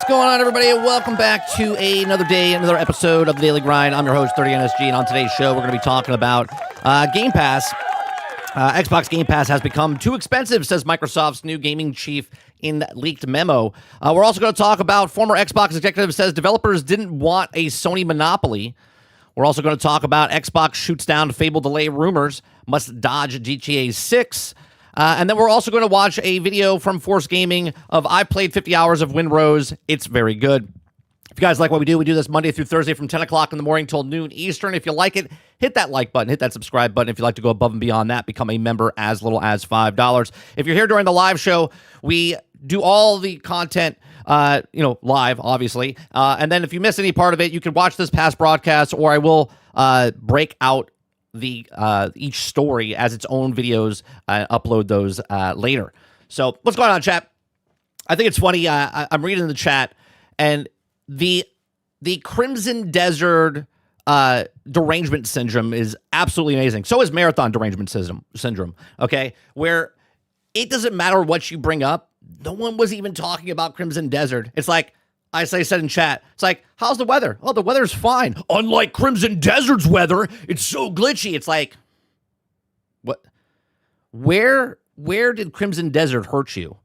going on, everybody? Welcome back to another day, another episode of the Daily Grind. I'm your host, 30NSG, and on today's show, we're going to be talking about Game Pass. Xbox Game Pass has become too expensive, says Microsoft's new gaming chief in that leaked memo. We're also going to talk about former Xbox executive says developers didn't want a Sony monopoly. We're also going to talk about Xbox shoots down Fable delay rumors, must dodge GTA 6. And then we're also going to watch a video from Force Gaming of I played 50 hours of Windrose. It's very good. If you guys like what we do this Monday through Thursday from 10 o'clock in the morning till noon Eastern. If you like it, hit that like button, hit that subscribe button. If you'd like to go above and beyond that, become a member as little as $5. If you're here during the live show, we do all the content live, obviously. And then if you miss any part of it, you can watch this past broadcast, or I will break out the each story as its own videos, upload those later. So what's going on, chat? I think it's funny. I'm reading the chat, and the Crimson Desert derangement syndrome is absolutely amazing. So is marathon derangement syndrome. Okay, where it doesn't matter what you bring up. No one was even talking about Crimson Desert. It's like, I said in chat, it's like, how's the weather? Oh, the weather's fine. Unlike Crimson Desert's weather, it's so glitchy. It's like, what? Where did Crimson Desert hurt you?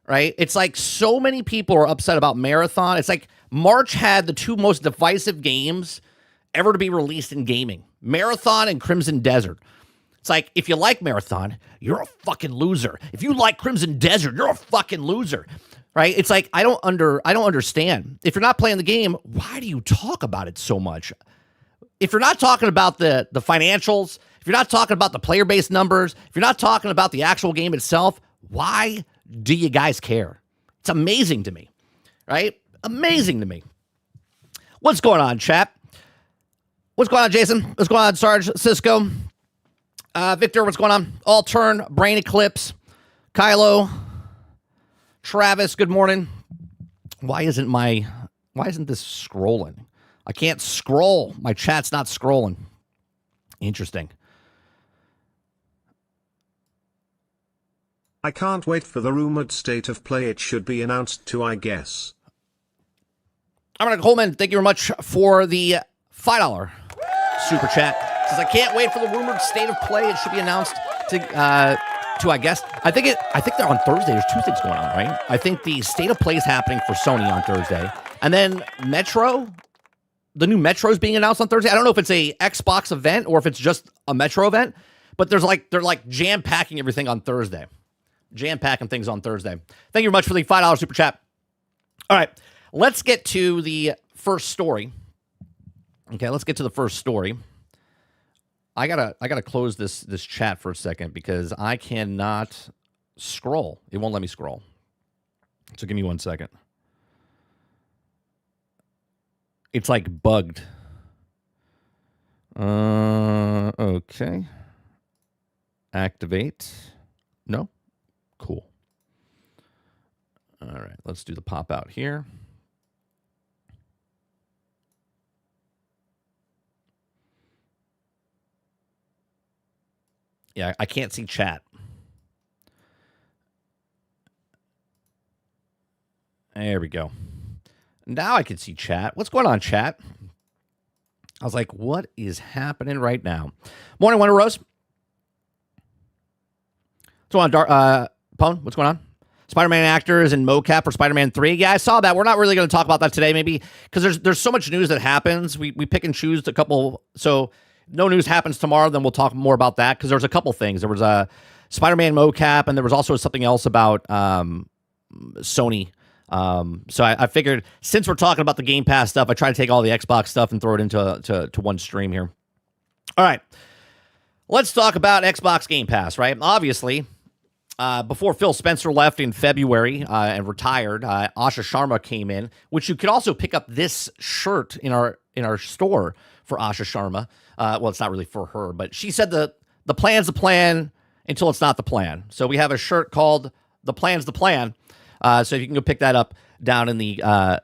Right? It's like so many people are upset about Marathon. It's like March had the two most divisive games ever to be released in gaming. Marathon and Crimson Desert. It's like, if you like Marathon, you're a fucking loser. If you like Crimson Desert, you're a fucking loser. Right? It's like, I don't understand. If you're not playing the game, why do you talk about it so much? If you're not talking about the financials, if you're not talking about the player-based numbers, if you're not talking about the actual game itself, why do you guys care? It's amazing to me, right? Amazing to me. What's going on, chat? What's going on, Jason? What's going on, Sarge? Cisco? Victor, what's going on? All Turn, Brain Eclipse, Kylo, Travis, good morning. Why isn't this scrolling? I can't scroll. My chat's not scrolling. Interesting. I can't wait for the rumored state of play. It should be announced too, I guess. I'm going to Coleman. Thank you very much for the $5 super chat. Says I can't wait for the rumored state of play. It should be announced to I guess. I think they're on Thursday. There's two things going on, right? I think the state of play is happening for Sony on Thursday, and then Metro, the new Metro is being announced on Thursday. I don't know if it's a Xbox event or if it's just a Metro event, but they're like jam packing everything on Thursday. Jam packing things on Thursday. Thank you very much for the $5 super chat. All right, let's get to the first story. Okay, let's get to the first story. I gotta close this chat for a second because I cannot scroll. It won't let me scroll. So give me 1 second. It's like bugged. Okay. Activate. No? Cool. All right, let's do the pop out here. Yeah, I can't see chat. There we go. Now I can see chat. What's going on, chat? I was like, what is happening right now? Morning, Windrose. What's going on, Pone? What's going on? Spider-Man actors and mocap for Spider-Man 3. Yeah, I saw that. We're not really going to talk about that today, maybe, because there's so much news that happens. We pick and choose a couple. So no news happens tomorrow, then we'll talk more about that, because there's a couple things. There was a Spider-Man mocap, and there was also something else about Sony. So I figured, since we're talking about the Game Pass stuff, I try to take all the Xbox stuff and throw it into one stream here. All right. Let's talk about Xbox Game Pass, right? Obviously, before Phil Spencer left in February and retired, Asha Sharma came in, which you could also pick up this shirt in our store for Asha Sharma. Well, it's not really for her, but she said the plan's the plan until it's not the plan. So we have a shirt called The Plan's the Plan. So you can go pick that up down in the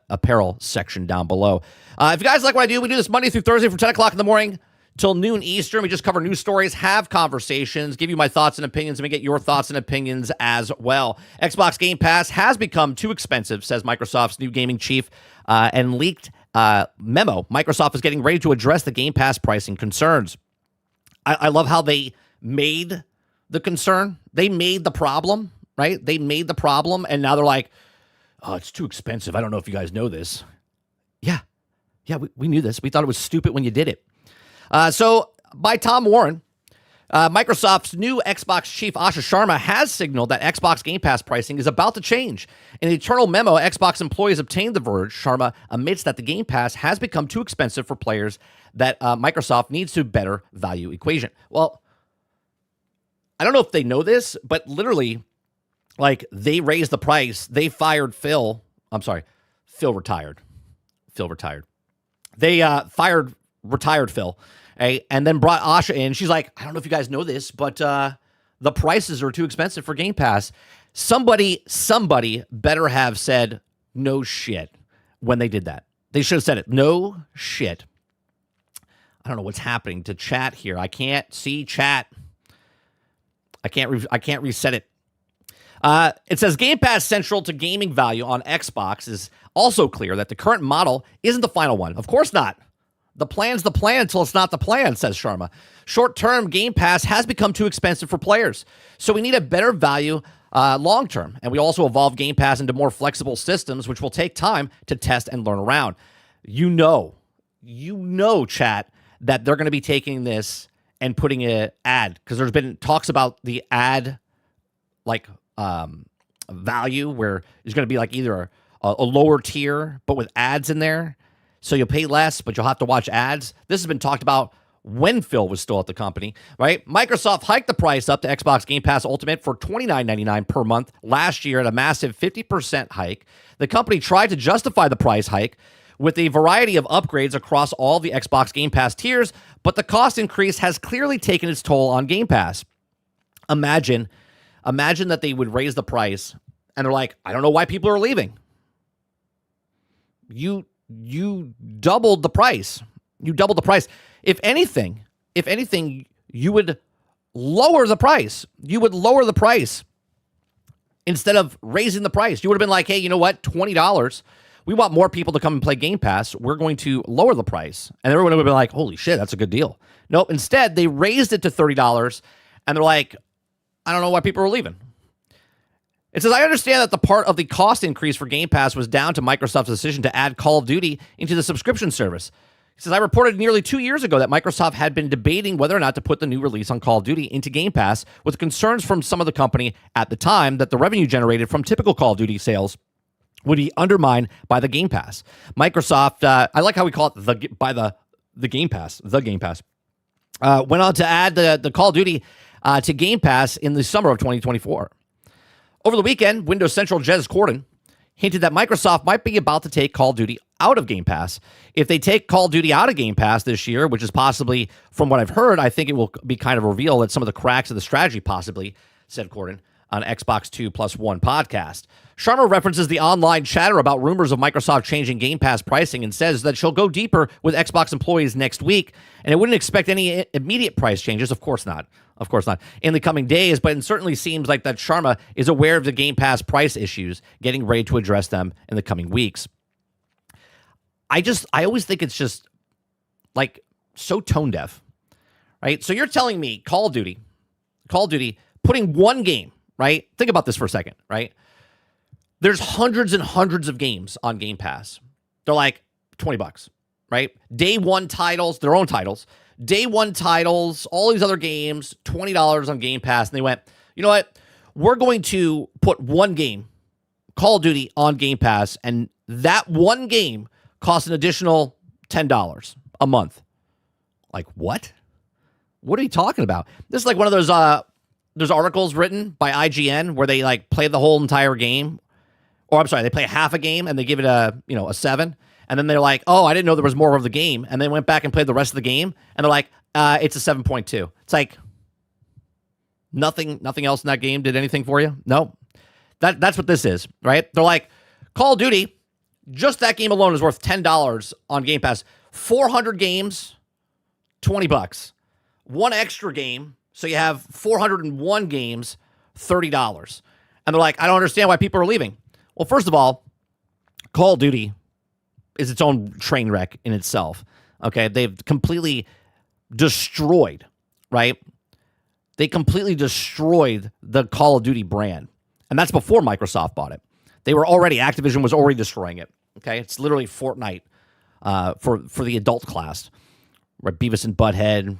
apparel section down below. If you guys like what I do, we do this Monday through Thursday from 10 o'clock in the morning till noon Eastern. We just cover news stories, have conversations, give you my thoughts and opinions, and we get your thoughts and opinions as well. Xbox Game Pass has become too expensive, says Microsoft's new gaming chief, and leaked memo. Microsoft is getting ready to address the Game Pass pricing concerns. I love how they made the concern. They made the problem, right? They made the problem, and now they're like, oh, it's too expensive. I don't know if you guys know this. Yeah, we knew this. We thought it was stupid when you did it. So by Tom Warren, Microsoft's new Xbox chief, Asha Sharma, has signaled that Xbox Game Pass pricing is about to change. In an internal memo Xbox employees obtained The Verge, Sharma admits that the Game Pass has become too expensive for players, that Microsoft needs to better value equation. Well, I don't know if they know this, but literally, like, they raised the price. They fired Phil. I'm sorry, Phil retired. They fired retired Phil, and then brought Asha in. She's like, I don't know if you guys know this, but the prices are too expensive for Game Pass. Somebody better have said no shit when they did that. They should have said it. No shit. I don't know what's happening to chat here. I can't see chat. I can't reset it. It says Game Pass central to gaming value on Xbox is also clear that the current model isn't the final one. Of course not. The plan's the plan until it's not the plan, says Sharma. Short-term, Game Pass has become too expensive for players, so we need a better value long-term. And we also evolve Game Pass into more flexible systems, which will take time to test and learn around. You know, chat, that they're going to be taking this and putting an ad, because there's been talks about the ad, like, value, where it's going to be like either a lower tier, but with ads in there. So you'll pay less, but you'll have to watch ads. This has been talked about when Phil was still at the company, right? Microsoft hiked the price up to Xbox Game Pass Ultimate for $29.99 per month last year at a massive 50% hike. The company tried to justify the price hike with a variety of upgrades across all the Xbox Game Pass tiers, but the cost increase has clearly taken its toll on Game Pass. Imagine that they would raise the price, and they're like, I don't know why people are leaving. You doubled the price. If anything, you would lower the price. Instead of raising the price. You would have been like, hey, you know what? $20. We want more people to come and play Game Pass. We're going to lower the price. And everyone would have been like, holy shit, that's a good deal. Nope. Instead, they raised it to $30, and they're like, I don't know why people are leaving. It says, I understand that the part of the cost increase for Game Pass was down to Microsoft's decision to add Call of Duty into the subscription service. He says, I reported nearly 2 years ago that Microsoft had been debating whether or not to put the new release on Call of Duty into Game Pass, with concerns from some of the company at the time that the revenue generated from typical Call of Duty sales would be undermined by the Game Pass. Microsoft, I like how we call it the Game Pass, went on to add the Call of Duty to Game Pass in the summer of 2024. Over the weekend, Windows Central Jez Corden hinted that Microsoft might be about to take Call of Duty out of Game Pass. If they take Call of Duty out of Game Pass this year, which is possibly, from what I've heard, I think it will be kind of a reveal that some of the cracks of the strategy, possibly, said Corden on Xbox 2+1 podcast. Sharma references the online chatter about rumors of Microsoft changing Game Pass pricing and says that she'll go deeper with Xbox employees next week, and it wouldn't expect any immediate price changes. Of course not, in the coming days, but it certainly seems like that Sharma is aware of the Game Pass price issues, getting ready to address them in the coming weeks. I always think it's just, like, so tone deaf, right? So you're telling me Call of Duty, putting one game, right? Think about this for a second, right? There's hundreds and hundreds of games on Game Pass. They're like $20, right? Day one titles, their own titles. Day one titles, all these other games, $20 on Game Pass. And they went, you know what? We're going to put one game, Call of Duty, on Game Pass. And that one game costs an additional $10 a month. Like, what? What are you talking about? This is like one of those articles written by IGN where they, like, play the whole entire game. Or, I'm sorry, they play half a game and they give it a 7. And then they're like, oh, I didn't know there was more of the game. And they went back and played the rest of the game. And they're like, it's a 7.2. It's like, nothing else in that game did anything for you? No. That's what this is, right? They're like, Call of Duty, just that game alone is worth $10 on Game Pass. 400 games, $20. One extra game, so you have 401 games, $30. And they're like, I don't understand why people are leaving. Well, first of all, Call of Duty is its own train wreck in itself. Okay, they've completely destroyed, right? They completely destroyed the Call of Duty brand. And that's before Microsoft bought it. Activision was already destroying it. Okay, it's literally Fortnite for the adult class. Right, Beavis and Butthead,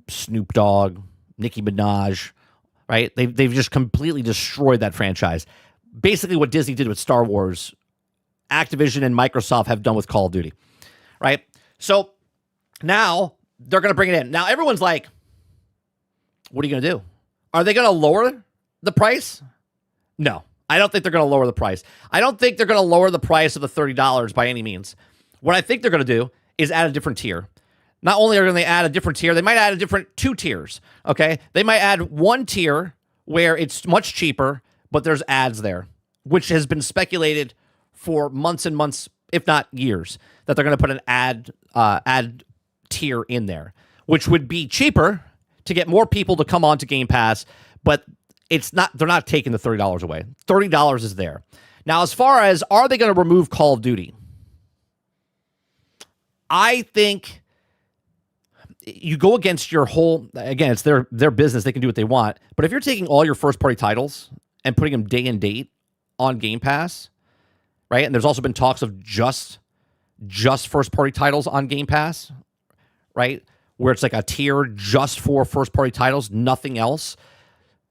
Snoop Dogg, Nicki Minaj, right? They've just completely destroyed that franchise. Basically what Disney did with Star Wars, Activision and Microsoft have done with Call of Duty, right? So now they're going to bring it in. Now everyone's like, what are you going to do? Are they going to lower the price? No, I don't think they're going to lower the price. I don't think they're going to lower the price of the $30 by any means. What I think they're going to do is add a different tier. Not only are they add a different tier, they might add a different 2 tiers, okay? They might add 1 tier where it's much cheaper, but there's ads there, which has been speculated for months and months, if not years, that they're going to put an ad tier in there, which would be cheaper to get more people to come on to Game Pass, but they're not taking the $30 away. $30 is there. Now, as far as are they going to remove Call of Duty? I think you go against your whole, again, it's their business. They can do what they want. But if you're taking all your first-party titles and putting them day and date on Game Pass, right? And there's also been talks of just first-party titles on Game Pass, right? Where it's like a tier just for first-party titles, nothing else.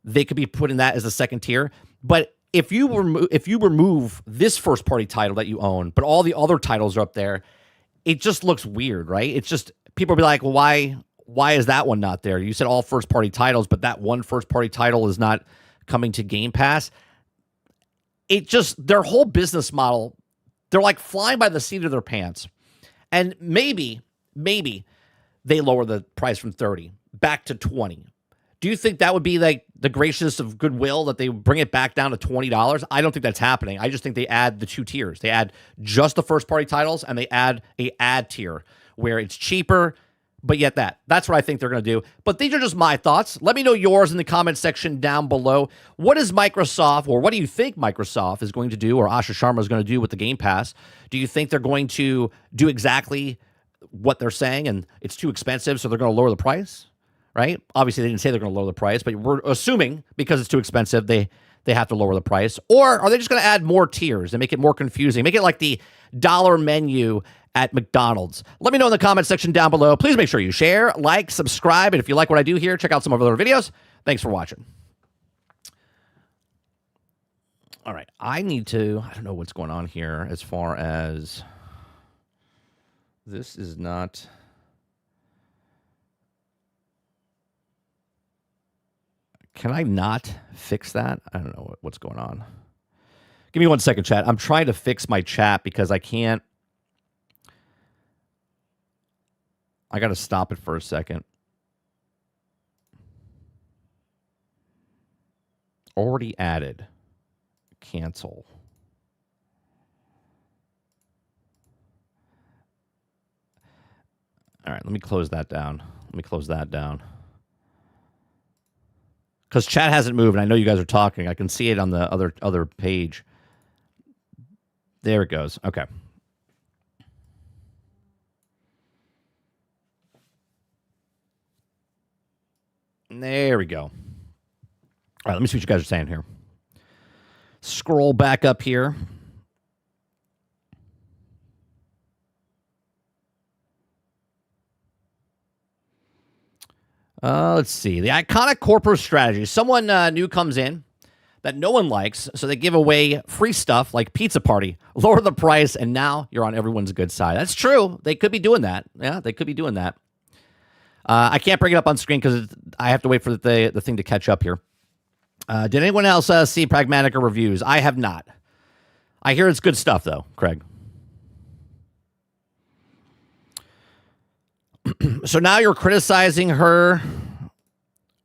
They could be putting that as a second tier. But if you remove this first-party title that you own, but all the other titles are up there, it just looks weird, right? It's just, people will be like, well, why is that one not there? You said all first-party titles, but that one first-party title is not coming to Game Pass. It just, their whole business model, they're like flying by the seat of their pants. And maybe they lower the price from 30 back to 20. Do you think that would be like the gracious of goodwill that they bring it back down to $20? I don't think that's happening. I just think they add the 2 tiers. They add just the first-party titles, and they add a ad tier where it's cheaper, but yet that's what I think they're going to do. But these are just my thoughts. Let me know yours in the comment section down below. What is Microsoft, or what do you think Microsoft is going to do, or Asha Sharma is going to do with the Game Pass? Do you think they're going to do exactly what they're saying, and it's too expensive, so they're going to lower the price? Right? Obviously, they didn't say they're going to lower the price, but we're assuming because it's too expensive, they have to lower the price. Or are they just going to add more tiers and make it more confusing? Make it like the dollar menu at McDonald's. Let me know in the comment section down below. Please make sure you share, like, subscribe, and if you like what I do here, check out some of our other videos. Thanks for watching. All right. I don't know what's going on here as far as this is not... Can I not fix that? I don't know what's going on. Give me 1 second, chat. I'm trying to fix my chat because I can't. I got to stop it for a second. Already added. Cancel. All right, let me close that down. Because chat hasn't moved, and I know you guys are talking. I can see it on the other page. There it goes. Okay. There we go. All right, let me see what you guys are saying here. Scroll back up here. Let's see. The iconic corporate strategy. Someone new comes in that no one likes, so they give away free stuff like Pizza Party, lower the price, and now you're on everyone's good side. That's true. They could be doing that. Yeah, they could be doing that. I can't bring it up on screen because I have to wait for the thing to catch up here. Did anyone else see Pragmatica reviews? I have not. I hear it's good stuff, though, Craig. So now you're criticizing her.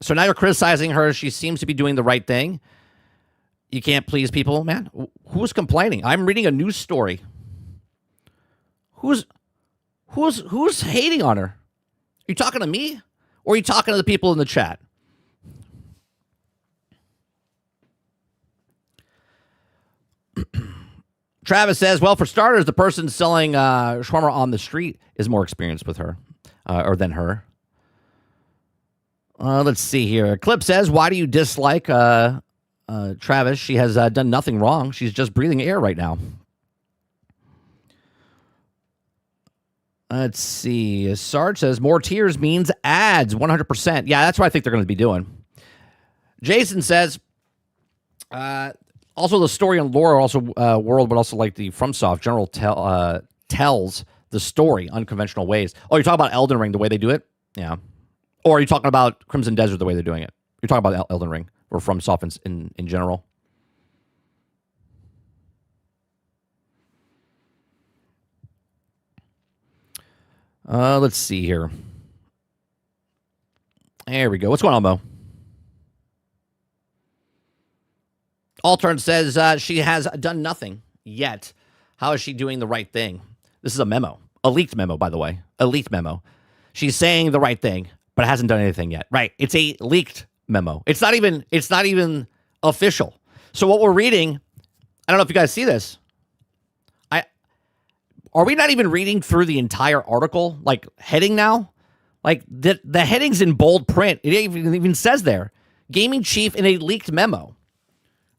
She seems to be doing the right thing. You can't please people, man. Who's complaining? I'm reading a news story. Who's hating on her? You talking to me, or are you talking to the people in the chat? Travis says, well, for starters, the person selling shawarma on the street is more experienced with her, or than her. Let's see here. Clip says, why do you dislike Travis? She has done nothing wrong. She's just breathing air right now. Let's see. Sarge says, more tiers means ads, 100%. Yeah, that's what I think they're going to be doing. Jason says, also the story and lore also world, but also like the FromSoft general tells the story unconventional ways. Oh, you're talking about Elden Ring, the way they do it? Yeah. Or are you talking about Crimson Desert, the way they're doing it? You're talking about Elden Ring or FromSoft in general? Let's see here. There we go. What's going on, Mo? Altern says she has done nothing yet. How is she doing the right thing? This is a memo. A leaked memo, by the way. A leaked memo. She's saying the right thing, but hasn't done anything yet. Right. It's a leaked memo. It's not even official. So what we're reading, I don't know if you guys see this. Are we not even reading through the entire article, like heading now? Like the heading's in bold print. It even says there, gaming chief in a leaked memo,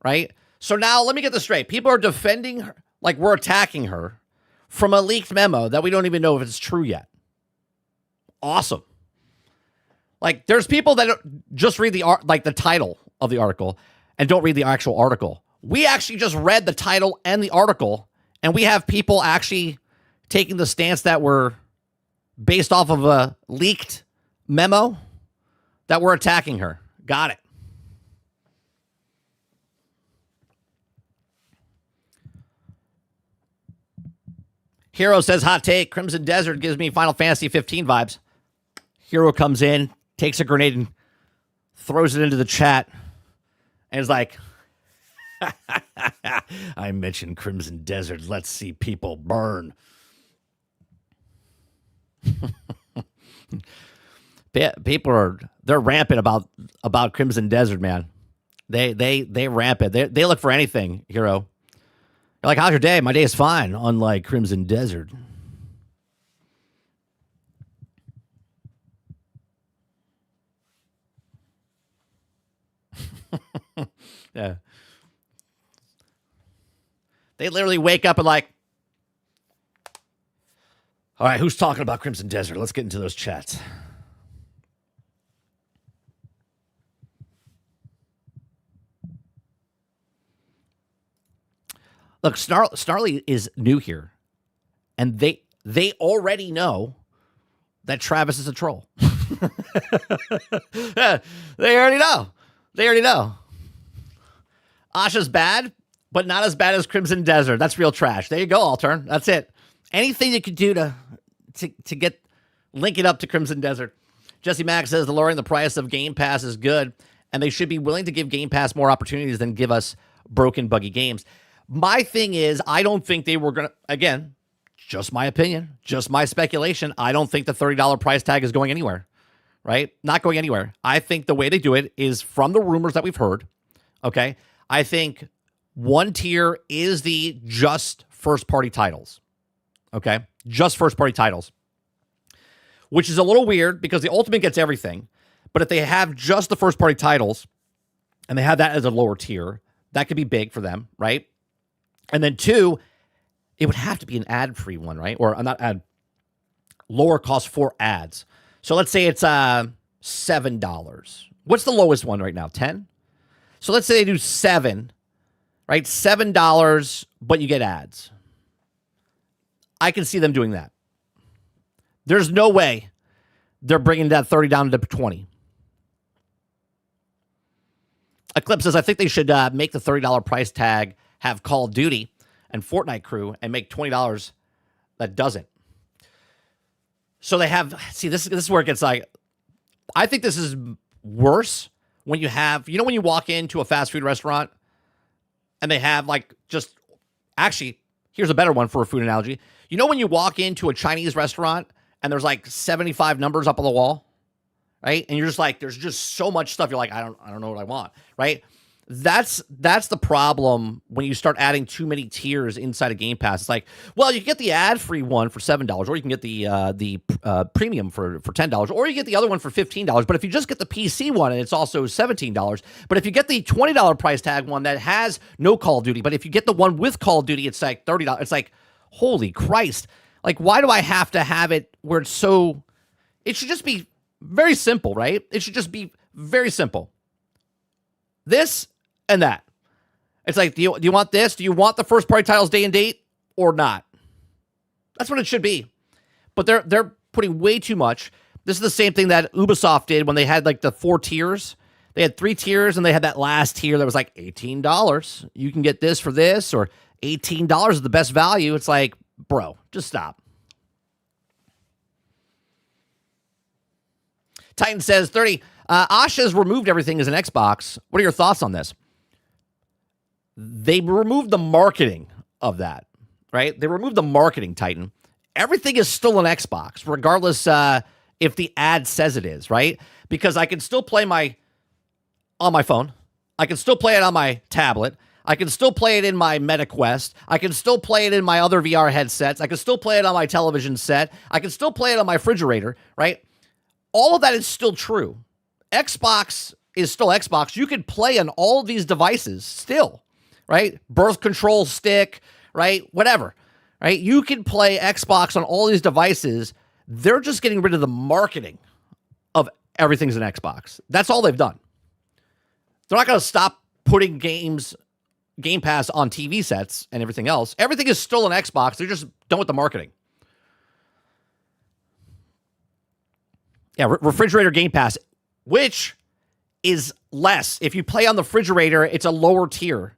right? So now let me get this straight. People are defending her, like we're attacking her from a leaked memo that we don't even know if it's true yet. Awesome. Like there's people that just read the title of the article and don't read the actual article. We actually just read the title and the article, and we have people actually taking the stance that we're based off of a leaked memo that we're attacking her. Got it. Hero says, hot take, Crimson Desert gives me Final Fantasy 15 vibes. Hero comes in, takes a grenade and throws it into the chat and is like, I mentioned Crimson Desert. Let's see people burn. People they're rampant about Crimson Desert, man. They rampant. They look for anything, Hero. They're like, how's your day? My day is fine, unlike Crimson Desert. Yeah. They literally wake up and like, all right, who's talking about Crimson Desert? Let's get into those chats. Look, Snarly is new here, and they already know that Travis is a troll. Yeah, they already know. They already know. Asha's bad, but not as bad as Crimson Desert. That's real trash. There you go, Altern. That's it. Anything you could do to get link it up to Crimson Desert. Jesse Mack says the lowering the price of Game Pass is good, and they should be willing to give Game Pass more opportunities than give us broken, buggy games. My thing is, I don't think they were going to, again, just my opinion, just my speculation. I don't think the $30 price tag is going anywhere, right? Not going anywhere. I think the way they do it is from the rumors that we've heard, okay? I think one tier is the just first-party titles, okay? Just first-party titles, which is a little weird because the Ultimate gets everything. But if they have just the first-party titles and they have that as a lower tier, that could be big for them, right? And then two, it would have to be an ad-free one, right? Or not ad, lower cost for ads. So let's say it's $7. What's the lowest one right now? 10? So let's say they do 7, right? $7, but you get ads. I can see them doing that. There's no way they're bringing that 30 down to 20. Eclipse says, I think they should make the $30 price tag have Call of Duty and Fortnite crew and make $20 that doesn't. So they have, see, this is where it gets like, I think this is worse when you have, when you walk into a fast food restaurant and they have like just, actually, here's a better one for a food analogy. When you walk into a Chinese restaurant and there's like 75 numbers up on the wall, right? And you're just like, there's just so much stuff. You're like, I don't know what I want, right? That's the problem when you start adding too many tiers inside of Game Pass. It's like, well, you can get the ad-free one for $7, or you can get the premium for $10, or you get the other one for $15. But if you just get the PC one, and it's also $17. But if you get the $20 price tag one that has no Call of Duty, but if you get the one with Call of Duty, it's like $30. It's like, holy Christ! Like, why do I have to have it where it's so? It should just be very simple, right? It should just be very simple. This and that. It's like, do you want this? Do you want the first party titles day and date or not? That's what it should be. But they're putting way too much. This is the same thing that Ubisoft did when they had like the 4 tiers. They had 3 tiers, and they had that last tier that was like $18. You can get this for this, or $18 is the best value. It's like, bro, just stop. Titan says, 30, Asha's removed everything as an Xbox. What are your thoughts on this? They removed the marketing of that, right? They removed the marketing, Titan. Everything is still an Xbox, regardless if the ad says it is, right? Because I can still play on my phone. I can still play it on my tablet. I can still play it in my MetaQuest. I can still play it in my other VR headsets. I can still play it on my television set. I can still play it on my refrigerator, right? All of that is still true. Xbox is still Xbox. You can play on all of these devices still, right? Birth control stick, right? Whatever, right? You can play Xbox on all these devices. They're just getting rid of the marketing of everything's an Xbox. That's all they've done. They're not going to stop putting Game Pass on TV sets and everything else. Everything is still an Xbox. They're just done with the marketing. Yeah, refrigerator Game Pass, which is less. If you play on the refrigerator, it's a lower tier.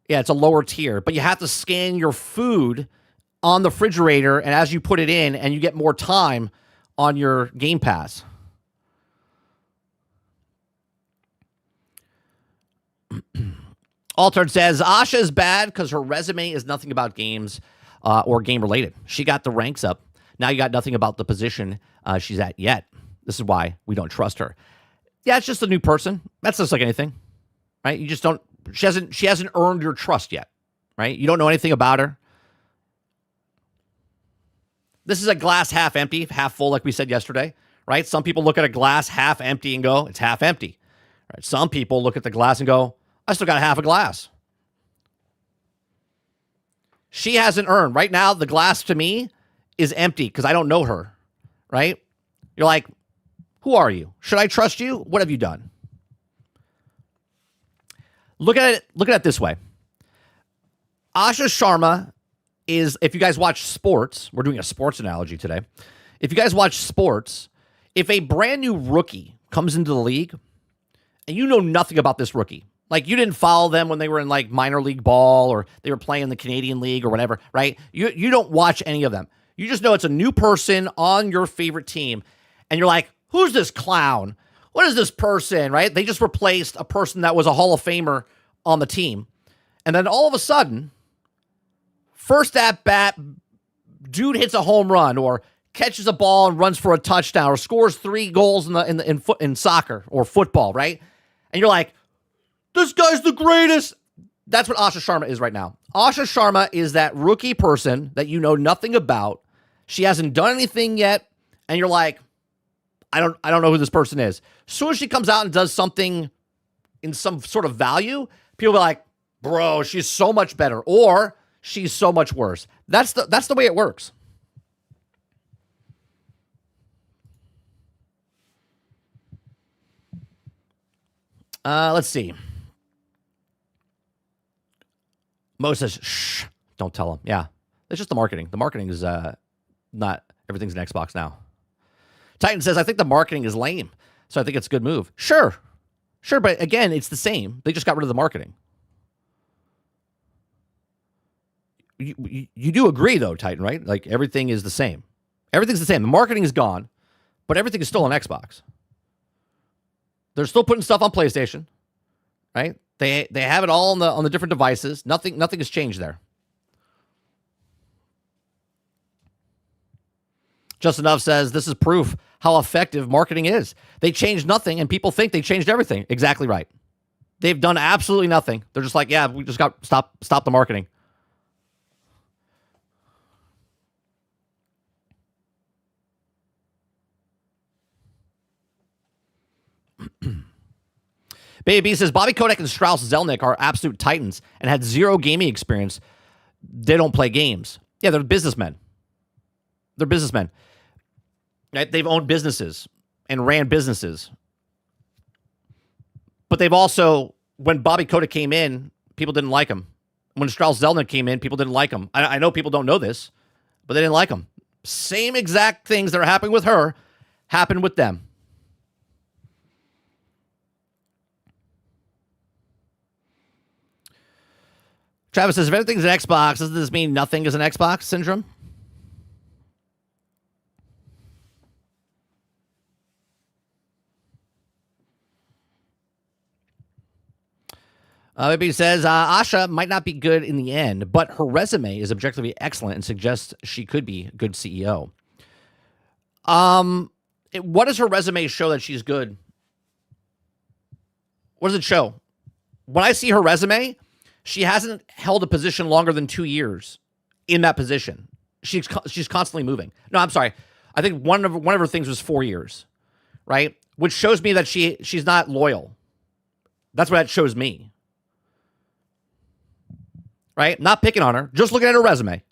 Yeah, it's a lower tier, but you have to scan your food on the refrigerator, and as you put it in, and you get more time on your Game Pass. Altered says, Asha is bad because her resume is nothing about games or game-related. She got the ranks up. Now you got nothing about the position she's at yet. This is why we don't trust her. Yeah, it's just a new person. That's just like anything, right? You just don't. She hasn't earned your trust yet, right? You don't know anything about her. This is a glass half empty, half full, like we said yesterday, right? Some people look at a glass half empty and go, it's half empty. Right? Some people look at the glass and go, I still got half a glass. She hasn't earned. Right now, the glass to me is empty because I don't know her, right? You're like, who are you? Should I trust you? What have you done? Look at it this way. Asha Sharma is, if you guys watch sports, we're doing a sports analogy today. If you guys watch sports, if a brand new rookie comes into the league and you know nothing about this rookie, like you didn't follow them when they were in like minor league ball or they were playing in the Canadian League or whatever, right? You don't watch any of them. You just know it's a new person on your favorite team. And you're like, who's this clown? What is this person, right? They just replaced a person that was a Hall of Famer on the team. And then all of a sudden, first at bat, dude hits a home run or catches a ball and runs for a touchdown or scores 3 goals in soccer or football, right? And you're like, this guy's the greatest. That's what Asha Sharma is right now. Asha Sharma is that rookie person that you know nothing about. She hasn't done anything yet. And you're like, I don't know who this person is. As soon as she comes out and does something in some sort of value, people are like, bro, she's so much better, or she's so much worse. That's the way it works. Let's see. Mo says, shh, don't tell him. Yeah, it's just the marketing. The marketing is not everything's an Xbox now. Titan says, I think the marketing is lame, so I think it's a good move. Sure, but again, it's the same. They just got rid of the marketing. You do agree, though, Titan, right? Like, everything is the same. Everything's the same. The marketing is gone, but everything is still on Xbox. They're still putting stuff on PlayStation, right? They have it all on the different devices. Nothing has changed there. Just Enough says this is proof how effective marketing is. They changed nothing, and people think they changed everything. Exactly right. They've done absolutely nothing. They're just like, yeah, we just got stop the marketing. Baby says Bobby Kotick and Strauss Zelnick are absolute titans and had zero gaming experience. They don't play games. Yeah, they're businessmen. They're businessmen. Right? They've owned businesses and ran businesses. But they've also, when Bobby Kotick came in, people didn't like him. When Strauss Zelnick came in, people didn't like him. I know people don't know this, but they didn't like him. Same exact things that are happening with her happened with them. Travis says, if everything's an Xbox, doesn't this mean nothing is an Xbox syndrome? Maybe says, Asha might not be good in the end, but her resume is objectively excellent and suggests she could be a good CEO. What does her resume show that she's good? What does it show? When I see her resume, she hasn't held a position longer than 2 years in that position. She's constantly moving. No, I'm sorry. I think one of her things was 4 years, right? Which shows me that she's not loyal. That's what that shows me. Right? Not picking on her, just looking at her resume.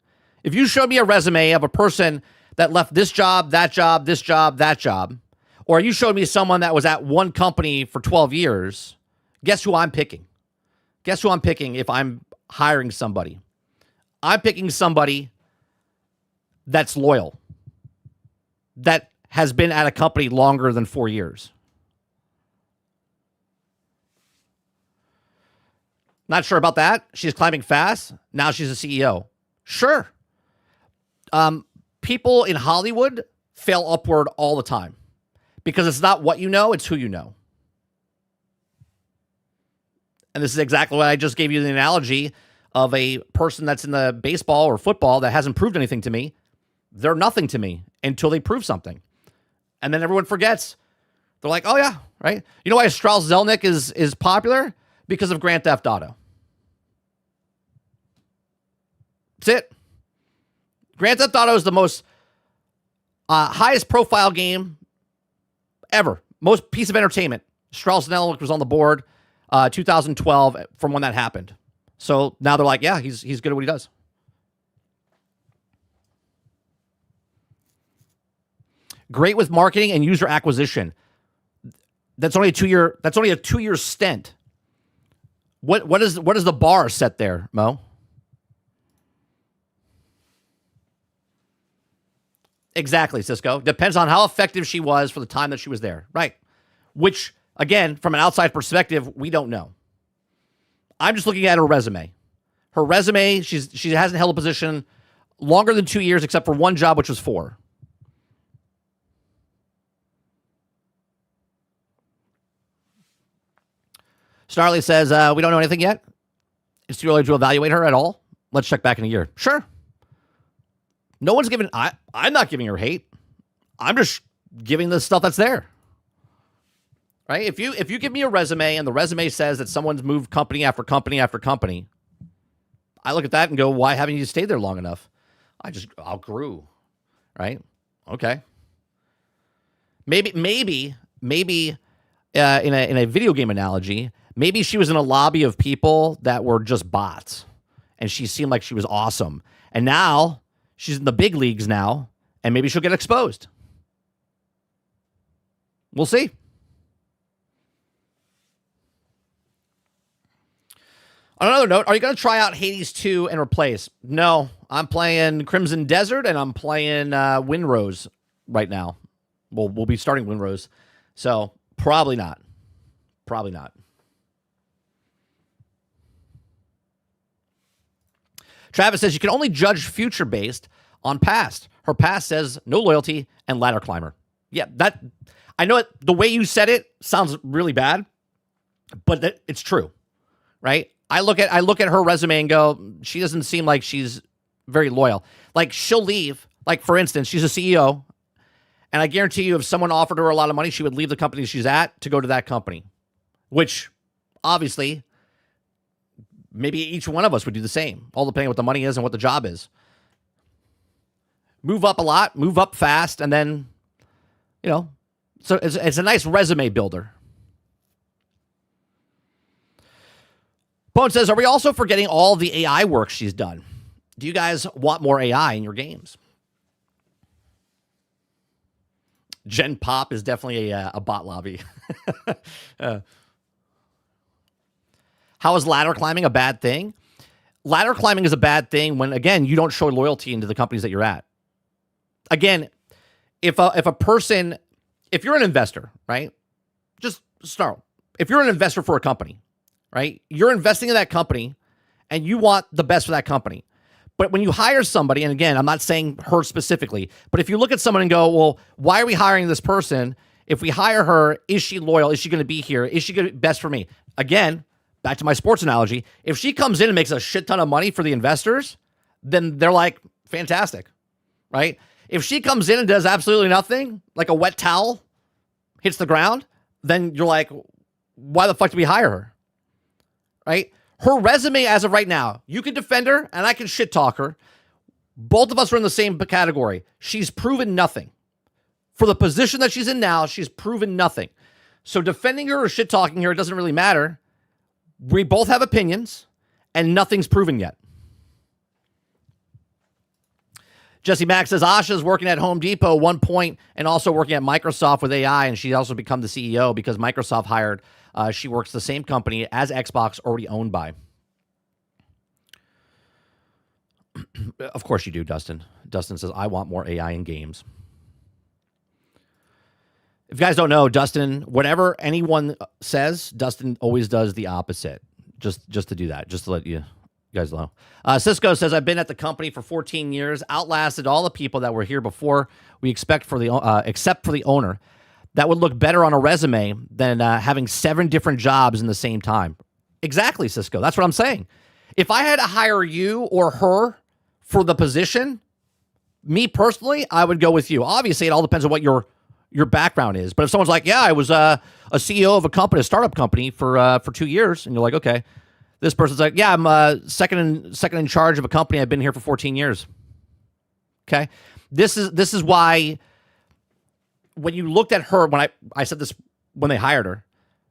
If you showed me a resume of a person that left this job, that job, this job, that job, or you showed me someone that was at one company for 12 years, guess who I'm picking? Guess who I'm picking if I'm hiring somebody? I'm picking somebody that's loyal, that has been at a company longer than 4 years. Not sure about that. She's climbing fast. Now she's a CEO. Sure. People in Hollywood fail upward all the time because it's not what you know, it's who you know. And this is exactly what I just gave you the analogy of a person that's in the baseball or football that hasn't proved anything to me. They're nothing to me until they prove something. And then everyone forgets. They're like, oh yeah, right? You know why Strauss Zelnick is popular? Because of Grand Theft Auto. That's it. Grand Theft Auto is the most highest profile game ever. Most piece of entertainment. Strauss Zelnick was on the board 2012 from when that happened. So now they're like, yeah, he's good at what he does. Great with marketing and user acquisition. That's only a 2-year stint. What is the bar set there, Mo? Exactly, Cisco. Depends on how effective she was for the time that she was there. Right. Which, again, from an outside perspective, we don't know. I'm just looking at her resume. Her resume, she hasn't held a position longer than 2 years except for one job, which was 4. Snarly says, we don't know anything yet. It's too early to evaluate her at all. Let's check back in a year. Sure. No one's giving, I'm not giving her hate. I'm just giving the stuff that's there. Right? If you give me a resume and the resume says that someone's moved company after company after company, I look at that and go, why haven't you stayed there long enough? I outgrew. Right? Okay. Maybe in a video game analogy, maybe she was in a lobby of people that were just bots and she seemed like she was awesome. And now she's in the big leagues now, and maybe she'll get exposed. We'll see. On another note, are you going to try out Hades 2 and replace? No, I'm playing Crimson Desert, and I'm playing Windrose right now. We'll be starting Windrose. So, probably not. Probably not. Travis says you can only judge future based on past. Her past says no loyalty and ladder climber. Yeah, that I know it. The way you said it sounds really bad, but it's true, right? I look at her resume and go, she doesn't seem like she's very loyal. Like she'll leave. Like for instance, she's a CEO And I guarantee you, if someone offered her a lot of money, she would leave the company she's at to go to that company, which obviously maybe each one of us would do the same, all depending on what the money is and what the job is. Move up a lot, move up fast, and then, so it's a nice resume builder. Bone says, are we also forgetting all the AI work she's done? Do you guys want more AI in your games? Gen Pop is definitely a bot lobby. How is ladder climbing a bad thing? Ladder climbing is a bad thing when, again, you don't show loyalty into the companies that you're at. Again, if you're an investor, right? Just start. If you're an investor for a company, right? You're investing in that company and you want the best for that company. But when you hire somebody, and again, I'm not saying her specifically, but if you look at someone and go, well, why are we hiring this person? If we hire her, is she loyal? Is she going to be here? Is she going to be best for me? Again, back to my sports analogy. If she comes in and makes a shit ton of money for the investors, then they're like, fantastic, right? If she comes in and does absolutely nothing, like a wet towel hits the ground, then you're like, why the fuck do we hire her? Right? Her resume as of right now, you can defend her and I can shit talk her. Both of us are in the same category. She's proven nothing. For the position that she's in now, she's proven nothing. So defending her or shit talking her, it doesn't really matter. We both have opinions and nothing's proven yet. Jesse Mack says Asha's working at Home Depot at one point and also working at Microsoft with AI, and she also become the CEO because Microsoft hired. She works the same company as Xbox, already owned by. Of course you do, Dustin. Dustin says, I want more AI in games. If you guys don't know, Dustin, whatever anyone says, Dustin always does the opposite. Just to do that, just to let you guys know. Cisco says, I've been at the company for 14 years, outlasted all the people that were here before we except for the owner. That would look better on a resume than having 7 different jobs in the same time. Exactly, Cisco. That's what I'm saying. If I had to hire you or her for the position, me personally, I would go with you. Obviously, it all depends on what your background is. But if someone's like, yeah, I was a CEO of a company, a startup company for 2 years, and you're like, okay. This person's like, yeah, I'm second in charge of a company. I've been here for 14 years. Okay, this is why when you looked at her, when I said this when they hired her,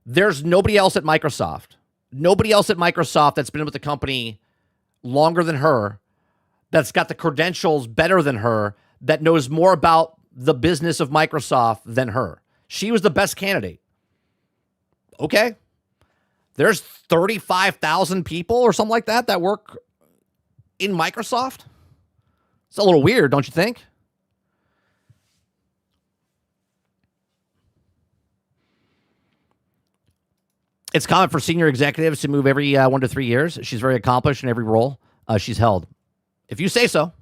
there's nobody else at Microsoft. Nobody else at Microsoft that's been with the company longer than her, that's got the credentials better than her, that knows more about the business of Microsoft than her. She was the best candidate. Okay. There's 35,000 people or something like that work in Microsoft. It's a little weird, don't you think? It's common for senior executives to move every 1 to 3 years. She's very accomplished in every role she's held. If you say so.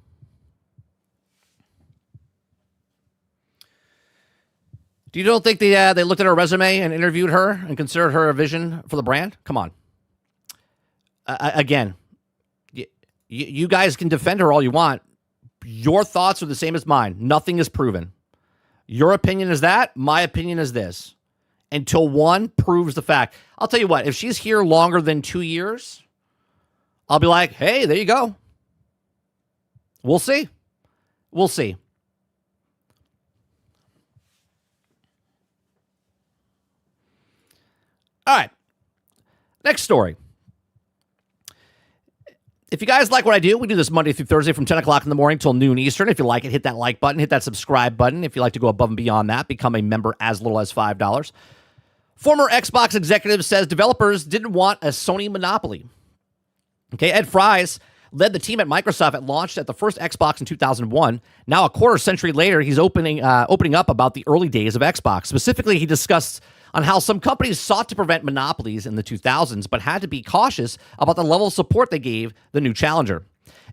You don't think they looked at her resume and interviewed her and considered her a vision for the brand? Come on. Again, you guys can defend her all you want. Your thoughts are the same as mine. Nothing is proven. Your opinion is that. My opinion is this. Until one proves the fact. I'll tell you what. If she's here longer than 2 years, I'll be like, hey, there you go. We'll see. We'll see. All right. Next story. If you guys like what I do, we do this Monday through Thursday from 10 o'clock in the morning till noon Eastern. If you like it, hit that like button, hit that subscribe button. If you like to go above and beyond that, become a member as little as $5. Former Xbox executive says developers didn't want a Sony monopoly. Okay, Ed Fries led the team at Microsoft at launch at the first Xbox in 2001. Now, a quarter century later, he's opening up about the early days of Xbox. Specifically, he discussed on how some companies sought to prevent monopolies in the 2000s, but had to be cautious about the level of support they gave the new challenger.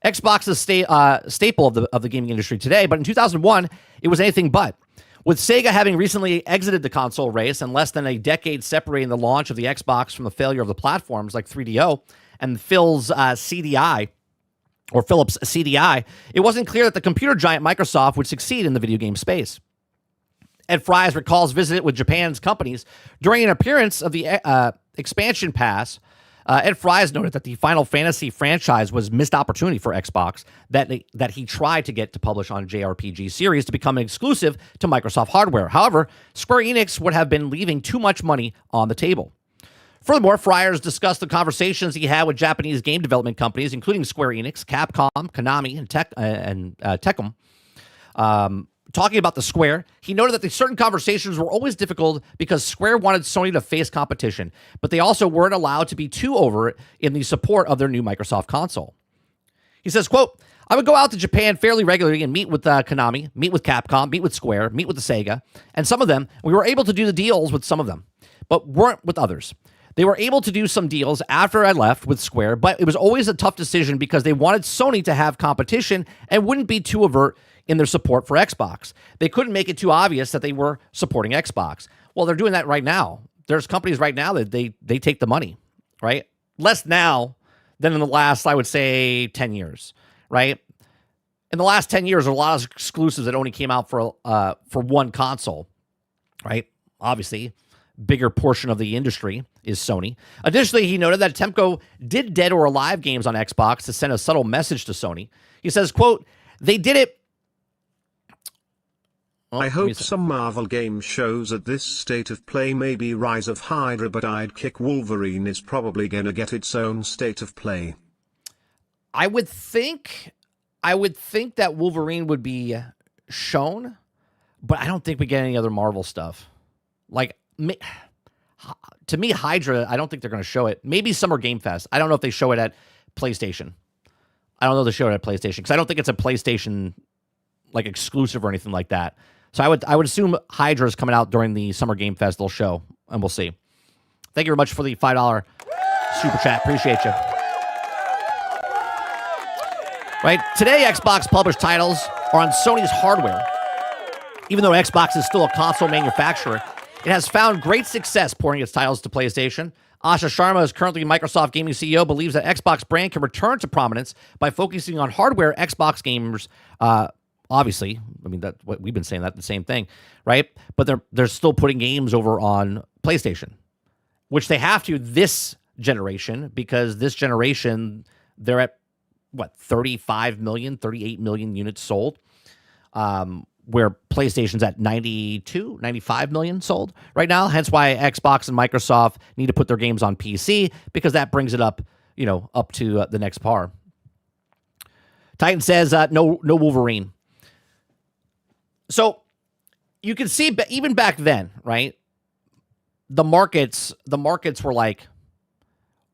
Xbox is a staple of the gaming industry today, but in 2001, it was anything but. With Sega having recently exited the console race and less than a decade separating the launch of the Xbox from the failure of the platforms like 3DO and Phil's CDI, or Philips CDI, it wasn't clear that the computer giant Microsoft would succeed in the video game space. Ed Fries recalls visit with Japan's companies during an appearance of the expansion pass. Ed Fries noted that the Final Fantasy franchise was missed opportunity for Xbox that he tried to get to publish on JRPG series to become an exclusive to Microsoft hardware. However, Square Enix would have been leaving too much money on the table. Furthermore, Fries discussed the conversations he had with Japanese game development companies, including Square Enix, Capcom, Konami, and Tecmo. Talking about the Square, he noted that the certain conversations were always difficult because Square wanted Sony to face competition, but they also weren't allowed to be too overt in the support of their new Microsoft console. He says, quote, I would go out to Japan fairly regularly and meet with Konami, meet with Capcom, meet with Square, meet with the Sega, and some of them, we were able to do the deals with some of them, but weren't with others. They were able to do some deals after I left with Square, but it was always a tough decision because they wanted Sony to have competition and wouldn't be too overt in their support for Xbox. They couldn't make it too obvious that they were supporting Xbox. Well, they're doing that right now. There's companies right now that they take the money, right? Less now than in the last, I would say, 10 years, right? In the last 10 years, there are a lot of exclusives that only came out for one console, right? Obviously, bigger portion of the industry is Sony. Additionally, he noted that Temco did Dead or Alive games on Xbox to send a subtle message to Sony. He says, quote, they did it. I hope some Marvel game shows at this state of play, maybe Rise of Hydra, but I'd kick Wolverine is probably gonna get its own state of play. I would think that Wolverine would be shown, but I don't think we get any other Marvel stuff. Like, to me, Hydra, I don't think they're going to show it. Maybe Summer Game Fest. I don't know if they show it at PlayStation. I don't know if they show it at PlayStation because I don't think it's a PlayStation like exclusive or anything like that. So I would assume Hydra is coming out during the Summer Game Fest. They'll show, and we'll see. Thank you very much for the $5 super chat. Appreciate you. Right? Today, Xbox published titles are on Sony's hardware. Even though Xbox is still a console manufacturer, it has found great success porting its titles to PlayStation. Asha Sharma is currently Microsoft Gaming CEO, believes that Xbox brand can return to prominence by focusing on hardware. Xbox gamers, obviously, I mean, that's what we've been saying, that the same thing, right? But they're still putting games over on PlayStation, which they have to this generation because this generation, they're at, 35 million, 38 million units sold, where PlayStation's at 92, 95 million sold right now. Hence why Xbox and Microsoft need to put their games on PC because that brings it up, up to the next par. Titan says, no Wolverine. So you can see even back then, right? The markets were like,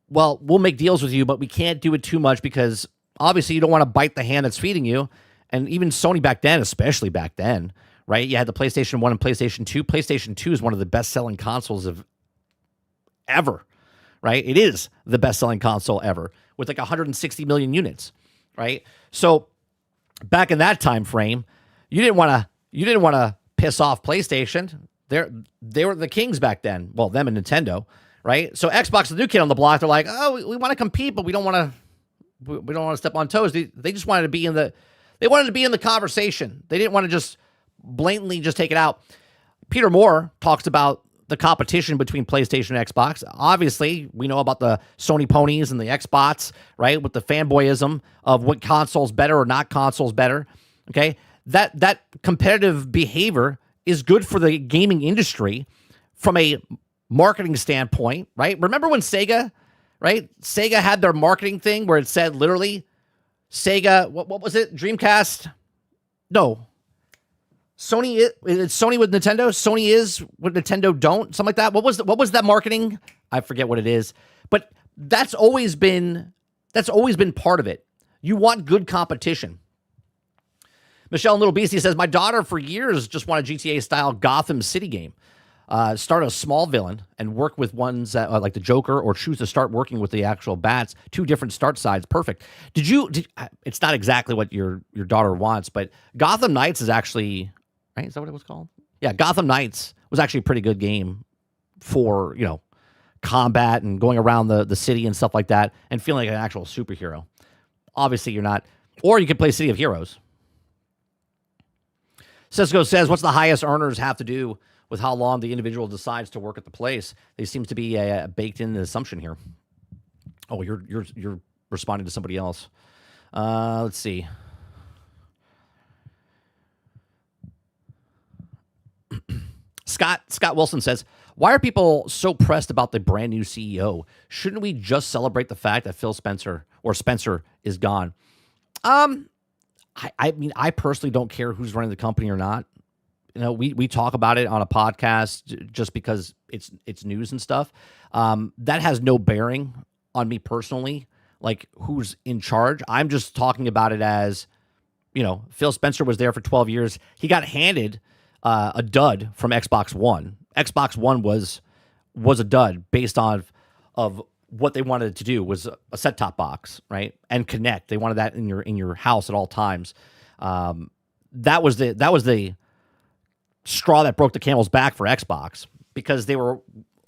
well, we'll make deals with you, but we can't do it too much because obviously you don't want to bite the hand that's feeding you. And even Sony back then, especially back then, right? You had the PlayStation 1 and PlayStation 2. PlayStation 2 is one of the best-selling consoles of ever, right? It is the best-selling console ever with like 160 million units, right? So back in that time frame, you didn't want to piss off PlayStation. They were the kings back then. Well, them and Nintendo, right? So Xbox, the new kid on the block, they're like, oh, we want to compete, but we don't want to step on toes. They just wanted to be in the They wanted to be in the conversation. They didn't want to just blatantly just take it out. Peter Moore talks about the competition between PlayStation and Xbox. Obviously, we know about the Sony ponies and the Xbox, right? With the fanboyism of what console's better or not console's better. Okay? That competitive behavior is good for the gaming industry from a marketing standpoint, right? Remember when Sega, right? Sega had their marketing thing where it said literally Sega, what was it? Dreamcast? No. Sony, it's Sony with Nintendo. Sony is what Nintendo don't. Something like that. What was that marketing? I forget what it is. But that's always been part of it. You want good competition. Michelle Little Beastie says, my daughter for years just wanted GTA-style Gotham City game. Start a small villain and work with ones that, like the Joker, or choose to start working with the actual bats. 2 different start sides. Perfect. It's not exactly what your daughter wants, but Gotham Knights is actually, right? Is that what it was called? Yeah, Gotham Knights was actually a pretty good game for, combat and going around the city and stuff like that and feeling like an actual superhero. Obviously, you're not. Or you could play City of Heroes. Cisco says, what's the highest earners have to do with how long the individual decides to work at the place? There seems to be a baked-in assumption here. Oh, you're responding to somebody else. Let's see. Scott Wilson says, why are people so pressed about the brand new CEO? Shouldn't we just celebrate the fact that Phil Spencer is gone? I mean, I personally don't care who's running the company or not. You know, we talk about it on a podcast just because it's news and stuff. That has no bearing on me personally, like who's in charge. I'm just talking about it as, you know, Phil Spencer was there for 12 years. He got handed a dud from Xbox One. Xbox One was a dud based on of what they wanted to do was a set-top box, right? And connect. They wanted that in your house at all times. That was the straw that broke the camel's back for Xbox because they were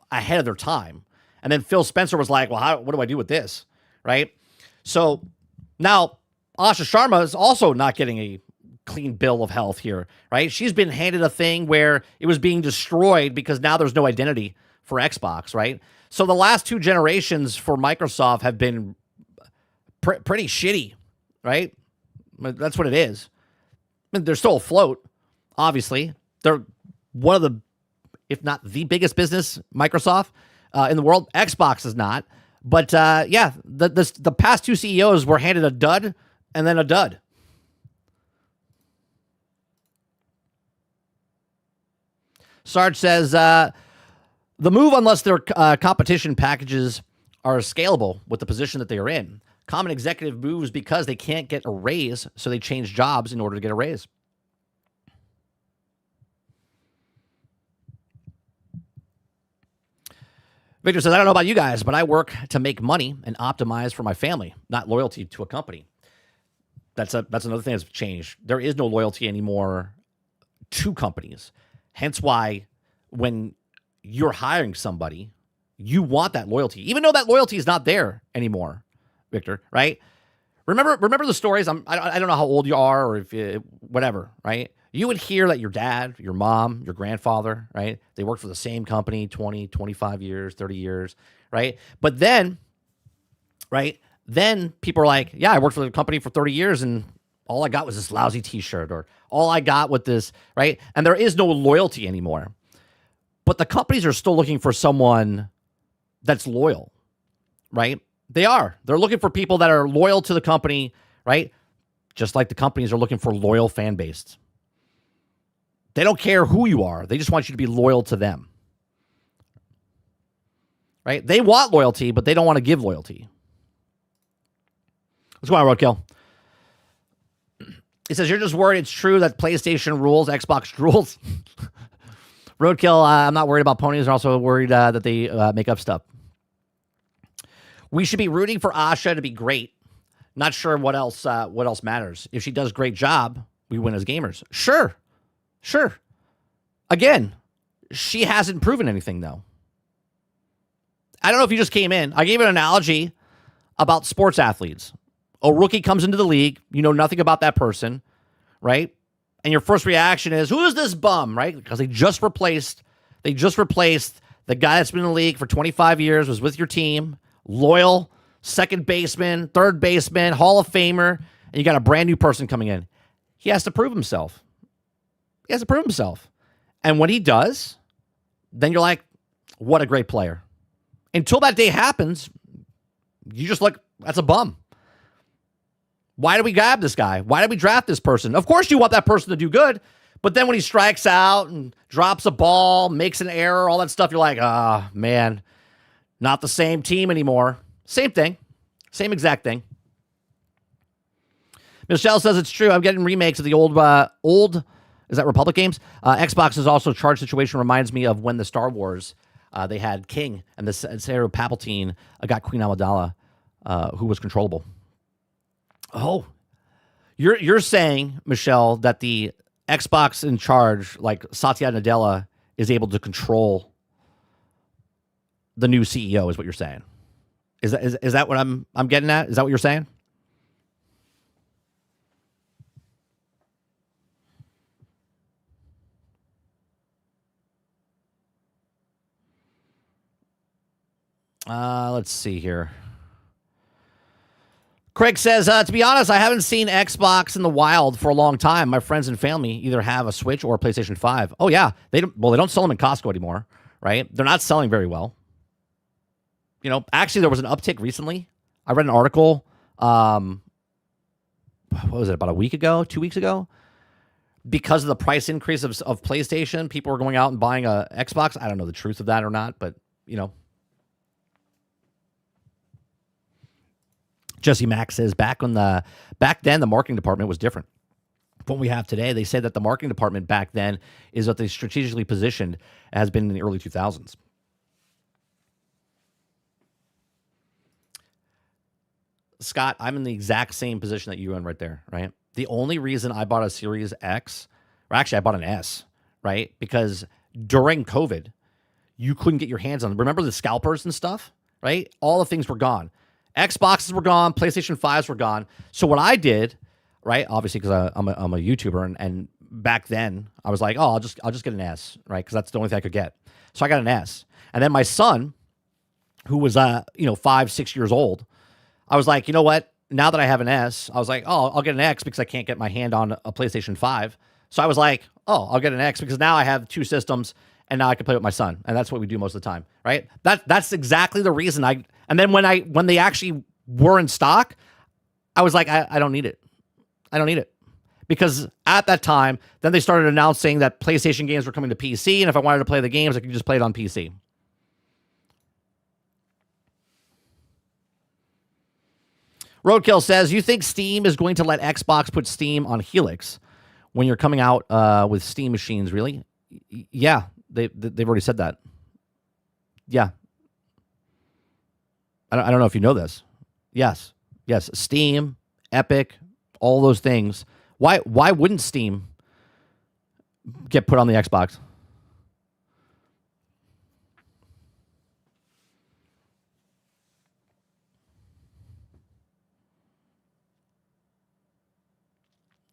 ahead of their time. And then Phil Spencer was like, well, what do I do with this? Right? So now Asha Sharma is also not getting a clean bill of health here, right? She's been handed a thing where it was being destroyed because now there's no identity for Xbox, right? So the last two generations for Microsoft have been pretty shitty, right? That's what it is. I mean, they're still afloat, obviously. They're one of the, if not the biggest business, Microsoft, in the world. Xbox is not. But yeah, the past two CEOs were handed a dud and then a dud. Sarge says, the move, unless their competition packages are scalable with the position that they are in. Common executive moves because they can't get a raise, so they change jobs in order to get a raise. Victor says, I don't know about you guys, but I work to make money and optimize for my family, not loyalty to a company. That's another thing that's changed. There is no loyalty anymore to companies. Hence why when you're hiring somebody, you want that loyalty, even though that loyalty is not there anymore, Victor, right? Remember the stories? I don't know how old you are or if whatever, right? You would hear that your dad, your mom, your grandfather, right? They worked for the same company 20, 25 years, 30 years, right? But then, right, then people are like, yeah, I worked for the company for 30 years and all I got was this lousy t-shirt or all I got with this, right? And there is no loyalty anymore. But the companies are still looking for someone that's loyal, right? They are. They're looking for people that are loyal to the company, right? Just like the companies are looking for loyal fan base. They don't care who you are. They just want you to be loyal to them, right? They want loyalty, but they don't want to give loyalty. What's going on, Roadkill? It says, you're just worried it's true that PlayStation rules, Xbox rules. Roadkill, I'm not worried about ponies. I'm also worried that they make up stuff. We should be rooting for Asha to be great. Not sure what else matters. If she does a great job, we win as gamers. Sure. Again, she hasn't proven anything, though. I don't know if you just came in. I gave an analogy about sports athletes. A rookie comes into the league. You know nothing about that person, right? And your first reaction is, who is this bum, right? Because they just replaced the guy that's been in the league for 25 years, was with your team, loyal, second baseman, third baseman, Hall of Famer, and you got a brand new person coming in. He has to prove himself. And when he does, then you're like, what a great player. Until that day happens, you just like, that's a bum. Why did we grab this guy? Why did we draft this person? Of course you want that person to do good, but then when he strikes out and drops a ball, makes an error, all that stuff, you're like, man, not the same team anymore. Same thing. Same exact thing. Michelle says it's true. I'm getting remakes of the old, is that Republic games? Xbox's also charge situation reminds me of when the Star Wars, they had King and the Sarah Palpatine got Queen Amidala, who was controllable. Oh, you're saying, Michelle, that the Xbox in charge, like Satya Nadella, is able to control the new CEO, is what you're saying. Is that what I'm getting at? Is that what you're saying? Let's see here. Craig says, to be honest, I haven't seen Xbox in the wild for a long time. My friends and family either have a Switch or a PlayStation 5. Oh, yeah. They don't sell them in Costco anymore, right? They're not selling very well. You know, actually, there was an uptick recently. I read an article, what was it, about a week ago, 2 weeks ago? Because of the price increase of PlayStation, people were going out and buying a Xbox. I don't know the truth of that or not, but, you know. Jesse Mack says, back then, the marketing department was different. What we have today, they say that the marketing department back then is what they strategically positioned has been in the early 2000s. Scott, I'm in the exact same position that you're in right there, right? The only reason I bought a Series X, or actually I bought an S, right? Because during COVID, you couldn't get your hands on them. Remember the scalpers and stuff, right? All the things were gone. Xboxes were gone, PlayStation 5s were gone. So what I did, right, obviously because I'm a YouTuber, and back then I was like, oh, I'll just get an S, right? Because that's the only thing I could get. So I got an S. And then my son, who was 5, 6 years old, I was like, you know what? Now that I have an S, I was like, oh, I'll get an X because I can't get my hand on a PlayStation 5. So I was like, oh, I'll get an X because now I have two systems and now I can play with my son. And that's what we do most of the time, right? That's exactly the reason and then when they actually were in stock, I was like, I don't need it. I don't need it. Because at that time, then they started announcing that PlayStation games were coming to PC, and if I wanted to play the games, I could just play it on PC. Roadkill says, you think Steam is going to let Xbox put Steam on Helix when you're coming out with Steam machines, really? Yeah, they've already said that. Yeah. I don't know if you know this. Yes. Steam, Epic, all those things. Why wouldn't Steam get put on the Xbox?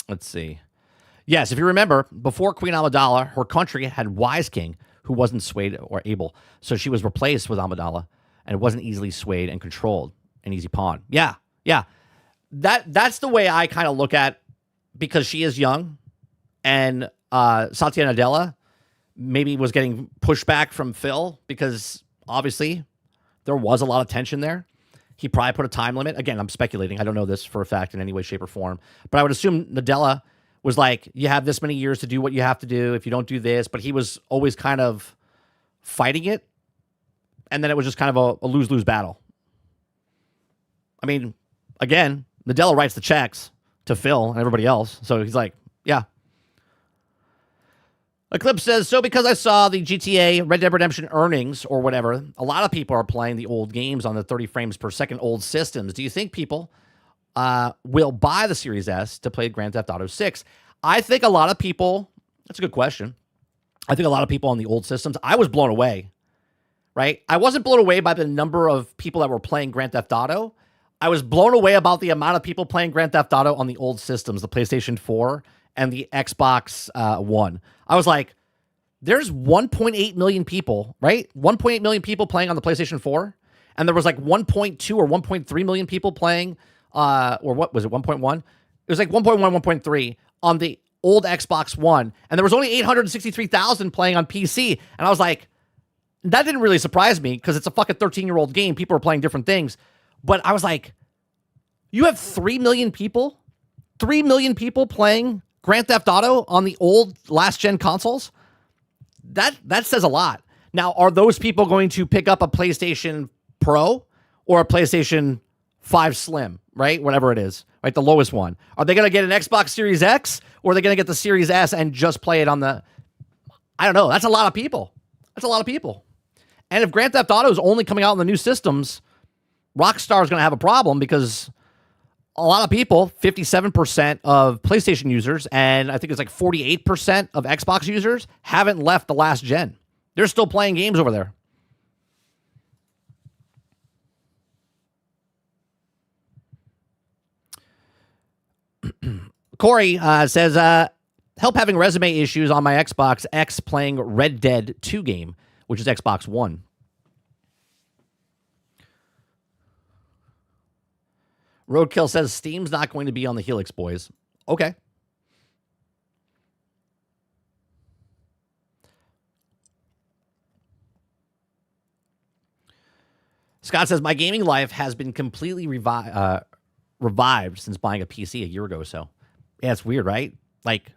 Let's see. Yes, if you remember, before Queen Amidala, her country had Wise King, who wasn't swayed or able. So she was replaced with Amidala, and it wasn't easily swayed and controlled, an easy pawn. Yeah. That's the way I kind of look at, because she is young, and Satya Nadella maybe was getting pushback from Phil, because obviously there was a lot of tension there. He probably put a time limit. Again, I'm speculating. I don't know this for a fact in any way, shape, or form. But I would assume Nadella was like, you have this many years to do what you have to do if you don't do this. But he was always kind of fighting it. And then it was just kind of a lose-lose battle. I mean, again, Nadella writes the checks to Phil and everybody else. So he's like, yeah. Eclipse says, so because I saw the GTA Red Dead Redemption earnings or whatever, a lot of people are playing the old games on the 30 frames per second old systems. Do you think people will buy the Series S to play Grand Theft Auto 6? I think a lot of people, that's a good question. I think a lot of people on the old systems, I was blown away, right? I wasn't blown away by the number of people that were playing Grand Theft Auto. I was blown away about the amount of people playing Grand Theft Auto on the old systems, the PlayStation 4 and the Xbox One. I was like, there's 1.8 million people, right? 1.8 million people playing on the PlayStation 4. And there was like 1.2 or 1.3 million people playing, or what was it, 1.1? It was like 1.1, 1.3 on the old Xbox One. And there was only 863,000 playing on PC. And I was like, that didn't really surprise me because it's a fucking 13-year-old game. People are playing different things. But I was like, you have 3 million people? 3 million people playing Grand Theft Auto on the old last-gen consoles? That says a lot. Now, are those people going to pick up a PlayStation Pro or a PlayStation 5 Slim, right? Whatever it is, right? The lowest one. Are they going to get an Xbox Series X, or are they going to get the Series S and just play it on the... I don't know. That's a lot of people. That's a lot of people. And if Grand Theft Auto is only coming out on the new systems, Rockstar is going to have a problem, because a lot of people, 57% of PlayStation users, and I think it's like 48% of Xbox users, haven't left the last gen. They're still playing games over there. Corey says, help having resume issues on my Xbox X playing Red Dead 2 game, which is Xbox One. Roadkill says Steam's not going to be on the Helix, boys. Okay. Scott says, my gaming life has been completely revived since buying a PC a year ago or so. Yeah, it's weird, right? Like,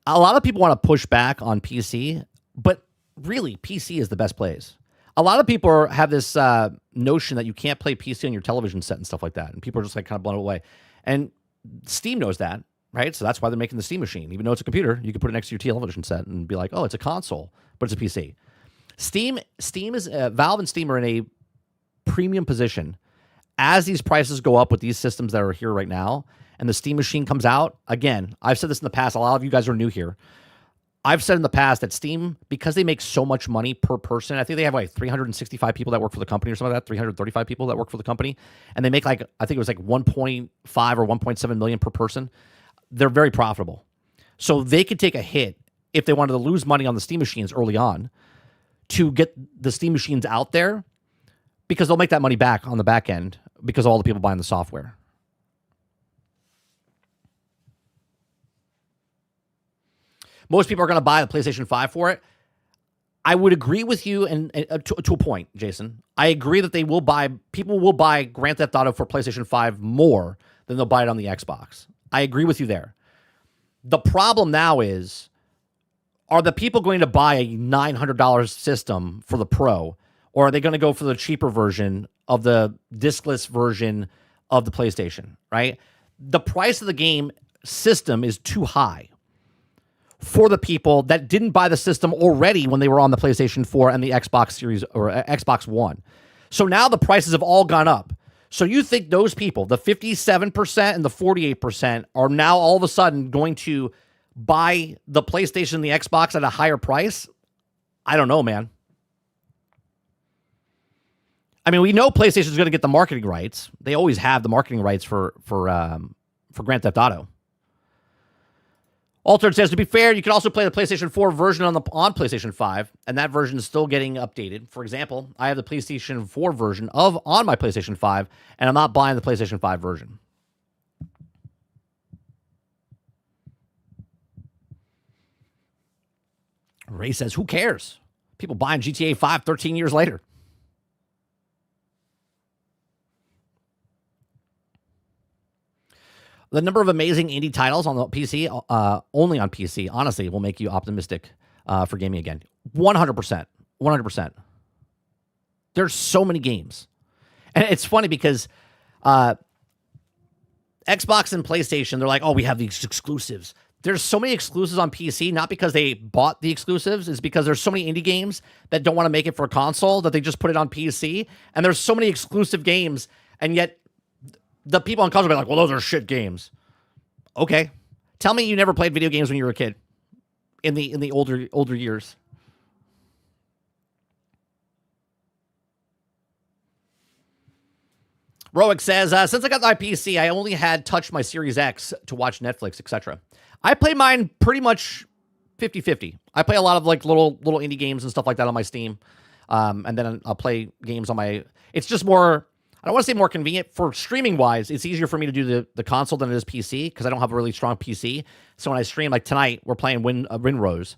a lot of people want to push back on PC, but really, PC is the best place. A lot of people have this notion that you can't play PC on your television set and stuff like that, and people are just like kind of blown away. And Steam knows that, right? So that's why they're making the Steam machine. Even though it's a computer, you can put it next to your television set and be like, oh, it's a console, but it's a PC. Steam is Valve and Steam are in a premium position as these prices go up with these systems that are here right now, and the Steam machine comes out. Again, I've said this in the past. A lot of you guys are new here. I've said in the past that Steam, because they make so much money per person, I think they have like 365 people that work for the company or something like that, 335 people that work for the company, and they make like, I think it was like 1.5 or 1.7 million per person. They're very profitable. So they could take a hit if they wanted to lose money on the Steam machines early on to get the Steam machines out there, because they'll make that money back on the back end because of all the people buying the software. Most people are going to buy the PlayStation 5 for it. I would agree with you and to a point, Jason. I agree that people will buy Grand Theft Auto for PlayStation 5 more than they'll buy it on the Xbox. I agree with you there. The problem now is, are the people going to buy a $900 system for the Pro, or are they going to go for the cheaper version of the discless version of the PlayStation, right? The price of the game system is too high for the people that didn't buy the system already when they were on the PlayStation 4 and the Xbox Series or Xbox One. So now the prices have all gone up. So you think those people, the 57% and the 48%, are now all of a sudden going to buy the PlayStation and the Xbox at a higher price? I don't know, man. I mean, we know PlayStation is going to get the marketing rights. They always have the marketing rights for Grand Theft Auto. Altered says, to be fair, you can also play the PlayStation 4 version on PlayStation 5, and that version is still getting updated. For example, I have the PlayStation 4 version on my PlayStation 5, and I'm not buying the PlayStation 5 version. Ray says, who cares? People buying GTA 5 13 years later. The number of amazing indie titles on the PC, only on PC, honestly, will make you optimistic for gaming again. 100%. 100%. There's so many games. And it's funny because Xbox and PlayStation, they're like, oh, we have these exclusives. There's so many exclusives on PC, not because they bought the exclusives. It's because there's so many indie games that don't want to make it for a console that they just put it on PC. And there's so many exclusive games, and yet the people on console will be like, well, those are shit games. Okay. Tell me you never played video games when you were a kid in the older years. Roic says, since I got my PC, I only had touched my Series X to watch Netflix, etc. I play mine pretty much 50-50. I play a lot of like little indie games and stuff like that on my Steam. And then I'll play games on my... It's just more... I don't want to say more convenient. For streaming-wise, it's easier for me to do the console than it is PC because I don't have a really strong PC. So when I stream, like tonight, we're playing Windrose,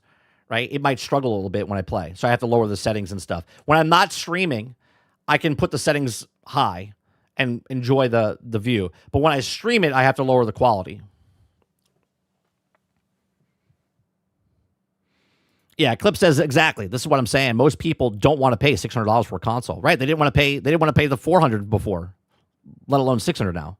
right? It might struggle a little bit when I play. So I have to lower the settings and stuff. When I'm not streaming, I can put the settings high and enjoy the view. But when I stream it, I have to lower the quality. Yeah, Clip says exactly. This is what I'm saying. Most people don't want to pay $600 for a console, right? They didn't want to pay the $400 before, let alone $600 now.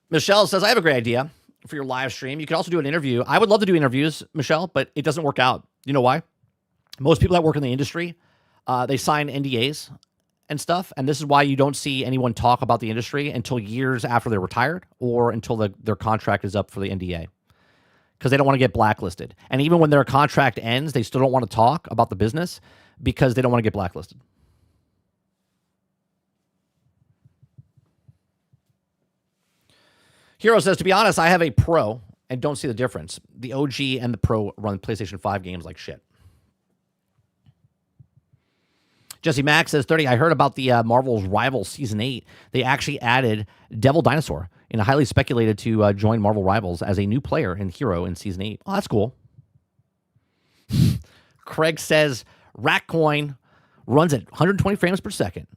Michelle says, I have a great idea for your live stream. You can also do an interview. I would love to do interviews, Michelle, but it doesn't work out. You know why? Most people that work in the industry, they sign NDAs and stuff, and this is why you don't see anyone talk about the industry until years after they're retired or until their contract is up for the NDA, because they don't want to get blacklisted. And even when their contract ends, they still don't want to talk about the business because they don't want to get blacklisted. Hero says, to be honest, I have a Pro and don't see the difference. The OG and the Pro run PlayStation 5 games like shit. Jesse Mack says 30. I heard about the Marvel's Rivals Season 8. They actually added Devil Dinosaur and highly speculated to join Marvel Rivals as a new player and hero in Season 8. Oh, that's cool. Craig says Ratcoin runs at 120 frames per second.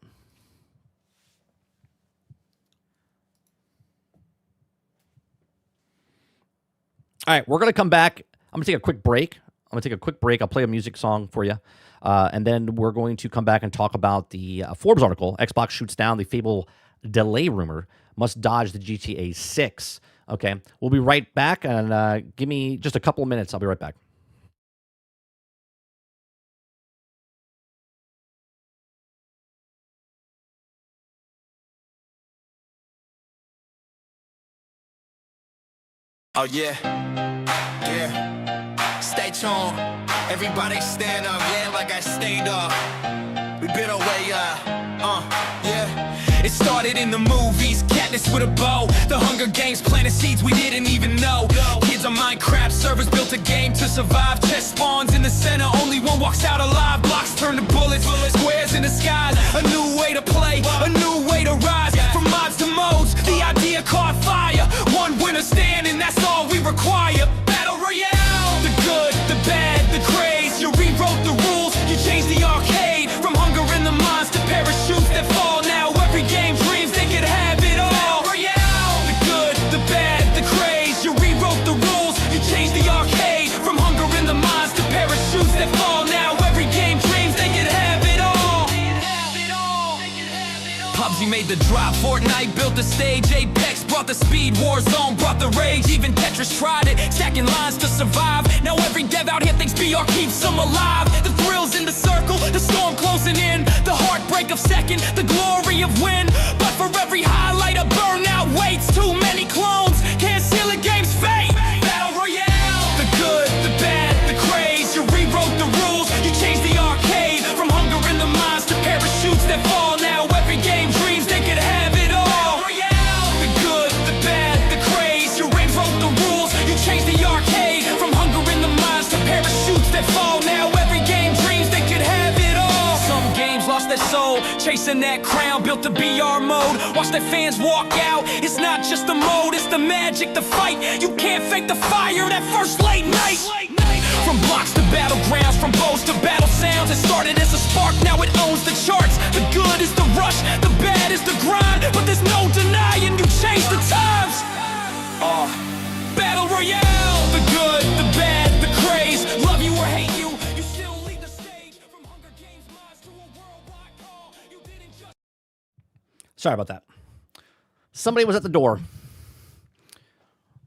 All right, we're going to come back. I'm going to take a quick break. I'll play a music song for you. And then we're going to come back and talk about the Forbes article. Xbox shoots down the Fable delay rumor. Must dodge the GTA 6. Okay, we'll be right back. And give me just a couple of minutes. I'll be right back. Oh yeah, yeah. Stay tuned. Everybody stand up, yeah, like I stayed up. We been away, yeah. It started in the movies, Katniss with a bow. The Hunger Games planted seeds we didn't even know. Kids on Minecraft servers built a game to survive. Chest spawns in the center, only one walks out alive. Blocks turn to bullets, squares in the skies. A new way to play, a new way to rise. From mods to modes, the idea caught fire. One winner standing, that's all we require. Battle Royale, the good, the bad, the craze. You rewrote the rules, you changed the arcade. From hunger in the mines to parachutes that fall. Now every game dreams they could have it all. Battle Royale, the good, the bad, the craze. You rewrote the rules, you changed the arcade. From hunger in the mines to parachutes that fall. Now every game dreams they could have it all. PUBG made the drop, Fortnite built the stage, Apex brought the speed, Warzone brought the rage, even Tetris tried it, stacking lines to survive. Now every dev out here thinks BR keeps them alive. The thrills in the circle, the storm closing in, the heartbreak of second, the glory of win. But for every highlight a burnout waits, too many clones, can't seal a game's fate. Battle Royale, the good, the bad, the craze. You rewrote the rules, you changed the arcade. From hunger in the mines to parachutes that fall. Now every game dreams they could have it all. Battle Royale, the good, the bad, the craze. You rewrote the rules, you changed the arcade. From hunger in the mines to parachutes that fall. Now every game dreams they could have it all. Some games lost their soul, chasing that crown, built the BR mode. Watch their fans walk out. It's not just the mode, it's the magic, the fight. You can't fake the fire that first late night. From blocks to battlegrounds, from bows to battle sounds. It started as a spark, now it owns the charts. The good is the rush, the bad is the grind. But there's no denying you changed the times. Battle Royale, the good, the bad, the craze. Love you or hate you, you still lead the stage. From Hunger Games mods to a worldwide call. You didn't just... Sorry about that. Somebody was at the door.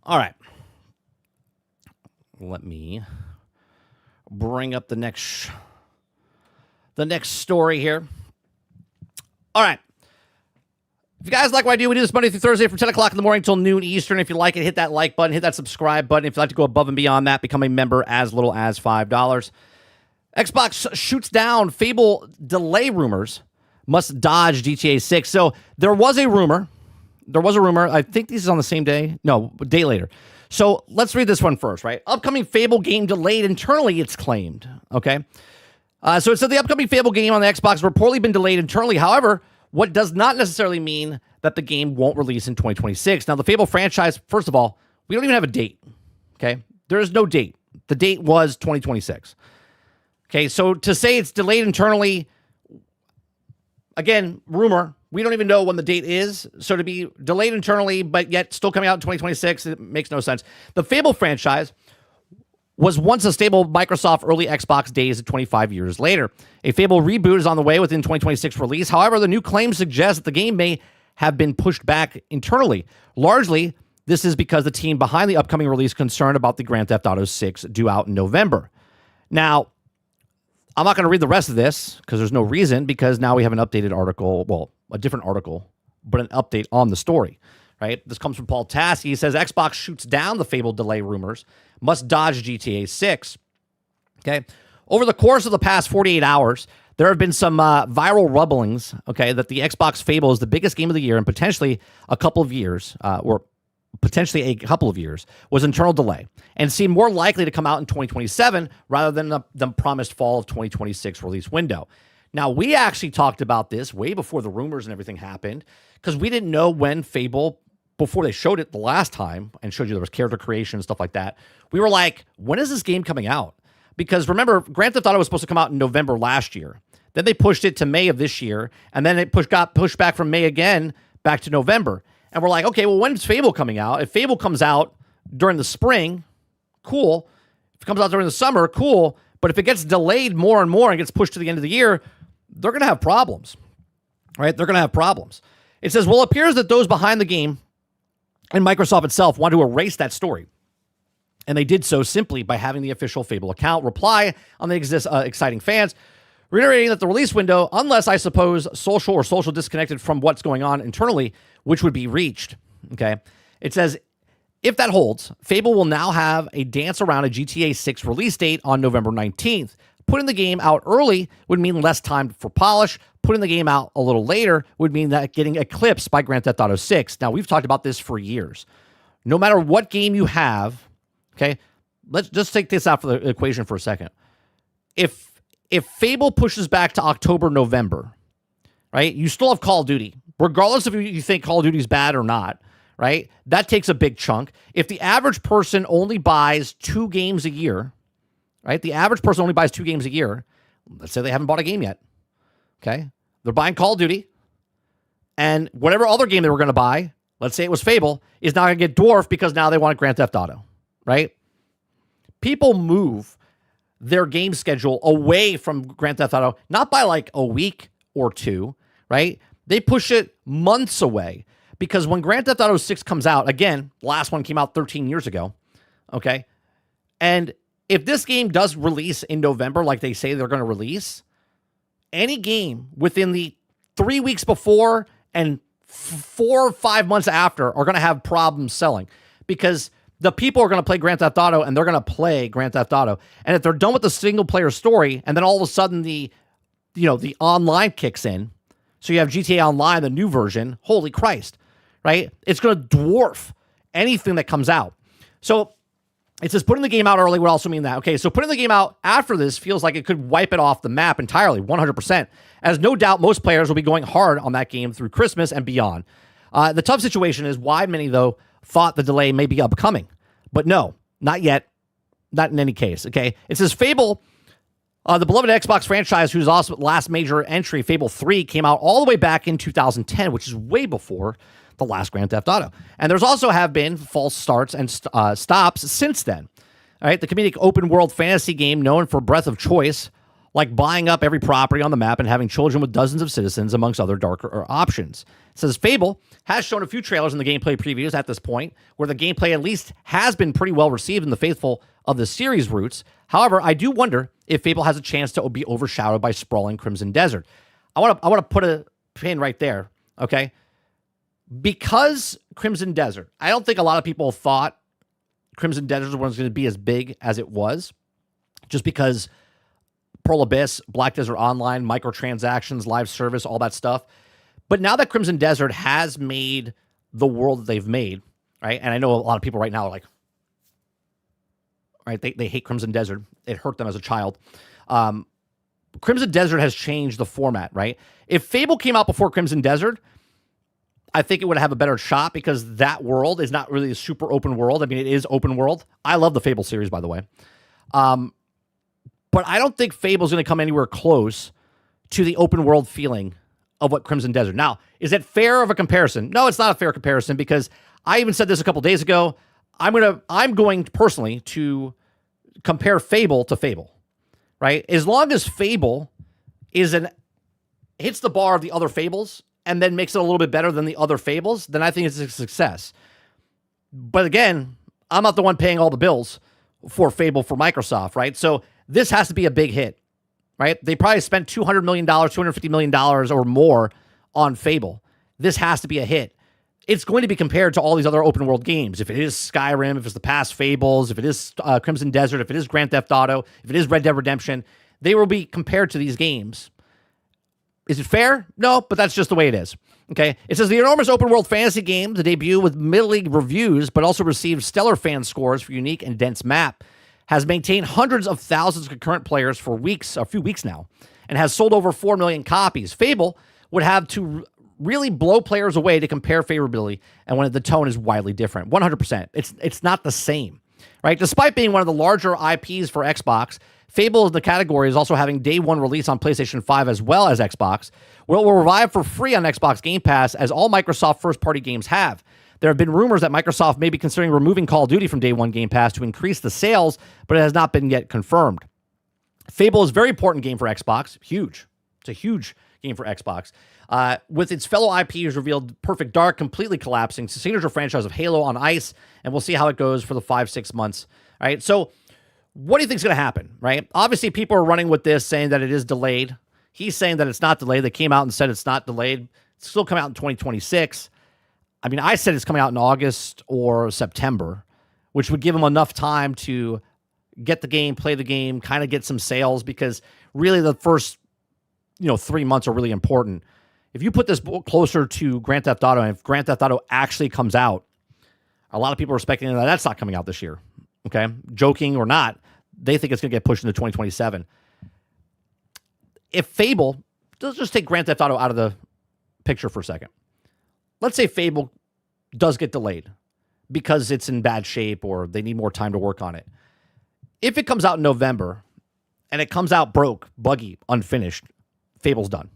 All right. Let me bring up the next story here. All right. If you guys like what I do, we do this Monday through Thursday from 10 o'clock in the morning till noon Eastern. If you like it, hit that like button, hit that subscribe button. If you'd like to go above and beyond that, become a member as little as $5. Xbox shoots down Fable delay rumors. Must dodge GTA 6. So there was a rumor. I think this is on the same day. No, a day later. So let's read this one first, right? Upcoming Fable game delayed internally, it's claimed. Okay. So it said the upcoming Fable game on the Xbox has reportedly been delayed internally. However, what does not necessarily mean that the game won't release in 2026. Now, the Fable franchise, first of all, we don't even have a date. Okay. There is no date. The date was 2026. Okay. So to say it's delayed internally, again, rumor. We don't even know when the date is. So to be delayed internally, but yet still coming out in 2026, it makes no sense. The Fable franchise was once a stable Microsoft early Xbox days 25 years later. A Fable reboot is on the way within 2026 release. However, the new claims suggest that the game may have been pushed back internally. Largely, this is because the team behind the upcoming release concerned about the Grand Theft Auto 6 due out in November. Now, I'm not going to read the rest of this because there's no reason, because now we have an updated article, well, a different article, but an update on the story, right? This comes from Paul Tassi. He says, Xbox shoots down the Fable delay rumors, must dodge GTA 6. Okay. Over the course of the past 48 hours, there have been some viral rumblings, okay, that the Xbox Fable is the biggest game of the year and potentially a couple of years, was internal delay and seemed more likely to come out in 2027 rather than the promised fall of 2026 release window. Now, we actually talked about this way before the rumors and everything happened because we didn't know when Fable, before they showed it the last time and showed you there was character creation and stuff like that, we were like, when is this game coming out? Because remember, Grand Theft Auto was supposed to come out in November last year. Then they pushed it to May of this year, and then it got pushed back from May again back to November. And we're like, okay, well, when's Fable coming out? If Fable comes out during the spring, cool. If it comes out during the summer, cool. But if it gets delayed more and more and gets pushed to the end of the year, they're going to have problems, right? They're going to have problems. It says, well, it appears that those behind the game and Microsoft itself want to erase that story. And they did so simply by having the official Fable account reply on the exciting fans, reiterating that the release window, unless I suppose social disconnected from what's going on internally, which would be reached. Okay. It says, if that holds, Fable will now have a dance around a GTA 6 release date on November 19th. Putting the game out early would mean less time for polish. Putting the game out a little later would mean that getting eclipsed by Grand Theft Auto 6. Now, we've talked about this for years. No matter what game you have, okay, let's just take this out for the equation for a second. If Fable pushes back to October, November, right, you still have Call of Duty. Regardless if you think Call of Duty is bad or not, right, that takes a big chunk. If the average person only buys 2 games a year, right, the average person only buys 2 games a year, let's say they haven't bought a game yet, okay, they're buying Call of Duty, and whatever other game they were going to buy, let's say it was Fable, is now going to get dwarfed because now they want Grand Theft Auto, right? People move their game schedule away from Grand Theft Auto, not by like a week or 2, right? They push it months away because when Grand Theft Auto 6 comes out, again, the last one came out 13 years ago, okay? And if this game does release in November, like they say they're going to release, any game within the 3 weeks before and 4 or 5 months after are going to have problems selling because the people are going to play Grand Theft Auto and they're going to play Grand Theft Auto. And if they're done with the single player story and then all of a sudden the online kicks in, so you have GTA Online, the new version, holy Christ, right? It's going to dwarf anything that comes out. So it says putting the game out early would also mean that. Okay, so putting the game out after this feels like it could wipe it off the map entirely, 100%, as no doubt most players will be going hard on that game through Christmas and beyond. The tough situation is why many, though, thought the delay may be upcoming. But no, not yet. Not in any case, okay? It says Fable, the beloved Xbox franchise, whose last major entry, Fable 3, came out all the way back in 2010, which is way before the last Grand Theft Auto. And there's also have been false starts and stops since then. All right, the comedic open-world fantasy game known for breadth of choice, like buying up every property on the map and having children with dozens of citizens, amongst other darker options. It says Fable has shown a few trailers in the gameplay previews at this point, where the gameplay at least has been pretty well received in the faithful of the series roots. However, I do wonder if Fable has a chance to be overshadowed by sprawling Crimson Desert. I want to put a pin right there, okay? Because Crimson Desert, I don't think a lot of people thought Crimson Desert was going to be as big as it was, just because Pearl Abyss, Black Desert Online, microtransactions, live service, all that stuff. But now that Crimson Desert has made the world that they've made, right? And I know a lot of people right now are like, right, they hate Crimson Desert. It hurt them as a child. Crimson Desert has changed the format, right? If Fable came out before Crimson Desert, I think it would have a better shot because that world is not really a super open world. I mean, it is open world. I love the Fable series, by the way. But I don't think Fable's going to come anywhere close to the open world feeling of what Crimson Desert. Now, is it fair of a comparison? No, it's not a fair comparison because I even said this a couple days ago. I'm going personally to compare Fable to Fable, right? As long as Fable hits the bar of the other Fables and then makes it a little bit better than the other Fables, then I think it's a success. But again, I'm not the one paying all the bills for Fable for Microsoft, right? So this has to be a big hit, right? They probably spent $200 million, $250 million or more on Fable. This has to be a hit. It's going to be compared to all these other open world games. If it is Skyrim, if it's the past Fables, if it is Crimson Desert, if it is Grand Theft Auto, if it is Red Dead Redemption, they will be compared to these games. Is it fair? No, but that's just the way it is. Okay. It says the enormous open world fantasy game, the debut with middling reviews, but also received stellar fan scores for unique and dense map, has maintained hundreds of thousands of concurrent players for weeks, a few weeks now, and has sold over 4 million copies. Fable would have to really blow players away to compare favorability, and when the tone is widely different. 100%. It's not the same, right? Despite being one of the larger IPs for Xbox, Fable in the category is also having day one release on PlayStation 5 as well as Xbox, where it will revive for free on Xbox Game Pass, as all Microsoft first-party games have. There have been rumors that Microsoft may be considering removing Call of Duty from day one Game Pass to increase the sales, but it has not been yet confirmed. Fable is a very important game for Xbox. Huge. It's a huge game for Xbox. With its fellow IPs revealed Perfect Dark completely collapsing, signature franchise of Halo on ice, and we'll see how it goes for the 5-6 months. All right, so what do you think is going to happen, right? Obviously, people are running with this, saying that it is delayed. He's saying that it's not delayed. They came out and said it's not delayed. It's still coming out in 2026. I mean, I said it's coming out in August or September, which would give them enough time to get the game, play the game, kind of get some sales, because really the first 3 months are really important. If you put this closer to Grand Theft Auto, and if Grand Theft Auto actually comes out, a lot of people are speculating that that's not coming out this year. Okay, joking or not, they think it's going to get pushed into 2027. If Fable, let's just take Grand Theft Auto out of the picture for a second. Let's say Fable does get delayed because it's in bad shape or they need more time to work on it. If it comes out in November and it comes out broke, buggy, unfinished, Fable's done.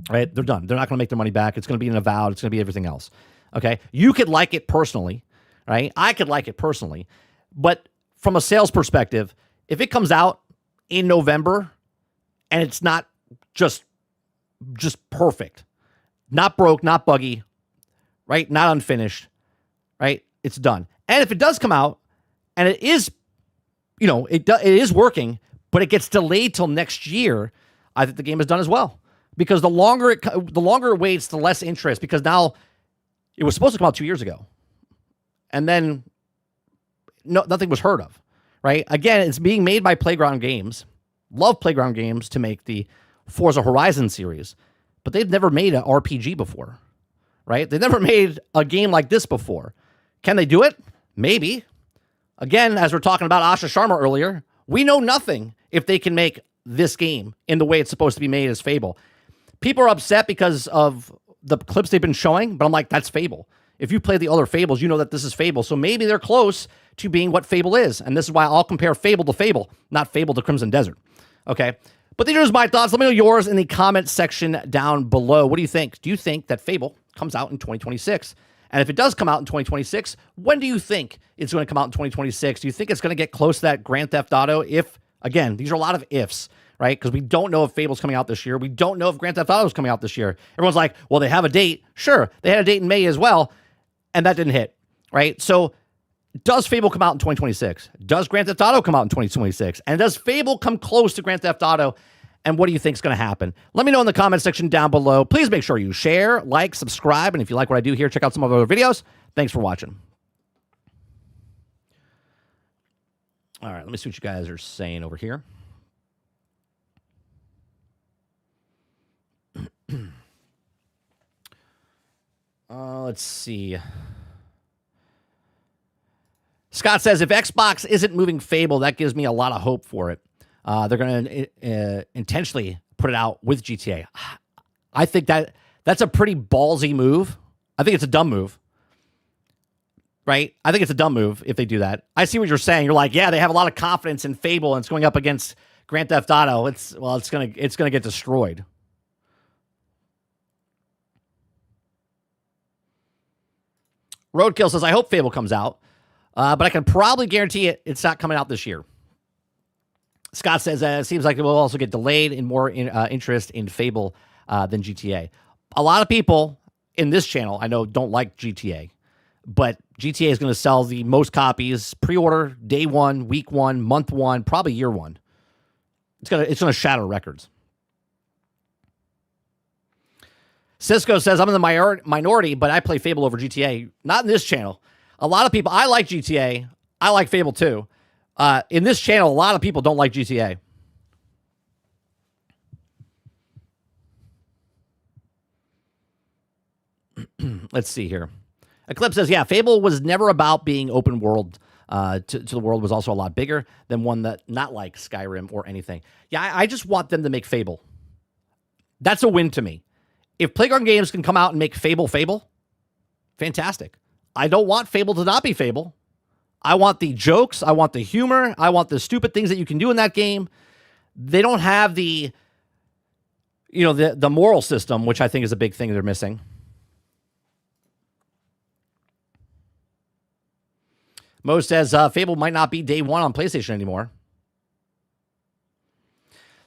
Right? They're done. They're not going to make their money back. It's going to be an avowed. It's going to be everything else. Okay? You could like it personally, right? I could like it personally. But from a sales perspective, if it comes out in November and it's not just perfect, not broke, not buggy, right? Not unfinished, right? It's done. And if it does come out and it is, it is working, but it gets delayed till next year, I think the game is done as well. Because the longer it waits, the less interest. Because now it was supposed to come out 2 years ago, and then nothing was heard of, right? Again, it's being made by Playground Games. Love Playground Games to make the Forza Horizon series, but they've never made an RPG before, right? They've never made a game like this before. Can they do it? Maybe. Again, as we're talking about Asha Sharma earlier, we know nothing if they can make this game in the way it's supposed to be made as Fable. People are upset because of the clips they've been showing, but I'm like, that's Fable. If you play the other Fables, you know that this is Fable. So maybe they're close to being what Fable is. And this is why I'll compare Fable to Fable, not Fable to Crimson Desert. Okay? But these are my thoughts. Let me know yours in the comment section down below. What do you think? Do you think that Fable comes out in 2026? And if it does come out in 2026, when do you think it's going to come out in 2026? Do you think it's going to get close to that Grand Theft Auto? If, again, these are a lot of ifs, right? Because we don't know if Fable's coming out this year. We don't know if Grand Theft Auto is coming out this year. Everyone's like, well, they have a date. Sure, they had a date in May as well, and that didn't hit, right? So does Fable come out in 2026? Does Grand Theft Auto come out in 2026? And does Fable come close to Grand Theft Auto? And what do you think is going to happen? Let me know in the comment section down below. Please make sure you share, like, subscribe, and if you like what I do here, check out some of our other videos. Thanks for watching. All right, let me see what you guys are saying over here. Let's see. Scott says, if Xbox isn't moving Fable, that gives me a lot of hope for it. They're going to intentionally put it out with GTA. I think that's a pretty ballsy move. I think it's a dumb move. Right? I think it's a dumb move if they do that. I see what you're saying. You're like, yeah, they have a lot of confidence in Fable and it's going up against Grand Theft Auto. It's going to get destroyed. Roadkill says, I hope Fable comes out, but I can probably guarantee it's not coming out this year. Scott says, it seems like it will also get delayed and more interest in Fable than GTA. A lot of people in this channel, I know, don't like GTA, but GTA is going to sell the most copies, pre-order, day one, week one, month one, probably year one. It's gonna shatter records. Cisco says, I'm in the minority, but I play Fable over GTA. Not in this channel. A lot of people, I like GTA. I like Fable too. In this channel, a lot of people don't like GTA. Let's see here. Eclipse says, yeah, Fable was never about being open world. to the world was also a lot bigger than one that not like Skyrim or anything. Yeah, I just want them to make Fable. That's a win to me. If Playground Games can come out and make Fable, fantastic. I don't want Fable to not be Fable. I want the jokes. I want the humor. I want the stupid things that you can do in that game. They don't have the moral system, which I think is a big thing they're missing. Mo says Fable might not be day one on PlayStation anymore.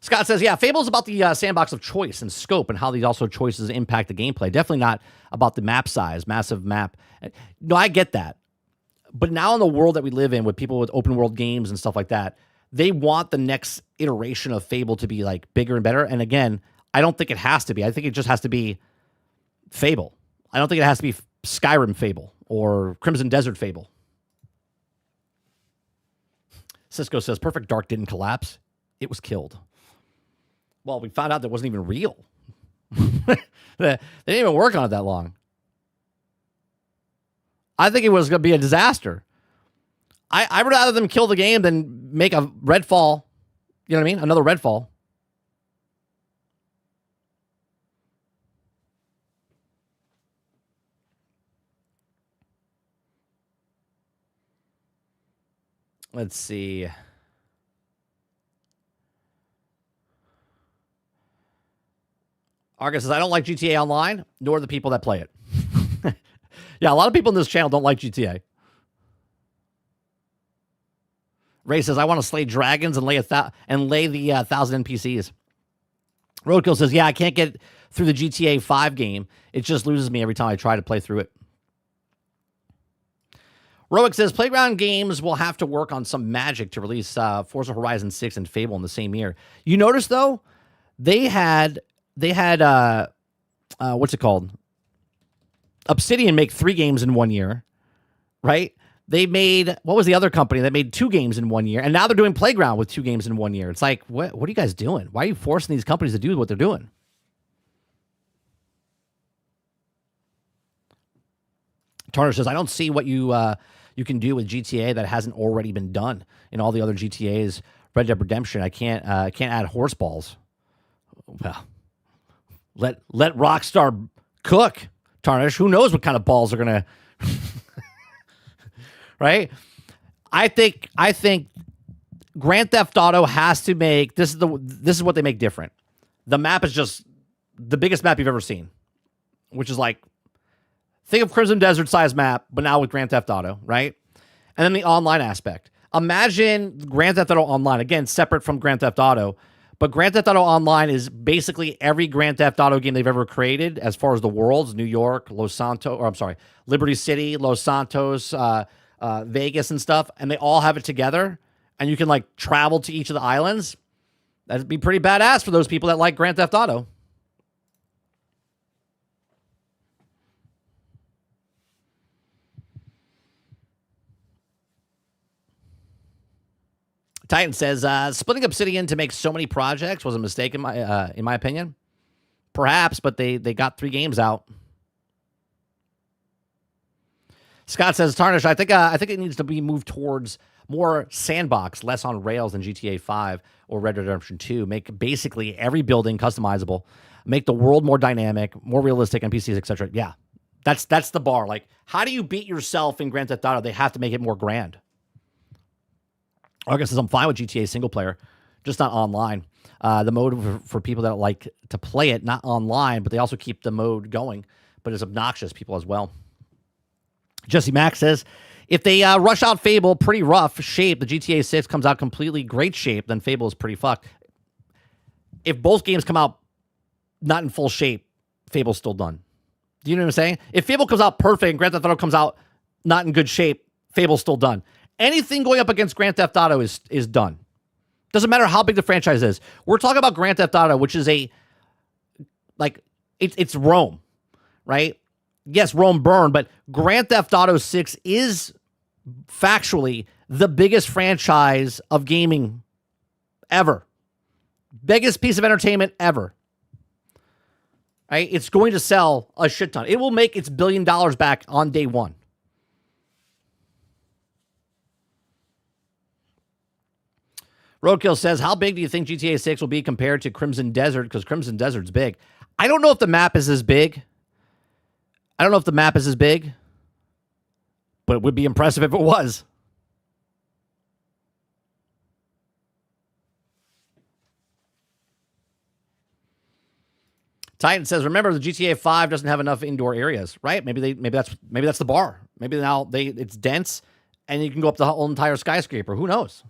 Scott says, yeah, Fable's about the sandbox of choice and scope and how these also choices impact the gameplay. Definitely not about the map size, massive map. No, I get that. But now in the world that we live in with people with open world games and stuff like that, they want the next iteration of Fable to be like bigger and better. And again, I don't think it has to be. I think it just has to be Fable. I don't think it has to be Skyrim Fable or Crimson Desert Fable. Cisco says, Perfect Dark didn't collapse. It was killed. Well, we found out that it wasn't even real. They didn't even work on it that long. I think it was going to be a disaster. I would rather them kill the game than make a Redfall. You know what I mean? Another Redfall. Let's see. Argus says, I don't like GTA Online, nor the people that play it. Yeah, a lot of people in this channel don't like GTA. Ray says, I want to slay dragons and lay the 1,000 NPCs. Roadkill says, yeah, I can't get through the GTA 5 game. It just loses me every time I try to play through it. Roic says, Playground Games will have to work on some magic to release Forza Horizon 6 and Fable in the same year. You notice, though, they had what's it called? Obsidian make 3 games in 1 year, right? They made, what was the other company that made 2 games in 1 year? And now they're doing Playground with 2 games in 1 year. It's like, what are you guys doing? Why are you forcing these companies to do what they're doing? Turner says, I don't see what you can do with GTA that hasn't already been done in all the other GTAs. Red Dead Redemption, I can't add horse balls. Well, let Rockstar cook, Tarnish. Who knows what kind of balls are gonna right? I think Grand Theft Auto has to make this is what they make different. The map is just the biggest map you've ever seen, which is like, think of Crimson Desert size map, but now with Grand Theft Auto, right? And then the online aspect. Imagine Grand Theft Auto Online, again, separate from Grand Theft Auto, but Grand Theft Auto Online is basically every Grand Theft Auto game they've ever created as far as the worlds, New York, Liberty City, Los Santos, Vegas and stuff, and they all have it together, and you can like travel to each of the islands. That'd be pretty badass for those people that like Grand Theft Auto. Titan says, splitting Obsidian to make so many projects was a mistake in my opinion. Perhaps, but they got 3 games out. Scott says, Tarnish, I think it needs to be moved towards more sandbox, less on rails than GTA 5 or Red Dead Redemption 2. Make basically every building customizable. Make the world more dynamic, more realistic, NPCs, etc. Yeah, that's the bar. Like, how do you beat yourself in Grand Theft Auto? They have to make it more grand. August says, I'm fine with GTA single player, just not online. The mode for people that like to play it, not online, but they also keep the mode going, but it's obnoxious people as well. Jesse Mack says, if they rush out Fable pretty rough shape, the GTA 6 comes out completely great shape, then Fable is pretty fucked. If both games come out not in full shape, Fable's still done. Do you know what I'm saying? If Fable comes out perfect and Grand Theft Auto comes out not in good shape, Fable's still done. Anything going up against Grand Theft Auto is done. Doesn't matter how big the franchise is. We're talking about Grand Theft Auto, which is it's Rome, right? Yes, Rome burned, but Grand Theft Auto 6 is factually the biggest franchise of gaming ever. Biggest piece of entertainment ever. Right? It's going to sell a shit ton. It will make its $1 billion back on day one. Roadkill says, how big do you think GTA 6 will be compared to Crimson Desert? Because Crimson Desert's big. I don't know if the map is as big. But it would be impressive if it was. Titan says, remember the GTA 5 doesn't have enough indoor areas, right? Maybe that's the bar. Maybe now it's dense and you can go up the whole entire skyscraper. Who knows?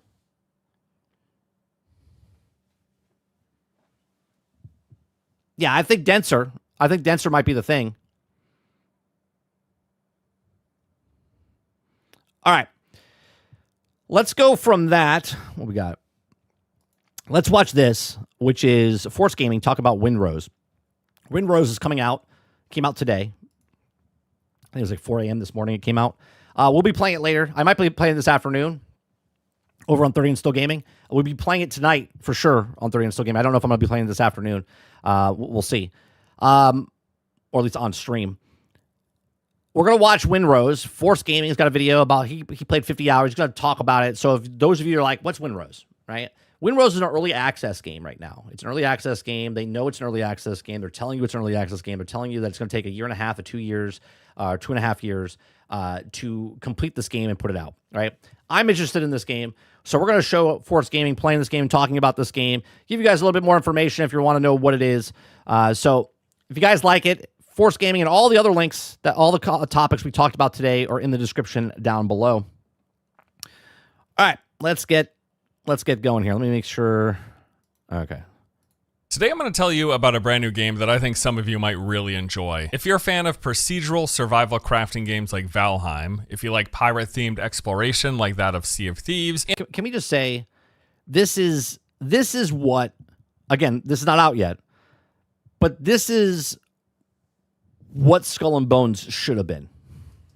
Yeah, I think denser might be the thing. All right. Let's go from that. What we got? Let's watch this, which is Force Gaming talk about Windrose. Windrose is coming out. Came out today. I think it was like 4 a.m. this morning it came out. We'll be playing it later. I might be playing this afternoon over on 30 and Still Gaming. We'll be playing it tonight for sure on 30 and Still Gaming. I don't know if I'm going to be playing this afternoon. We'll see. Or at least on stream. We're going to watch Windrose. Force Gaming has got a video about he played 50 hours. He's going to talk about it. So if those of you are like, what's Windrose, right? Windrose is an early access game right now. It's an early access game. They know it's an early access game. They're telling you it's an early access game. They're telling you that it's going to take 1.5 years to 2 years, 2.5 years to complete this game and put it out, right? I'm interested in this game. So we're going to show Force Gaming playing this game, talking about this game, give you guys a little bit more information if you want to know what it is. So if you guys like it, Force Gaming and all the other links, that all the topics we talked about today are in the description down below. All right, let's get going here. Let me make sure. Okay. Today I'm going to tell you about a brand new game that I think some of you might really enjoy. If you're a fan of procedural survival crafting games like Valheim, if you like pirate-themed exploration like that of Sea of Thieves... Can we just say, this is what, again, this is not out yet, but this is what Skull and Bones should have been.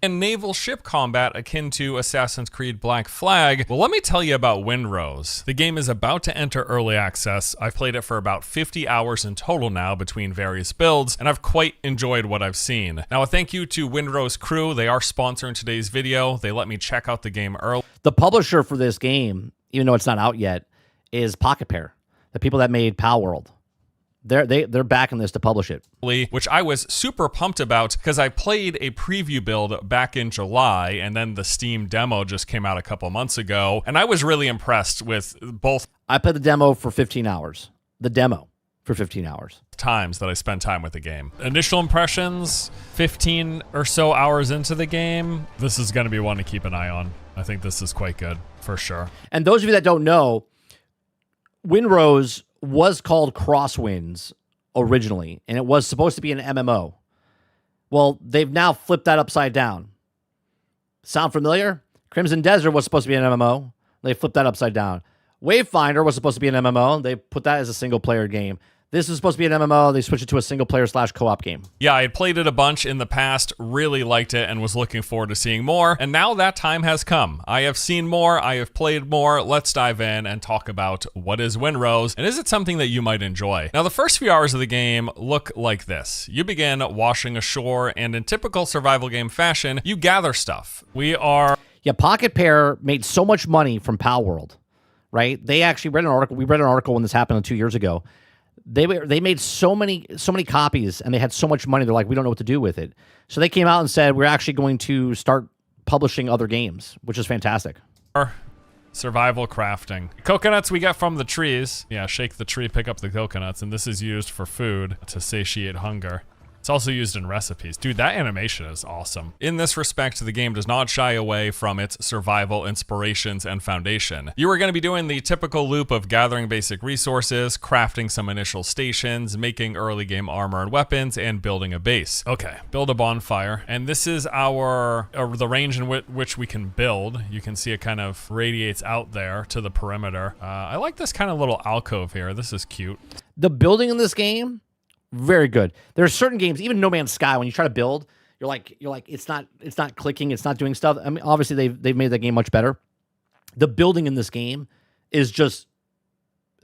And naval ship combat akin to Assassin's Creed Black Flag. Well, let me tell you about Windrose. The game is about to enter early access. I've played it for about 50 hours in total now between various builds, and I've quite enjoyed what I've seen. Now, a thank you to Windrose crew. They are sponsoring today's video. They let me check out the game early. The publisher for this game, even though it's not out yet, is Pocket Pair, the people that made Pal World. They're backing this to publish it. Which I was super pumped about because I played a preview build back in July, and then the Steam demo just came out a couple months ago, and I was really impressed with both. I played the demo for 15 hours. The demo for 15 hours. Times that I spent time with the game. Initial impressions, 15 or so hours into the game, this is going to be one to keep an eye on. I think this is quite good, for sure. And those of you that don't know, Windrose was called Crosswinds originally, and it was supposed to be an MMO. Well, they've now flipped that upside down. Sound familiar? Crimson Desert was supposed to be an MMO. They flipped that upside down. Wavefinder was supposed to be an MMO. They put that as a single-player game. This is supposed to be an MMO. They switched it to a single-player / co-op game. Yeah, I had played it a bunch in the past, really liked it, and was looking forward to seeing more. And now that time has come. I have seen more. I have played more. Let's dive in and talk about what is Windrose, and is it something that you might enjoy? Now, the first few hours of the game look like this. You begin washing ashore, and in typical survival game fashion, you gather stuff. Yeah, Pocket Pair made so much money from Pal World, right? They actually read an article. We read an article when this happened 2 years ago. They made so many copies, and they had so much money. They're like, we don't know what to do with it. So they came out and said, we're actually going to start publishing other games, which is fantastic. Survival crafting. Coconuts we get from the trees. Yeah, shake the tree, pick up the coconuts, and this is used for food to satiate hunger. It's also used in recipes. Dude, that animation is awesome. In this respect, the game does not shy away from its survival inspirations and foundation. You are going to be doing the typical loop of gathering basic resources, crafting some initial stations, making early game armor and weapons, and building a base. Okay, build a bonfire. And this is the range in which we can build. You can see it kind of radiates out there to the perimeter. I like this kind of little alcove here. This is cute. The building in this game, very good. There are certain games, even No Man's Sky, when you try to build, you're like it's not clicking, it's not doing stuff. I mean, obviously they've made that game much better. The building in this game is just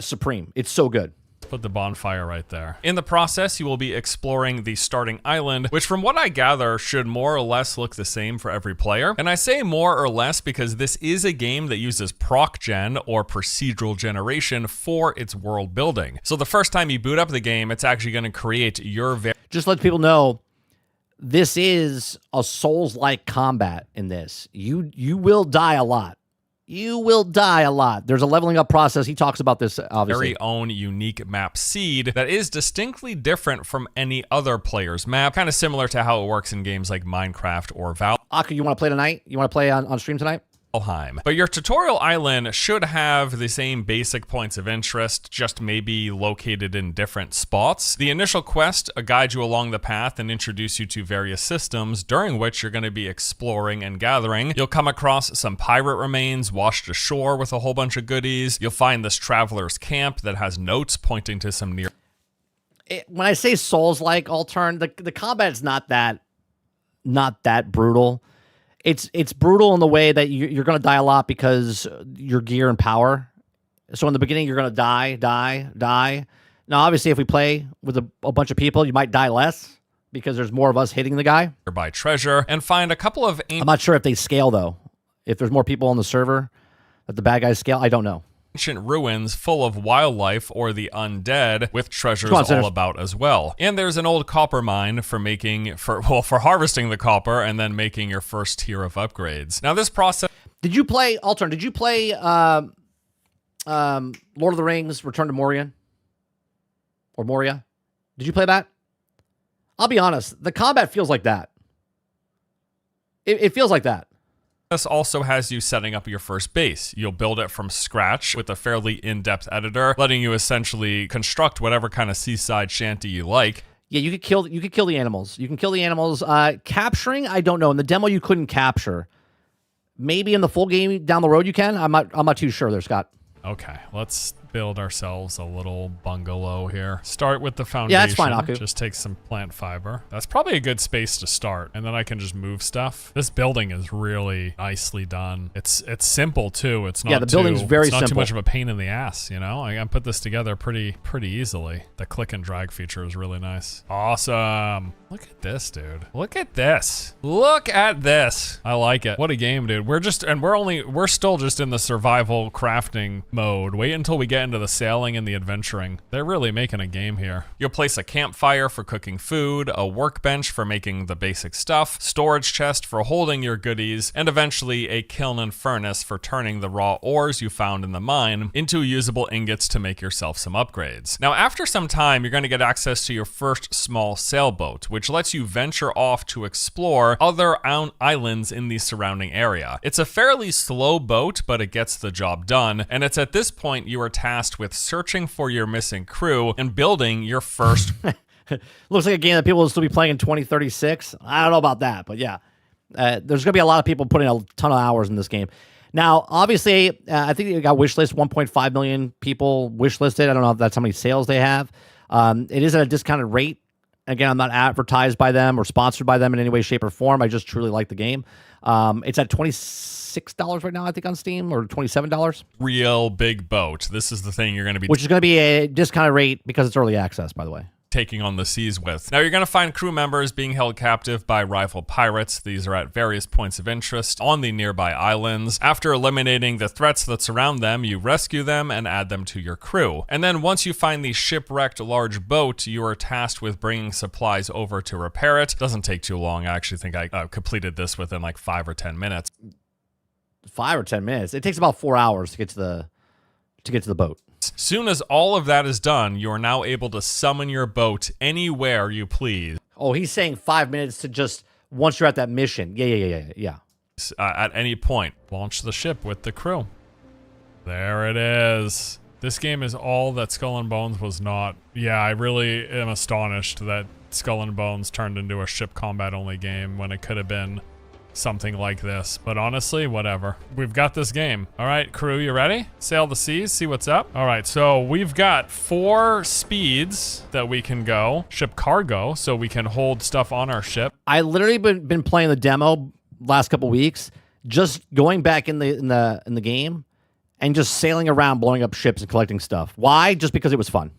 supreme. It's so good. Put the bonfire right there. In the process, you will be exploring the starting island, which from what I gather should more or less look the same for every player. And I say more or less because this is a game that uses proc gen or procedural generation for its world building. So the first time you boot up the game, it's actually going to create your Just let people know, this is a Souls-like combat in this. You will die a lot. You will die a lot. There's a leveling up process. He talks about this, obviously. very own unique map seed that is distinctly different from any other player's map, kind of similar to how it works in games like Minecraft or Aka, you want to play tonight? You want to play on stream tonight? Valheim. But your tutorial island should have the same basic points of interest, just maybe located in different spots. The initial quest guides you along the path and introduce you to various systems, during which you're going to be exploring and gathering. You'll come across some pirate remains washed ashore with a whole bunch of goodies. You'll find this traveler's camp that has notes pointing to some near... When I say Souls-like, Altern, the combat's not that brutal. It's brutal in the way that you're going to die a lot because your gear and power. So in the beginning, you're going to die. Now, obviously, if we play with a bunch of people, you might die less because there's more of us hitting the guy. ...by treasure, and find a couple of... I'm not sure if they scale, though. If there's more people on the server, that the bad guys scale, I don't know. ...ancient ruins full of wildlife or the undead with treasures all about as well. And there's an old copper mine for harvesting the copper and then making your first tier of upgrades. Now this process... Did you play, Altern, Lord of the Rings, Return to Moria? Or Moria? Did you play that? I'll be honest, the combat feels like that. It feels like that. This also has you setting up your first base. You'll build it from scratch with a fairly in-depth editor, letting you essentially construct whatever kind of seaside shanty you like. Yeah, you could kill the animals. You can kill the animals. Capturing, I don't know. In the demo, you couldn't capture. Maybe in the full game down the road you can. I'm not too sure there, Scott. Okay, let's build ourselves a little bungalow here. Start with the foundation. Yeah, that's fine, Aku. Just take some plant fiber. That's probably a good space to start, and then I can just move stuff. This building is really nicely done. It's simple too. It's not the building's very it's not too simple. much of a pain in the ass, you know? I can put this together pretty easily. The click and drag feature is really nice. Awesome. Look at this, dude. Look at this. Look at this. I like it. What a game, dude. We're still just in the survival crafting mode. Wait until we get into the sailing and the adventuring. They're really making a game here. You'll place a campfire for cooking food, a workbench for making the basic stuff, storage chest for holding your goodies, and eventually a kiln and furnace for turning the raw ores you found in the mine into usable ingots to make yourself some upgrades. Now, after some time, you're going to get access to your first small sailboat, which lets you venture off to explore other islands in the surrounding area. It's a fairly slow boat, but it gets the job done, and it's at this point you are tasked with searching for your missing crew and building your first... Looks like a game that people will still be playing in 2036. I don't know about that, but yeah. There's going to be a lot of people putting a ton of hours in this game. Now, obviously, I think it got wishlist. 1.5 million people wishlisted. I don't know if that's how many sales they have. It is at a discounted rate. Again, I'm not advertised by them or sponsored by them in any way, shape, or form. I just truly like the game. It's at $26 right now, I think, on Steam, or $27. Real big boat. This is the thing you're going to be... Which is going to be a discounted rate because it's early access, by the way. Taking on the seas with. Now you're going to find crew members being held captive by rival pirates. These are at various points of interest on the nearby islands. After eliminating the threats that surround them, you rescue them and add them to your crew. And then once you find the shipwrecked large boat, you are tasked with bringing supplies over to repair it. Doesn't take too long. I actually think I completed this within like 5 or 10 minutes. 5 or 10 minutes. It takes about 4 hours to get to the boat. Soon as all of that is done, you are now able to summon your boat anywhere you please. Oh, he's saying 5 minutes to just once you're at that mission. Yeah. At any point, launch the ship with the crew. There it is. This game is all that Skull and Bones was not. Yeah, I really am astonished that Skull and Bones turned into a ship combat only game when it could have been something like this. But honestly, whatever. We've got this game. All right, crew, you ready? Sail the seas, see what's up. All right, so we've got 4 speeds that we can go. Ship cargo, so we can hold stuff on our ship. I literally been playing the demo last couple weeks, just going back in the game and just sailing around, blowing up ships and collecting stuff. Why? Just because it was fun.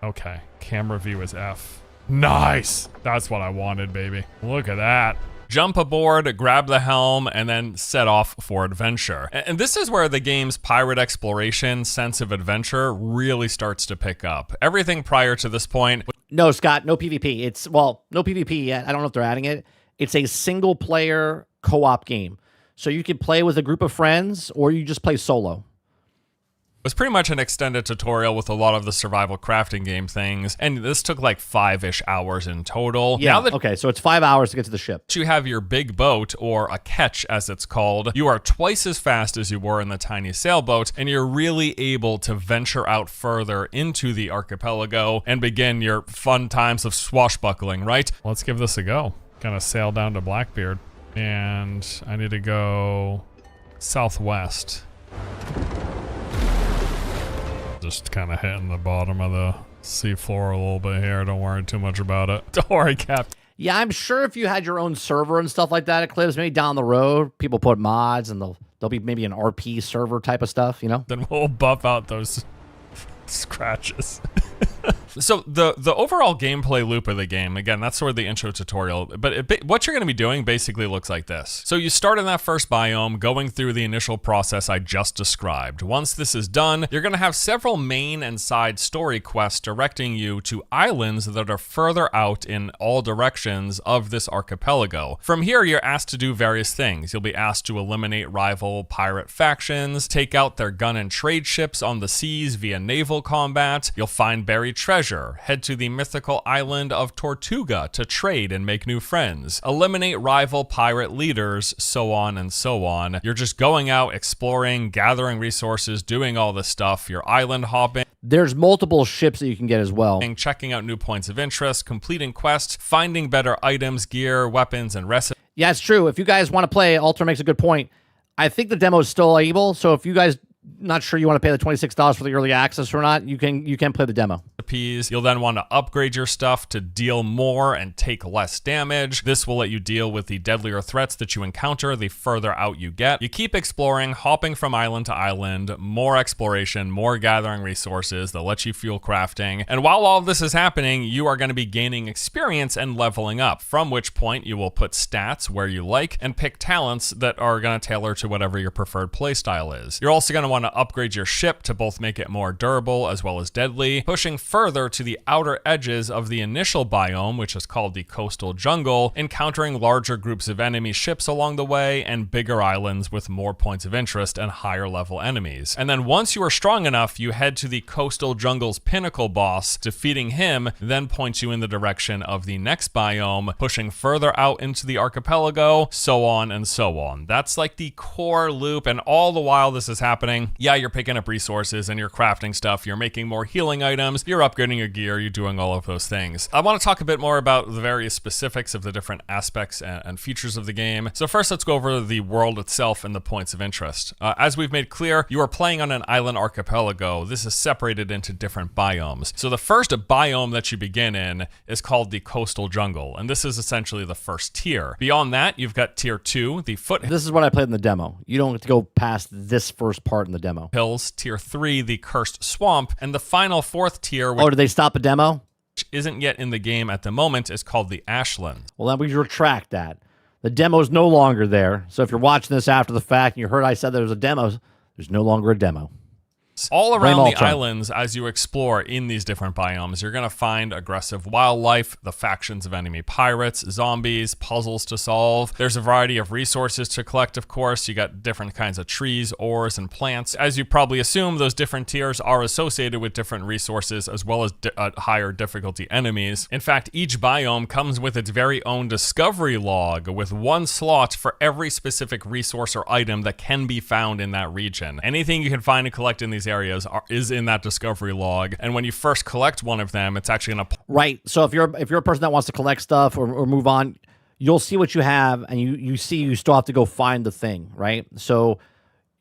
Okay, camera view is F. Nice! That's what I wanted, baby. Look at that. Jump aboard, grab the helm, and then set off for adventure. And this is where the game's pirate exploration sense of adventure really starts to pick up. Everything prior to this point... No, Scott, no PvP. No PvP yet. I don't know if they're adding it. It's a single-player co-op game. So you can play with a group of friends, or you just play solo. It was pretty much an extended tutorial with a lot of the survival crafting game things, and this took like 5-ish hours in total. Yeah, now that okay, so it's 5 hours to get to the ship. you have your big boat, or a ketch as it's called, you are twice as fast as you were in the tiny sailboat, and you're really able to venture out further into the archipelago and begin your fun times of swashbuckling, right? Let's give this a go. Gonna sail down to Blackbeard, and I need to go southwest. Just kind of hitting the bottom of the seafloor a little bit here. Don't worry too much about it. Don't worry, Cap. Yeah, I'm sure if you had your own server and stuff like that, Eclipse, maybe down the road, people put mods and there'll be maybe an RP server type of stuff, you know? Then we'll buff out those scratches. So the overall gameplay loop of the game, again, that's sort of the intro tutorial, but what you're going to be doing basically looks like this. So you start in that first biome, going through the initial process I just described. Once this is done, you're going to have several main and side story quests directing you to islands that are further out in all directions of this archipelago. From here, you're asked to do various things. You'll be asked to eliminate rival pirate factions, take out their gun and trade ships on the seas via naval combat. You'll find buried treasure, head to the mythical island of Tortuga to trade and make new friends, eliminate rival pirate leaders, so on and so on. You're just going out, exploring, gathering resources, doing all this stuff. You're island hopping. There's multiple ships that you can get as well. Checking out new points of interest, completing quests, finding better items, gear, weapons, and recipes. Yeah, it's true. If you guys want to play, Alter makes a good point. I think the demo is still able, so if you guys not sure you want to pay the $26 for the early access or not, you can play the demo. You'll then want to upgrade your stuff to deal more and take less damage. This will let you deal with the deadlier threats that you encounter the further out you get. You keep exploring, hopping from island to island, more exploration, more gathering resources that let you fuel crafting. And while all of this is happening, you are going to be gaining experience and leveling up, from which point you will put stats where you like and pick talents that are going to tailor to whatever your preferred playstyle is. You're also going to want to upgrade your ship to both make it more durable as well as deadly, pushing further to the outer edges of the initial biome, which is called the coastal jungle, encountering larger groups of enemy ships along the way and bigger islands with more points of interest and higher level enemies. And then once you are strong enough, you head to the coastal jungle's pinnacle boss. Defeating him then points you in the direction of the next biome, pushing further out into the archipelago, so on and so on. That's like the core loop, and all the while this is happening, yeah, you're picking up resources and you're crafting stuff, you're making more healing items, you're upgrading your gear, you're doing all of those things. I want to talk a bit more about the various specifics of the different aspects and features of the game. So first, let's go over the world itself and the points of interest. As we've made clear, you are playing on an island archipelago. This is separated into different biomes. So the first biome that you begin in is called the coastal jungle, and this is essentially the first tier. Beyond that, you've got tier 2, the foot. This is what I played in the demo. You don't get to go past this first part in the demo. Hills, tier 3, the cursed swamp, and the final 4th tier, Oh, did they stop a demo? which isn't yet in the game at the moment, is called the Ashlands. Well, then we retract that. The demo's no longer there. So if you're watching this after the fact and you heard I said there was a demo, there's no longer a demo. All around the Ultron. islands, as you explore in these different biomes, you're going to find aggressive wildlife, the factions of enemy pirates, zombies, puzzles to solve. There's a variety of resources to collect, of course. You got different kinds of trees, ores, and plants. As you probably assume, those different tiers are associated with different resources as well as higher difficulty enemies. In fact, each biome comes with its very own discovery log, with one slot for every specific resource or item that can be found in that region. Anything you can find and collect in these areas is in that discovery log, and when you first collect one of them, it's actually gonna Right. So if you're a person that wants to collect stuff or move on, you'll see what you have, and you see you still have to go find the thing, right? So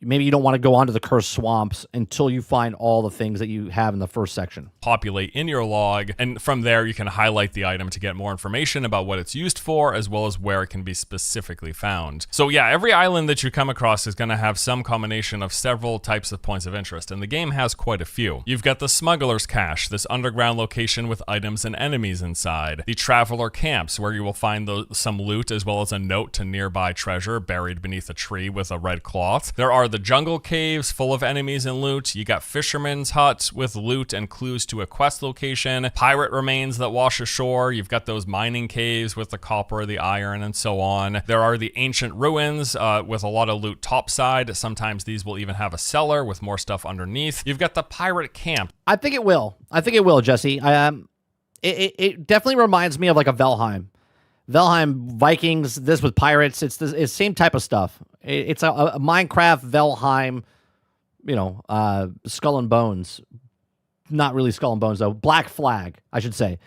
maybe you don't want to go onto the cursed swamps until you find all the things that you have in the first section. Populate in your log, and from there you can highlight the item to get more information about what it's used for, as well as where it can be specifically found. So yeah, every island that you come across is going to have some combination of several types of points of interest, and the game has quite a few. You've got the Smuggler's Cache, this underground location with items and enemies inside. The Traveler Camps, where you will find some loot as well as a note to nearby treasure buried beneath a tree with a red cloth. There are the Jungle Caves full of enemies and loot. You got Fisherman's Hut with loot and clues to a quest location. Pirate remains that wash ashore. You've got those mining caves with the copper, the iron, and so on. There are the ancient ruins with a lot of loot topside. Sometimes these will even have a cellar with more stuff underneath. You've got the pirate camp. I think it will. Jesse. It definitely reminds me of like a Valheim. Vikings, this with pirates. It's the same type of stuff. It's a Minecraft Valheim, Skull and Bones. Not really Skull and Bones, though. Black Flag, I should say.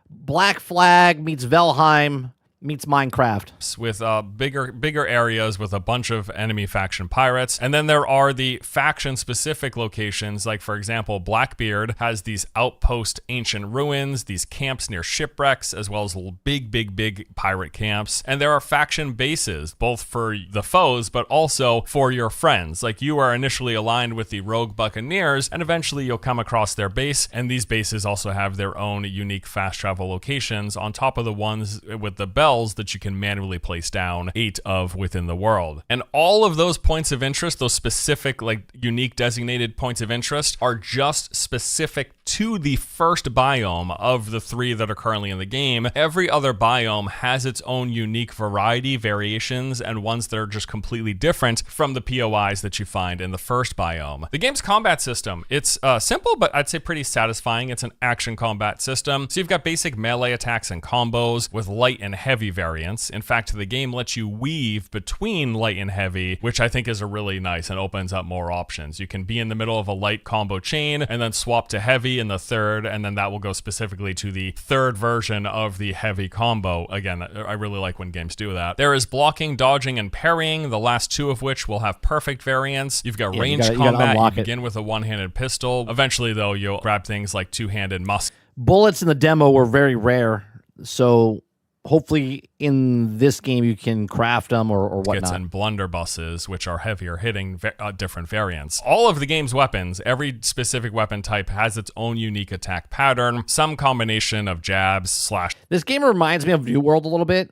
Black Flag meets Valheim meets Minecraft. With bigger areas with a bunch of enemy faction pirates. And then there are the faction-specific locations, like, for example, Blackbeard has these outpost ancient ruins, these camps near shipwrecks, as well as big pirate camps. And there are faction bases, both for the foes, but also for your friends. Like, you are initially aligned with the Rogue Buccaneers, and eventually you'll come across their base, and these bases also have their own unique fast travel locations on top of the ones with the bells that you can manually place down 8 of within the world. And all of those points of interest, those specific, like, unique designated points of interest, are just specific to the first biome of the 3 that are currently in the game. Every other biome has its own unique variety, variations, and ones that are just completely different from the POIs that you find in the first biome. The game's combat system, it's simple, but I'd say pretty satisfying. It's an action combat system. So you've got basic melee attacks and combos with light and heavy variants. In fact, the game lets you weave between light and heavy, which I think is a really nice and opens up more options. You can be in the middle of a light combo chain and then swap to heavy in the third, and then that will go specifically to the third version of the heavy combo. Again, I really like when games do that. There is blocking, dodging, and parrying, the last 2 of which will have perfect variants. You've got ranged combat. You begin with a one-handed pistol. Eventually, though, you'll grab things like two-handed muskets. Bullets in the demo were very rare, so hopefully in this game you can craft them or whatnot. And blunderbusses, which are heavier hitting different variants. All of the game's weapons, every specific weapon type has its own unique attack pattern, some combination of jabs slash. This game reminds me of New World a little bit.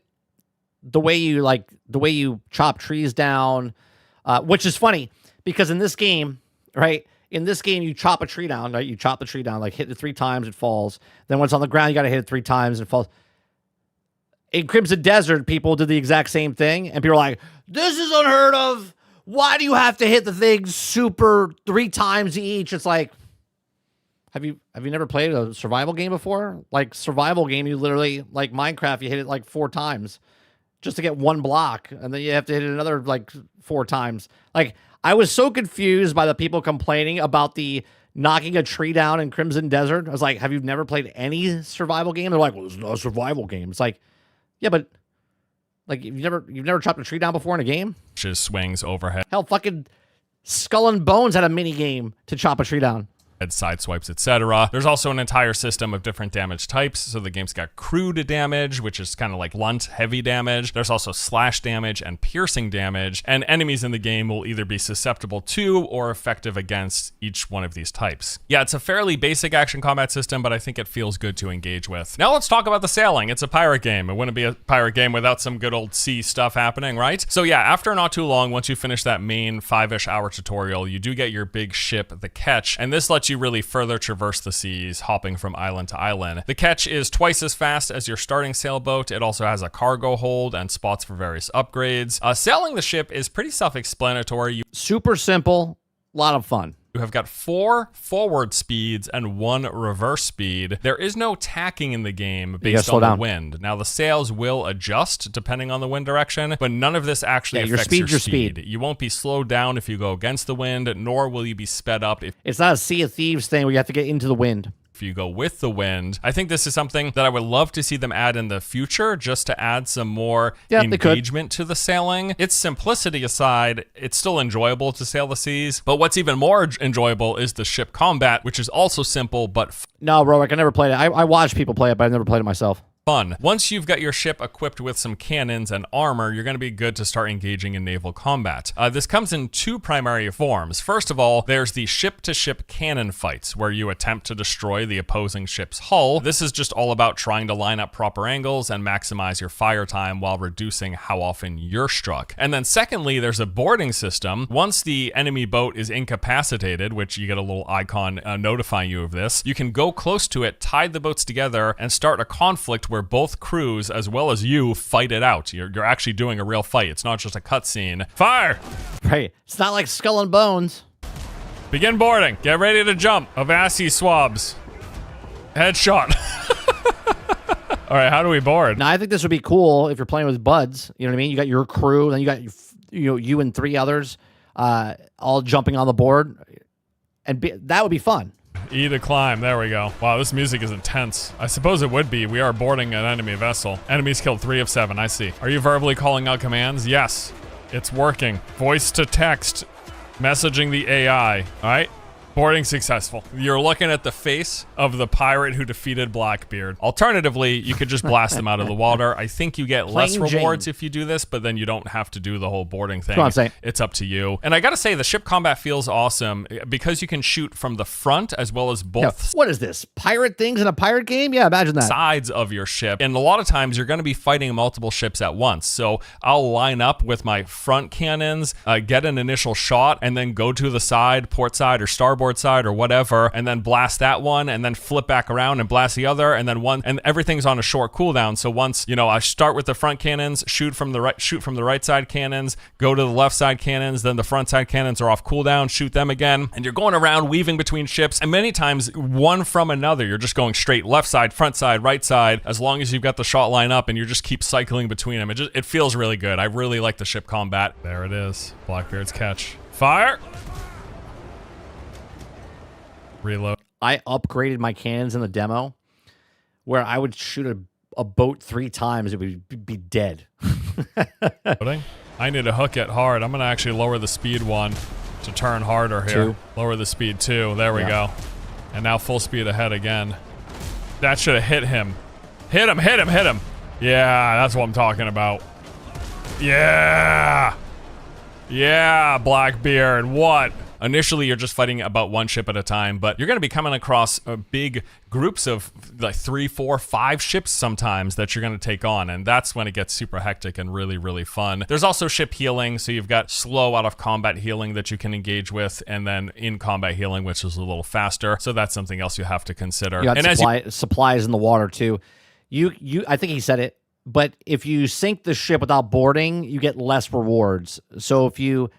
The way you chop trees down, which is funny because in this game, right? In this game, you chop a tree down, right? You chop the tree down, like hit it 3 times, it falls. Then when it's on the ground, you got to hit it 3 times, and it falls. In Crimson Desert, people did the exact same thing, and people are like, this is unheard of. Why do you have to hit the thing super 3 times each? It's like, have you never played a survival game before? Like, survival game, you literally, like Minecraft, you hit it like 4 times just to get 1 block, and then you have to hit it another like 4 times. Like, I was so confused by the people complaining about the knocking a tree down in Crimson Desert. I was like, have you never played any survival game? They're like, well, it's not a survival game. It's like, yeah, but like you've never chopped a tree down before in a game? Just swings overhead. Hell, fucking Skull and Bones had a mini game to chop a tree down. Side swipes, etc. There's also an entire system of different damage types. So the game's got crude damage, which is kind of like blunt, heavy damage. There's also slash damage and piercing damage. And enemies in the game will either be susceptible to or effective against each one of these types. Yeah, it's a fairly basic action combat system, but I think it feels good to engage with. Now let's talk about the sailing. It's a pirate game. It wouldn't be a pirate game without some good old sea stuff happening, right? So yeah, after not too long, once you finish that main 5-ish hour tutorial, you do get your big ship, the Ketch, and this lets you really further traverse the seas, hopping from island to island. The Ketch is twice as fast as your starting sailboat. It also has a cargo hold and spots for various upgrades. Sailing the ship is pretty self-explanatory. Super simple, a lot of fun. You have got 4 forward speeds and 1 reverse speed. There is no tacking in the game based on the wind. Now, the sails will adjust depending on the wind direction, but none of this actually affects your speed. You won't be slowed down if you go against the wind, nor will you be sped up. It's not a Sea of Thieves thing where you have to get into the wind. If if you go with the wind. I think this is something that I would love to see them add in the future, just to add some more engagement to the sailing. Its simplicity aside, it's still enjoyable to sail the seas, but what's even more enjoyable is the ship combat, which is also simple but No, Rorik, I never played it. I watched people play it, but I've never played it myself. fun. Once you've got your ship equipped with some cannons and armor, you're going to be good to start engaging in naval combat. This comes in two primary forms. First of all, there's the ship-to-ship cannon fights, where you attempt to destroy the opposing ship's hull. This is just all about trying to line up proper angles and maximize your fire time while reducing how often you're struck. And then secondly, there's a boarding system. Once the enemy boat is incapacitated, which you get a little icon notifying you of this, you can go close to it, tie the boats together, and start a conflict where both crews, as well as you, fight it out. You're actually doing a real fight. It's not just a cutscene. Fire! Right. It's not like Skull and Bones. Begin boarding. Get ready to jump. Avassi swabs. Headshot. All right, how do we board? Now, I think this would be cool if you're playing with buds. You know what I mean? You got your crew, then you got you and three others all jumping on the board, and that would be fun. E to climb. There we go. Wow, this music is intense. I suppose it would be. We are boarding an enemy vessel. Enemies killed 3 of 7. I see. Are you verbally calling out commands? Yes. It's working. Voice to text. Messaging the AI. All right. Boarding successful. You're looking at the face of the pirate who defeated Blackbeard. Alternatively, you could just blast them out of the water. I think you get less rewards if you do this, but then you don't have to do the whole boarding thing. It's up to you. And I gotta say, the ship combat feels awesome because you can shoot from the front as well as both. What is this? Pirate things in a pirate game? Yeah, imagine that. Sides of your ship. And a lot of times you're gonna be fighting multiple ships at once. So I'll line up with my front cannons, get an initial shot, and then go to the side, port side or starboard side or whatever, and then blast that one, and then flip back around and blast the other, and then one, and everything's on a short cooldown. So once, you know, I start with the front cannons, shoot from the right side cannons, go to the left side cannons, then the front side cannons are off cooldown, shoot them again, and you're going around weaving between ships, and many times one from another. You're just going straight left side, front side, right side, as long as you've got the shot line up, and you just keep cycling between them. It feels really good. I really like the ship combat. There it is. Blackbeard's catch. Fire! Reload. I upgraded my cannons in the demo where I would shoot a boat 3 times. It would be dead. I need to hook it hard. I'm going to actually lower the speed 1 to turn harder here. 2. Lower the speed 2. There we go. And now full speed ahead again. That should have hit him. Hit him, hit him, hit him. Yeah, that's what I'm talking about. Yeah. Yeah, Blackbeard. What? Initially, you're just fighting about one ship at a time, but you're going to be coming across big groups of like 3, 4, 5 ships sometimes that you're going to take on, and that's when it gets super hectic and really, really fun. There's also ship healing, so you've got slow out of combat healing that you can engage with, and then in combat healing, which is a little faster. So that's something else you have to consider. You got supplies in the water too. I think he said it, but if you sink the ship without boarding, you get less rewards. So if you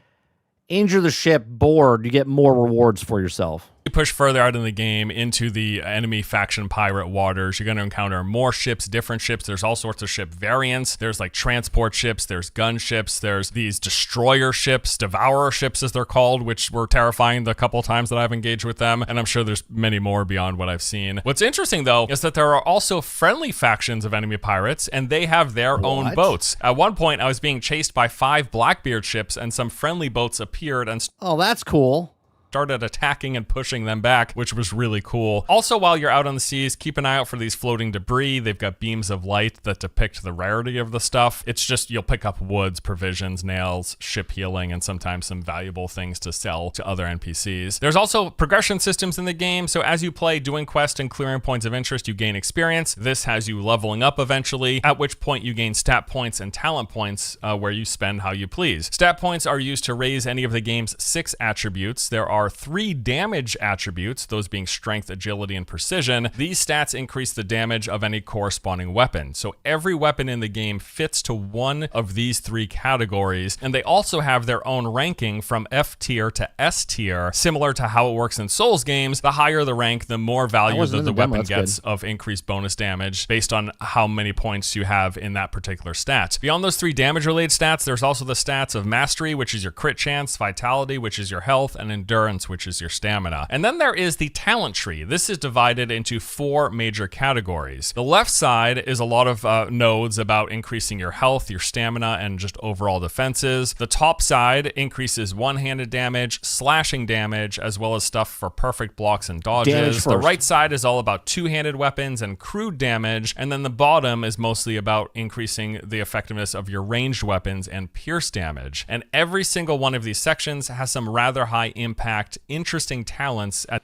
injure the ship board, you get more rewards for yourself. You push further out in the game into the enemy faction pirate waters, you're going to encounter more ships, different ships. There's all sorts of ship variants. There's like transport ships, there's gun ships, there's these destroyer ships, devourer ships as they're called, which were terrifying the couple times that I've engaged with them. And I'm sure there's many more beyond what I've seen. What's interesting though is that there are also friendly factions of enemy pirates, and they have their own boats. At one point, I was being chased by 5 Blackbeard ships, and some friendly boats appeared and oh, that's cool. Started attacking and pushing them back, which was really cool. Also, while you're out on the seas, keep an eye out for these floating debris. They've got beams of light that depict the rarity of the stuff. It's just, you'll pick up woods, provisions, nails, ship healing, and sometimes some valuable things to sell to other NPCs. There's also progression systems in the game, so as you play, doing quests and clearing points of interest, you gain experience. This has you leveling up eventually, at which point you gain stat points and talent points where you spend how you please. Stat points are used to raise any of the game's 6 attributes. There are 3 damage attributes, those being strength, agility, and precision. These stats increase the damage of any corresponding weapon. So every weapon in the game fits to one of these 3 categories, and they also have their own ranking from F tier to S tier, similar to how it works in Souls games. The higher the rank, the more value that the weapon gets of increased bonus damage based on how many points you have in that particular stat. Beyond those 3 damage-related stats, there's also the stats of mastery, which is your crit chance, vitality, which is your health, and endurance, endurance, which is your stamina. And then there is the talent tree. This is divided into 4 major categories. The left side is a lot of nodes about increasing your health, your stamina, and just overall defenses. The top side increases one-handed damage, slashing damage, as well as stuff for perfect blocks and dodges. The right side is all about two-handed weapons and crude damage, and then the bottom is mostly about increasing the effectiveness of your ranged weapons and pierce damage. And every single one of these sections has some rather high impact, interesting talents at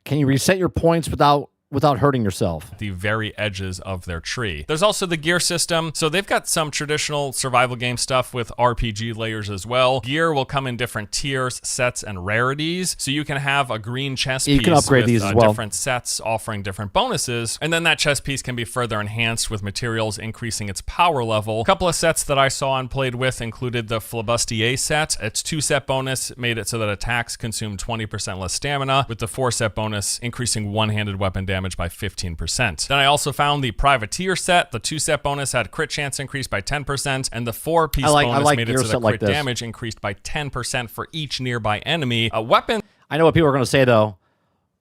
Can you reset your points without hurting yourself? the very edges of their tree. There's also the gear system. So they've got some traditional survival game stuff with RPG layers as well. Gear will come in different tiers, sets, and rarities. So you can have a green chest piece you can upgrade with these as well. different sets offering different bonuses. And then that chest piece can be further enhanced with materials increasing its power level. A couple of sets that I saw and played with included the Flibustier set. Its 2-set bonus made it so that attacks consume 20% less stamina, with the 4-set bonus increasing one-handed weapon damage by 15%. Then I also found the Privateer set. The 2-set bonus had crit chance increased by 10%, and the 4-piece bonus made it so that crit damage increased by 10% for each nearby enemy. A weapon. I know what people are going to say, though.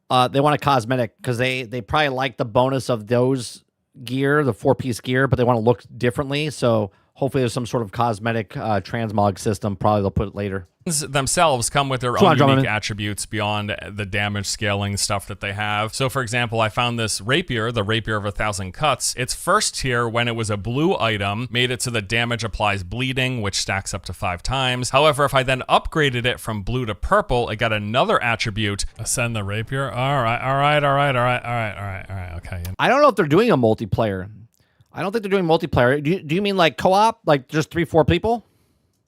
They want a cosmetic because they probably like the bonus of those gear, the 4-piece gear, but they want to look differently. So hopefully there's some sort of cosmetic transmog system. Probably they'll put it later. Themselves come with their own unique attributes beyond the damage scaling stuff that they have. So for example, I found this rapier, the Rapier of 1,000 Cuts. Its first tier, when it was a blue item, made it so that damage applies bleeding, which stacks up to 5 times. However, if I then upgraded it from blue to purple, it got another attribute. Ascend the Rapier. All right, okay. I don't know if they're doing a multiplayer. I don't think they're doing multiplayer. Do you mean like co-op, like just 3-4 people?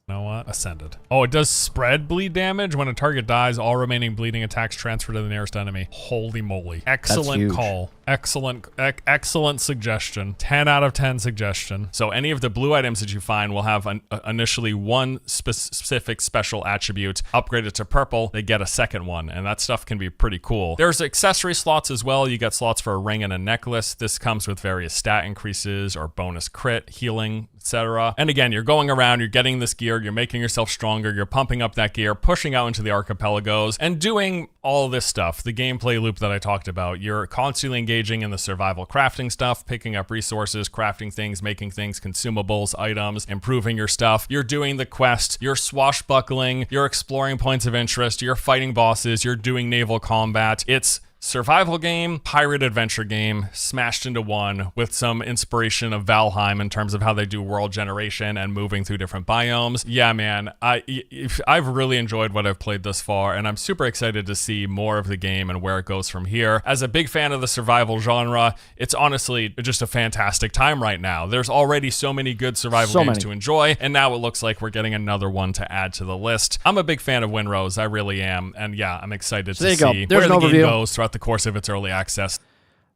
You know what? Ascended. Oh, it does spread bleed damage. When a target dies, all remaining bleeding attacks transfer to the nearest enemy. Holy moly. Excellent call. Excellent suggestion. 10 out of 10 suggestion. So any of the blue items that you find will have initially one specific special attribute. Upgraded to purple, they get a second one, and that stuff can be pretty cool. There's accessory slots as well. You get slots for a ring and a necklace. This comes with various stat increases or bonus crit, healing, etc. And again, you're going around, you're getting this gear, you're making yourself stronger, you're pumping up that gear, pushing out into the archipelagos, and doing all this stuff. The gameplay loop that I talked about. You're constantly engaging in the survival crafting stuff, picking up resources, crafting things, making things, consumables, items, improving your stuff. You're doing the quest, you're swashbuckling, you're exploring points of interest, you're fighting bosses, you're doing naval combat. It's survival game, pirate adventure game, smashed into one with some inspiration of Valheim in terms of how they do world generation and moving through different biomes. Yeah, man, I've really enjoyed what I've played thus far, and I'm super excited to see more of the game and where it goes from here. As a big fan of the survival genre, it's honestly just a fantastic time right now. There's already so many good survival games to enjoy, and now it looks like we're getting another one to add to the list. I'm a big fan of Windrose, I really am, and yeah, I'm excited to see where the game goes throughout the course of its early access.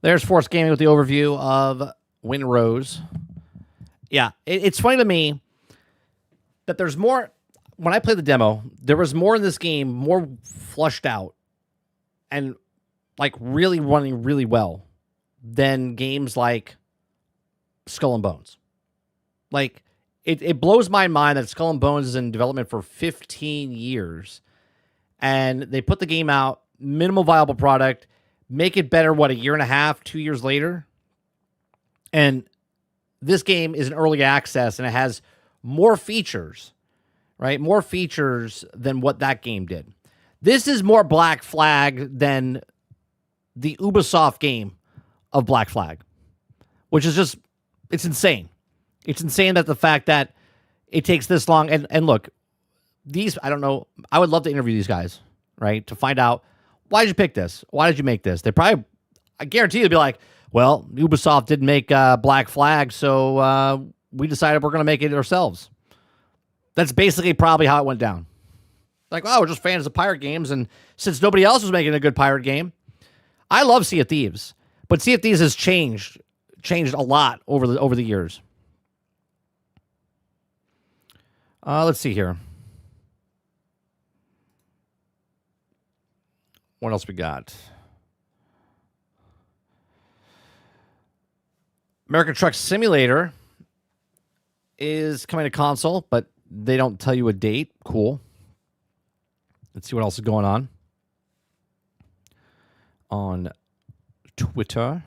There's Force Gaming with the overview of Windrose. Yeah, it's funny to me that there's more. When I played the demo, there was more in this game, more flushed out, and like really running really well than games like Skull and Bones. Like it blows my mind that Skull and Bones is in development for 15 years, and they put the game out, minimal viable product. Make it better, what, a year and a half, 2 years later? And this game is an early access, and it has more features, right? More features than what that game did. This is more Black Flag than the Ubisoft game of Black Flag, which is just, it's insane. It's insane that the fact that it takes this long. And look, these, I don't know, I would love to interview these guys, right? To find out, why did you pick this? Why did you make this? They probably, I guarantee you'd be like, well, Ubisoft didn't make Black Flag, so we decided we're going to make it ourselves. That's basically probably how it went down. Like, oh, we're just fans of pirate games, and since nobody else was making a good pirate game, I love Sea of Thieves, but Sea of Thieves has changed a lot over the years. Let's see here. What else we got? American Truck Simulator is coming to console, but they don't tell you a date. Cool. Let's see what else is going on. on Twitter.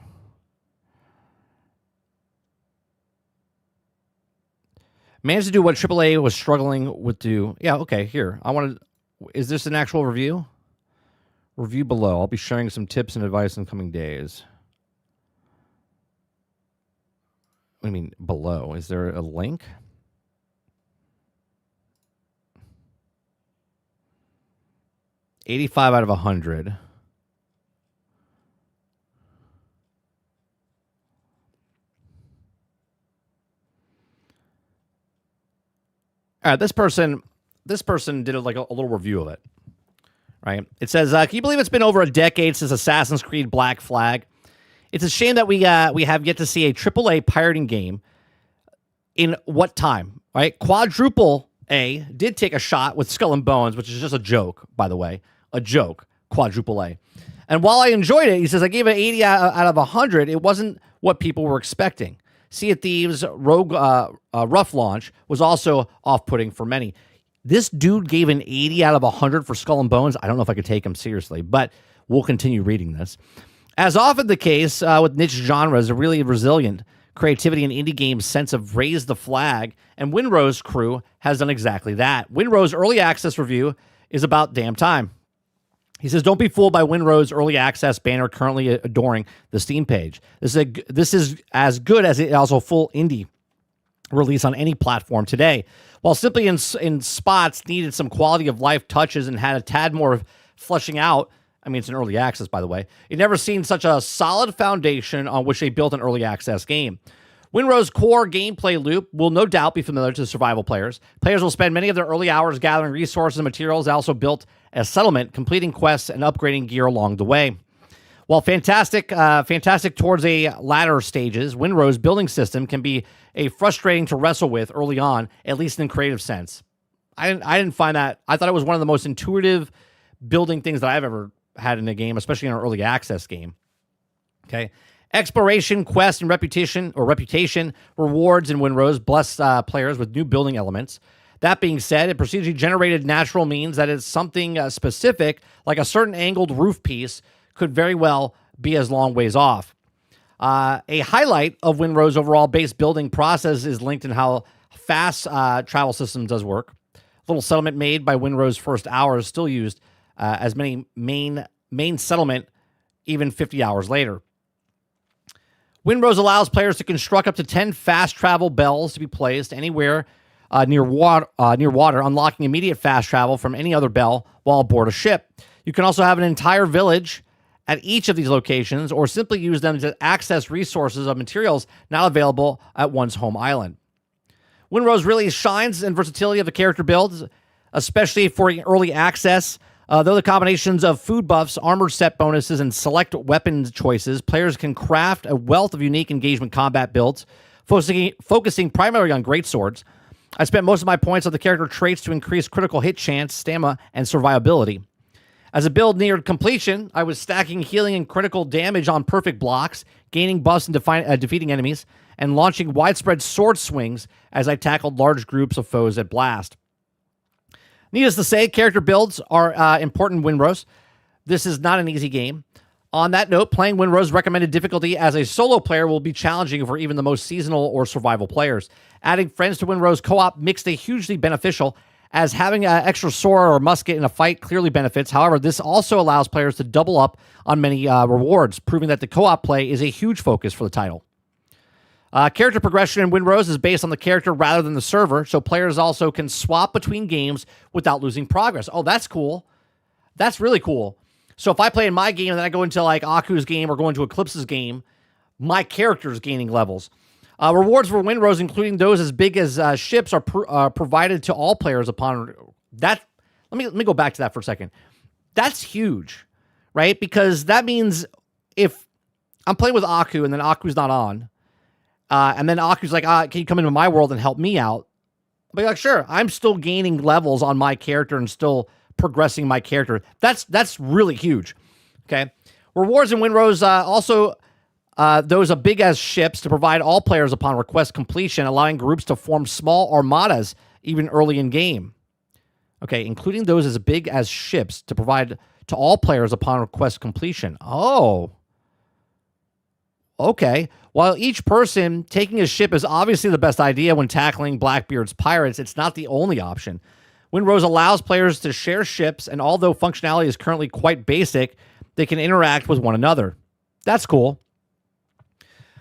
Managed to do what AAA was struggling with do. Yeah, okay, here. Is this an actual review? Review below. I'll be sharing some tips and advice in coming days. What do you mean below? Is there a link? $85 out of 100. All right, this person did like a little review of it. Right? It says, can you believe it's been over a decade since Assassin's Creed Black Flag? It's a shame that we have yet to see a AAA pirating game in what time, right? Quadruple A did take a shot with Skull and Bones, which is just a joke, by the way. A joke, Quadruple A. And while I enjoyed it, he says, I gave it 80 out of 100. It wasn't what people were expecting. Sea of Thieves Rogue Rough launch was also off-putting for many. This dude gave an 80 out of 100 for Skull and Bones. I don't know if I could take him seriously, but we'll continue reading this. As often the case with niche genres, a really resilient creativity and indie games sense of raise the flag, and Windrose crew has done exactly that. Windrose early access review is about damn time. He says, don't be fooled by Windrose early access banner currently adoring the Steam page. This is as good as it also full indie release on any platform today. While simply in spots needed some quality of life touches and had a tad more fleshing out, I mean, it's an early access, by the way, you've never seen such a solid foundation on which they built an early access game. Windrose core gameplay loop will no doubt be familiar to survival players. Players will spend many of their early hours gathering resources and materials. They also built a settlement, completing quests and upgrading gear along the way. While fantastic towards a latter stages, Windrose building system can be a frustrating to wrestle with early on, at least in creative sense. I didn't find that. I thought it was one of the most intuitive building things that I've ever had in a game, especially in an early access game. Okay. Exploration, quest, and reputation rewards in Windrose bless players with new building elements. That being said, a procedurally generated natural means that it's something specific, like a certain angled roof piece, could very well be as long ways off. A highlight of Windrose overall base building process is linked in how fast travel systems does work. A little settlement made by Windrose first hour is still used as many main settlement even 50 hours later. Windrose allows players to construct up to 10 fast travel bells to be placed anywhere near water, unlocking immediate fast travel from any other bell while aboard a ship. You can also have an entire village at each of these locations, or simply use them to access resources of materials not available at one's home island. Windrose really shines in versatility of the character builds, especially for early access. Though the combinations of food buffs, armor set bonuses, and select weapon choices, players can craft a wealth of unique engagement combat builds, focusing primarily on greatswords. I spent most of my points on the character traits to increase critical hit chance, stamina, and survivability. As a build neared completion, I was stacking healing and critical damage on perfect blocks, gaining buffs and defeating enemies, and launching widespread sword swings as I tackled large groups of foes at blast. Needless to say, character builds are important in Windrose. This is not an easy game. On that note, playing Windrose recommended difficulty as a solo player will be challenging for even the most seasonal or survival players. Adding friends to Windrose co-op makes it hugely beneficial, as having an extra sword or musket in a fight clearly benefits. However, this also allows players to double up on many rewards, proving that the co-op play is a huge focus for the title. Character progression in Windrose is based on the character rather than the server, so players also can swap between games without losing progress. Oh, that's cool. That's really cool. So if I play in my game and then I go into like Aku's game or go into Eclipse's game, my character is gaining levels. Rewards for Windrose, including those as big as ships, are provided to all players upon that. Let me go back to that for a second. That's huge, right? Because that means if I'm playing with Aku and then Aku's not on, and then Aku's like, can you come into my world and help me out? I'll be like, sure. I'm still gaining levels on my character and still progressing my character. That's really huge. Okay. Rewards in Windrose also those are big as ships to provide all players upon request completion, allowing groups to form small armadas even early in game. Okay, including those as big as ships to provide to all players upon quest completion. Oh. Okay. While each person taking a ship is obviously the best idea when tackling Blackbeard's pirates, it's not the only option. Windrose allows players to share ships, and although functionality is currently quite basic, they can interact with one another. That's cool.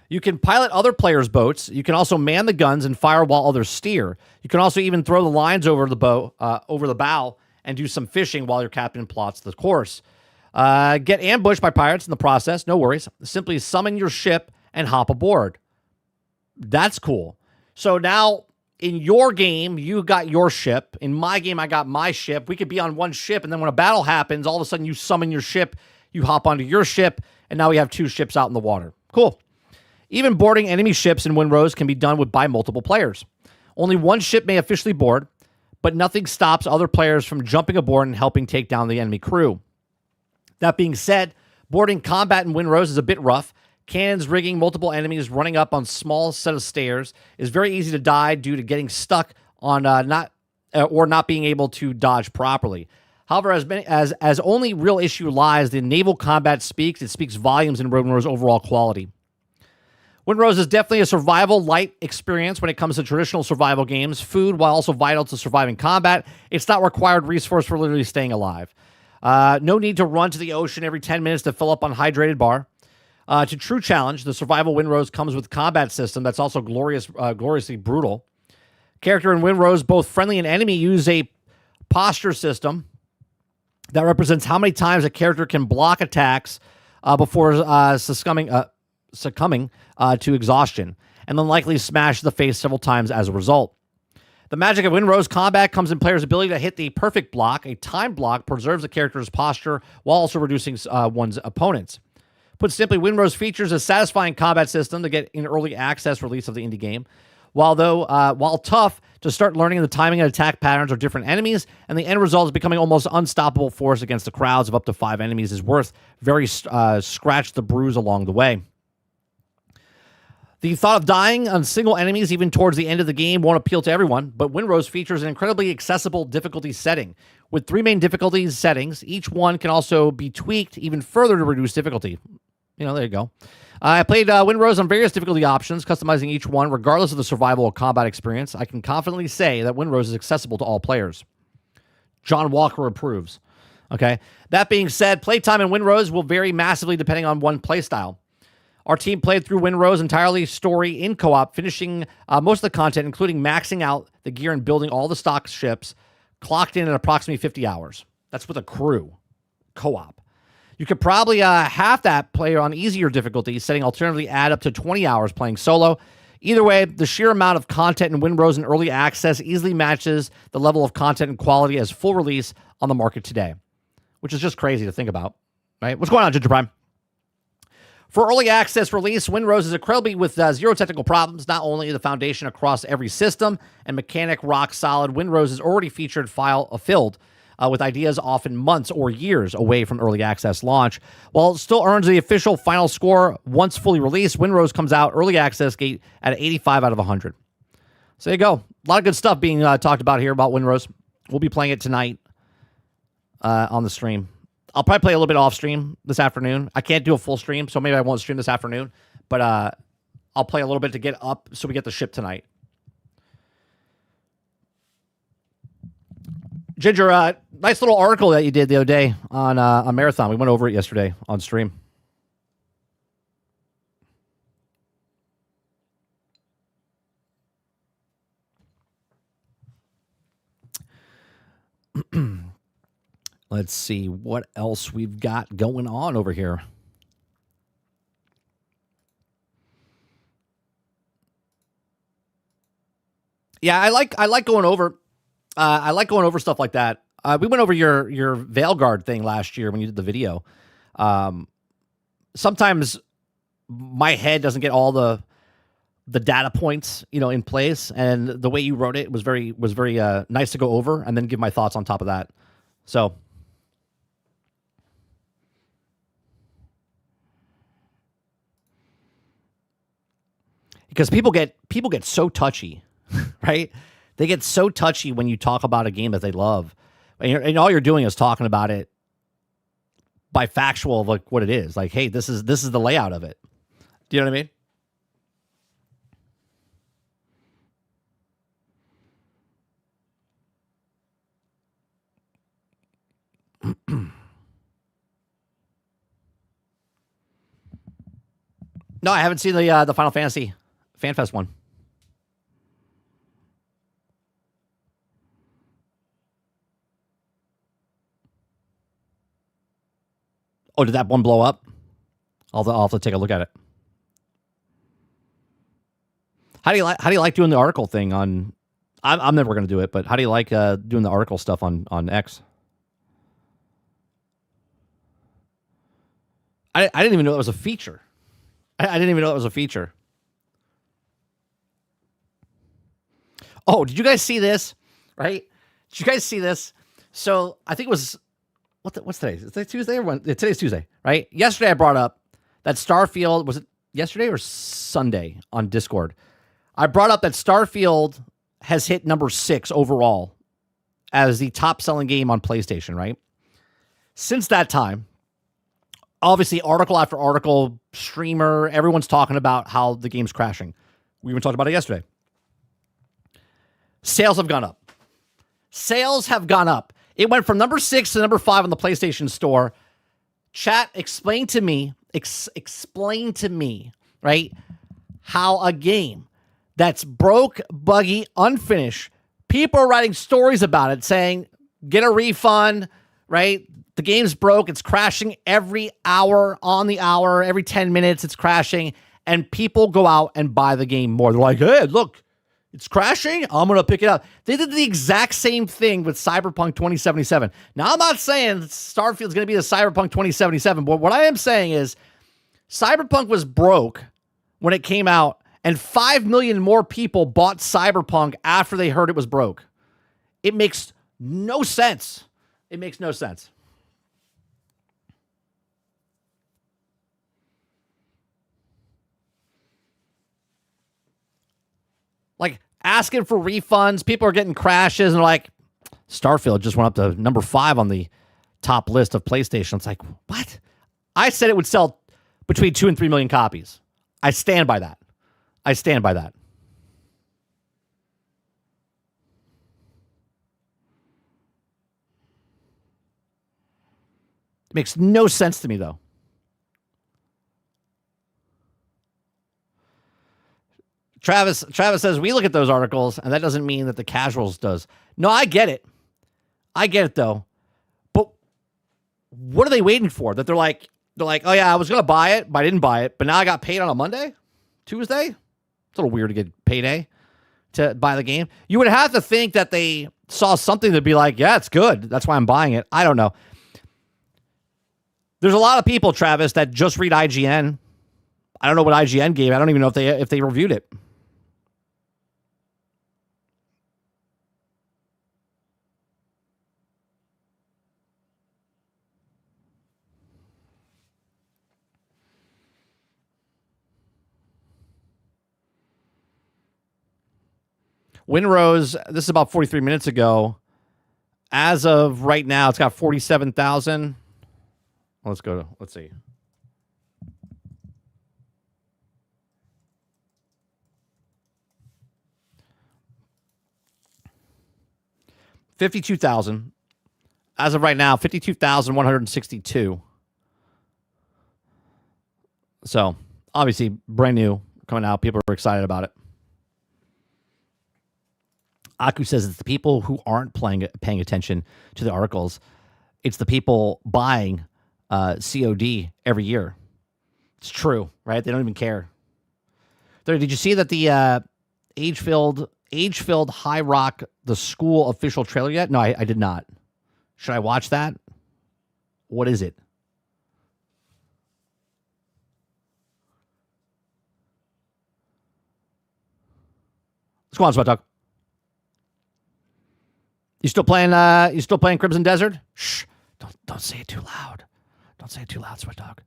You can pilot other players' boats. You can also man the guns and fire while others steer. You can also even throw the lines over the bow, and do some fishing while your captain plots the course. Get ambushed by pirates in the process. No worries. Simply summon your ship and hop aboard. That's cool. So now in your game, you got your ship. In my game, I got my ship. We could be on one ship, and then when a battle happens, all of a sudden you summon your ship, you hop onto your ship, and now we have 2 ships out in the water. Cool. Even boarding enemy ships in Windrose can be done by multiple players. Only one ship may officially board, but nothing stops other players from jumping aboard and helping take down the enemy crew. That being said, boarding combat in Windrose is a bit rough. Cannons rigging multiple enemies running up on small set of stairs is very easy to die due to getting stuck on not being able to dodge properly. However, as only real issue lies, the naval combat speaks volumes in Windrose overall quality. Windrose is definitely a survival light experience when it comes to traditional survival games. Food, while also vital to surviving combat, it's not required resource for literally staying alive. No need to run to the ocean every 10 minutes to fill up on hydrated bar. To true challenge, the survival Windrose comes with a combat system that's also gloriously brutal. Character in Windrose, both friendly and enemy, use a posture system that represents how many times a character can block attacks before succumbing to exhaustion, and then likely smash the face several times as a result. The magic of Windrose combat comes in players' ability to hit the perfect block. A time block preserves the character's posture while also reducing one's opponents. Put simply, Windrose features a satisfying combat system to get in early access release of the indie game. While tough to start learning the timing and attack patterns of different enemies, and the end result is becoming almost unstoppable force against the crowds of up to 5 enemies is worth very scratch the bruise along the way. The thought of dying on single enemies even towards the end of the game won't appeal to everyone, but Windrose features an incredibly accessible difficulty setting. With 3 main difficulty settings, each one can also be tweaked even further to reduce difficulty. There you go. I played Windrose on various difficulty options, customizing each one regardless of the survival or combat experience. I can confidently say that Windrose is accessible to all players. John Walker approves. Okay. That being said, playtime in Windrose will vary massively depending on one playstyle. Our team played through Windrose entirely story in co-op, finishing most of the content, including maxing out the gear and building all the stock ships, clocked in at approximately 50 hours. That's with a crew. Co-op. You could probably half that play on easier difficulties, setting alternatively add up to 20 hours playing solo. Either way, the sheer amount of content in Windrose and early access easily matches the level of content and quality as full release on the market today, which is just crazy to think about, right? What's going on, Ginger Prime? For early access release, Windrose is incredibly with 0 technical problems. Not only the foundation across every system and mechanic rock solid, Windrose is already featured filled with ideas often months or years away from early access launch. While it still earns the official final score once fully released, Windrose comes out early access gate at 85 out of 100. So there you go. A lot of good stuff being talked about here about Windrose. We'll be playing it tonight on the stream. I'll probably play a little bit off stream this afternoon. I can't do a full stream, so maybe I won't stream this afternoon. But I'll play a little bit to get up so we get the ship tonight. Ginger, nice little article that you did the other day on a marathon. We went over it yesterday on stream. Let's see what else we've got going on over here. Yeah, I like going over. I like going over stuff like that. We went over your Veilguard thing last year when you did the video. Sometimes my head doesn't get all the data points, in place, and the way you wrote it was very nice to go over and then give my thoughts on top of that. So. Because people get so touchy, right? They get so touchy when you talk about a game that they love. And all you're doing is talking about it by factual of like what it is. Like, hey, this is the layout of it. Do you know what I mean? No, I haven't seen the Final Fantasy FanFest one. Oh, did that one blow up? I'll have to take a look at it. How do you like doing the article thing on? I'm never going to do it, but how do you like doing the article stuff on X? I didn't even know it was a feature. I didn't even know it was a feature. Oh, did you guys see this? Right? Did you guys see this? So I think it was what's today? Is it Tuesday or when? Today's Tuesday, right? Yesterday I brought up that Starfield, was it yesterday or Sunday on Discord? I brought up that Starfield has hit number 6 overall as the top selling game on PlayStation, right? Since that time, obviously article after article, streamer, everyone's talking about how the game's crashing. We even talked about it yesterday. Sales have gone up. Sales have gone up. It went from number 6 to number 5 on the PlayStation Store. Chat, explain to me, right, how a game that's broke, buggy, unfinished, people are writing stories about it saying, get a refund, right? The game's broke. It's crashing every hour on the hour, every 10 minutes it's crashing, and people go out and buy the game more. They're like, hey, look, it's crashing. I'm going to pick it up. They did the exact same thing with Cyberpunk 2077. Now, I'm not saying Starfield's going to be the Cyberpunk 2077, but what I am saying is Cyberpunk was broke when it came out, and 5 million more people bought Cyberpunk after they heard it was broke. It makes no sense. It makes no sense. Like, asking for refunds. People are getting crashes, and they're like, Starfield just went up to number 5 on the top list of PlayStation. It's like, what? I said it would sell between 2 and 3 million copies. I stand by that. I stand by that. It makes no sense to me, though. Travis says, we look at those articles, and that doesn't mean that the casuals does. No, I get it. I get it, though. But what are they waiting for? That they're like, oh, yeah, I was going to buy it, but I didn't buy it. But now I got paid on a Monday? Tuesday? It's a little weird to get payday to buy the game. You would have to think that they saw something that'd be like, yeah, it's good. That's why I'm buying it. I don't know. There's a lot of people, Travis, that just read IGN. I don't know what IGN gave. I don't even know if they reviewed it. Windrose, this is about 43 minutes ago. As of right now, it's got 47,000. Let's see. $52,000. As of right now, 52,162. So, obviously, brand new coming out. People are excited about it. Aku says it's the people who aren't paying attention to the articles. It's the people buying COD every year. It's true, right? They don't even care. Did you see that the Agefield High Rock, the school official trailer yet? No, I did not. Should I watch that? What is it? Let's go on, Spot Dog. You still playing Crimson Desert? Shh. Don't say it too loud. Don't say it too loud, Sweat Dog.